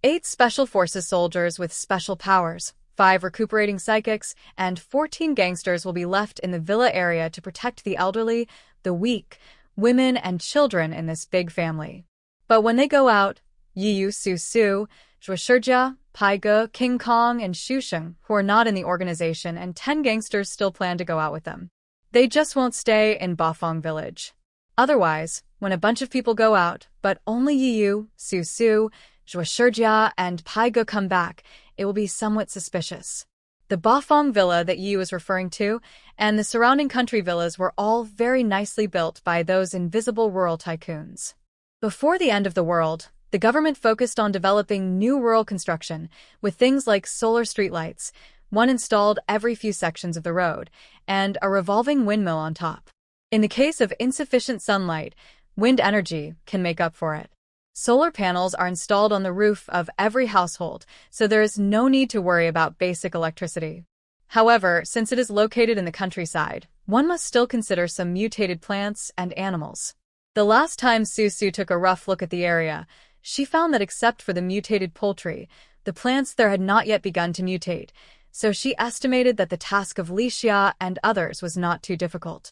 8 special forces soldiers with special powers, 5 recuperating psychics, and 14 gangsters will be left in the villa area to protect the elderly, the weak, women, and children in this big family. But when they go out, Yiyu, Su, Zhuoshijia, Pai Ge, King Kong, and Shusheng, who are not in the organization, and 10 gangsters still plan to go out with them. They just won't stay in Bafang village. Otherwise, when a bunch of people go out, but only Yiyu, Su, Zhuoshijia, and Pai Ge come back, it will be somewhat suspicious. The Bafang villa that Yiyu is referring to, and the surrounding country villas were all very nicely built by those invisible rural tycoons. Before the end of the world, the government focused on developing new rural construction, with things like solar streetlights, one installed every few sections of the road, and a revolving windmill on top. In the case of insufficient sunlight, wind energy can make up for it. Solar panels are installed on the roof of every household, so there is no need to worry about basic electricity. However, since it is located in the countryside, one must still consider some mutated plants and animals. The last time Susu took a rough look at the area, she found that except for the mutated poultry, the plants there had not yet begun to mutate, so she estimated that the task of Li Xia and others was not too difficult.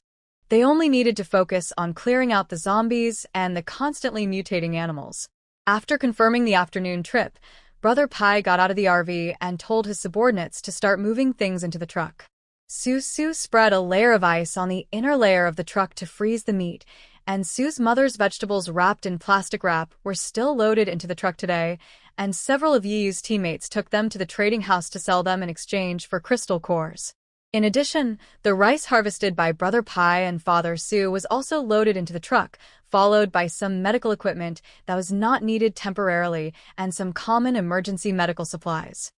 They only needed to focus on clearing out the zombies and the constantly mutating animals. After confirming the afternoon trip, Brother Pai got out of the RV and told his subordinates to start moving things into the truck. Susu spread a layer of ice on the inner layer of the truck to freeze the meat, and Sue's mother's vegetables wrapped in plastic wrap were still loaded into the truck today, and several of Yi's teammates took them to the trading house to sell them in exchange for crystal cores. In addition, the rice harvested by Brother Pai and Father Su was also loaded into the truck, followed by some medical equipment that was not needed temporarily and some common emergency medical supplies.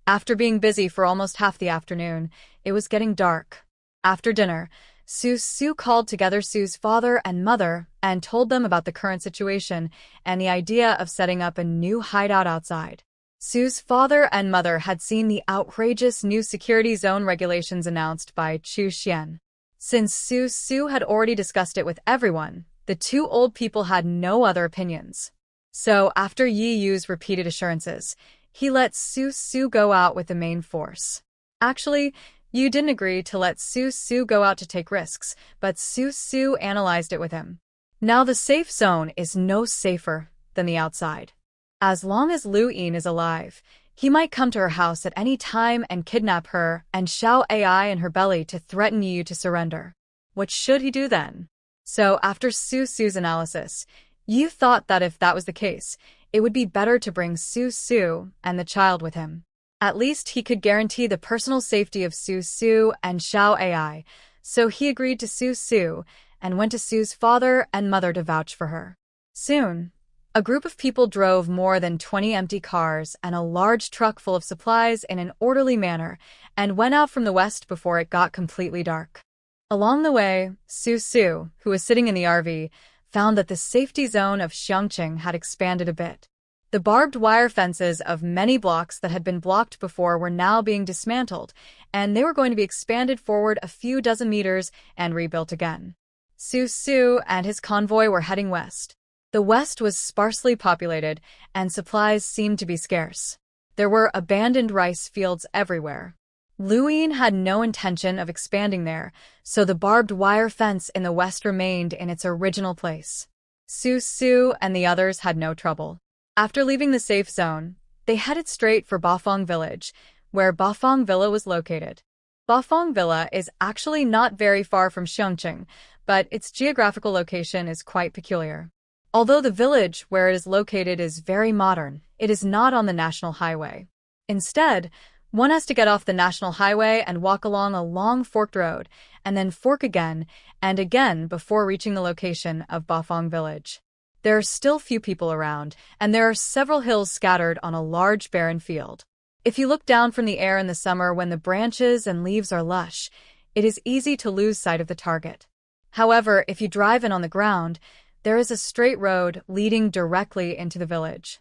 After being busy for almost half the afternoon, it was getting dark. After dinner, Su called together Su's father and mother and told them about the current situation and the idea of setting up a new hideout outside. Su's father and mother had seen the outrageous new security zone regulations announced by Chu Xian. Since Su had already discussed it with everyone, the two old people had no other opinions. So, after Yi Yu's repeated assurances, he let Su go out with the main force. Actually, Yu didn't agree to let Su go out to take risks, but Su analyzed it with him. Now the safe zone is no safer than the outside. As long as Lu Yin is alive, he might come to her house at any time and kidnap her and shout AI in her belly to threaten Yu to surrender. What should he do then? So after Su's analysis, Yu thought that if that was the case, it would be better to bring Su and the child with him. At least he could guarantee the personal safety of Su and Xiao AI, so he agreed to Su and went to Su's father and mother to vouch for her. Soon, a group of people drove more than 20 empty cars and a large truck full of supplies in an orderly manner and went out from the west before it got completely dark. Along the way, Su, who was sitting in the RV, found that the safety zone of Xiangqing had expanded a bit. The barbed wire fences of many blocks that had been blocked before were now being dismantled, and they were going to be expanded forward a few dozen meters and rebuilt again. Su and his convoy were heading west. The west was sparsely populated, and supplies seemed to be scarce. There were abandoned rice fields everywhere. Lu Yin had no intention of expanding there, so the barbed wire fence in the west remained in its original place. Su and the others had no trouble. After leaving the safe zone, they headed straight for Bafong Village, where Bafong Villa was located. Bafong Villa is actually not very far from Xiangqing, but its geographical location is quite peculiar. Although the village where it is located is very modern, it is not on the national highway. Instead, one has to get off the national highway and walk along a long forked road, and then fork again and again before reaching the location of Bafong Village. There are still few people around, and there are several hills scattered on a large barren field. If you look down from the air in the summer when the branches and leaves are lush, it is easy to lose sight of the target. However, if you drive in on the ground, there is a straight road leading directly into the village.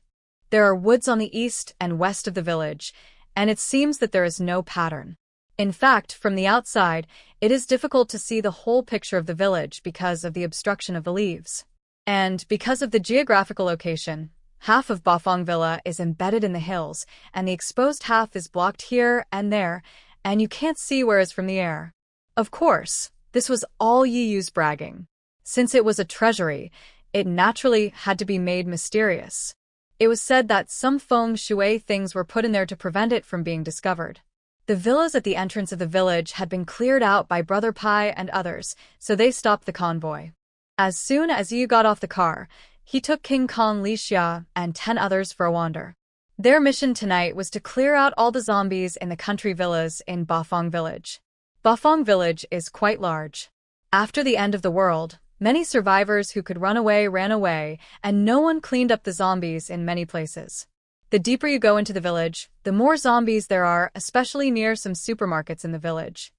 There are woods on the east and west of the village, and it seems that there is no pattern. In fact, from the outside, it is difficult to see the whole picture of the village because of the obstruction of the leaves. And because of the geographical location, half of Bafong Villa is embedded in the hills, and the exposed half is blocked here and there, and you can't see where it's from the air. Of course, this was all Yi Yu's bragging. Since it was a treasury, it naturally had to be made mysterious. It was said that some feng shui things were put in there to prevent it from being discovered. The villas at the entrance of the village had been cleared out by Brother Pai and others, so they stopped the convoy. As soon as Yu got off the car, he took King Kong Li Xia and 10 others for a wander. Their mission tonight was to clear out all the zombies in the country villas in Bafong Village. Bafong Village is quite large. After the end of the world, many survivors who could run away ran away, and no one cleaned up the zombies in many places. The deeper you go into the village, the more zombies there are, especially near some supermarkets in the village.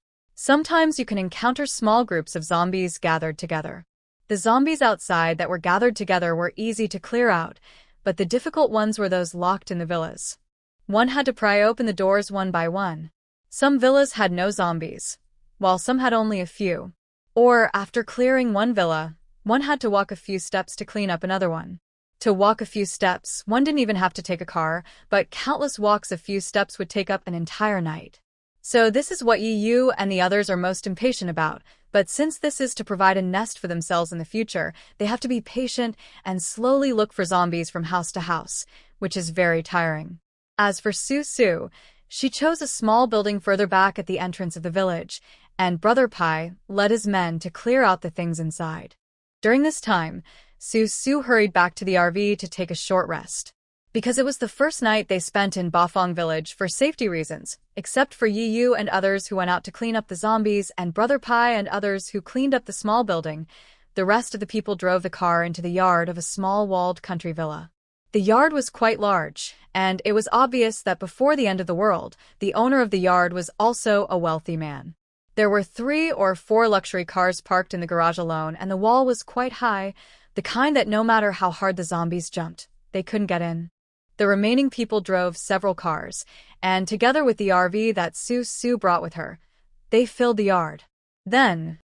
Sometimes you can encounter small groups of zombies gathered together. The zombies outside that were gathered together were easy to clear out, but the difficult ones were those locked in the villas. One had to pry open the doors one by one. Some villas had no zombies, while some had only a few. Or, after clearing one villa, one had to walk a few steps to clean up another one. To walk a few steps, one didn't even have to take a car, but countless walks a few steps would take up an entire night. So this is what you and the others are most impatient about, but since this is to provide a nest for themselves in the future, they have to be patient and slowly look for zombies from house to house, which is very tiring. As for Su, she chose a small building further back at the entrance of the village, and Brother Pai led his men to clear out the things inside. During this time, Su hurried back to the RV to take a short rest. Because it was the first night they spent in Bafong village for safety reasons, except for Yu and others who went out to clean up the zombies and Brother Pai and others who cleaned up the small building, the rest of the people drove the car into the yard of a small walled country villa. The yard was quite large, and it was obvious that before the end of the world, the owner of the yard was also a wealthy man. There were 3 or 4 luxury cars parked in the garage alone, and the wall was quite high, the kind that no matter how hard the zombies jumped, they couldn't get in. The remaining people drove several cars, and together with the RV that Su brought with her, they filled the yard. Then,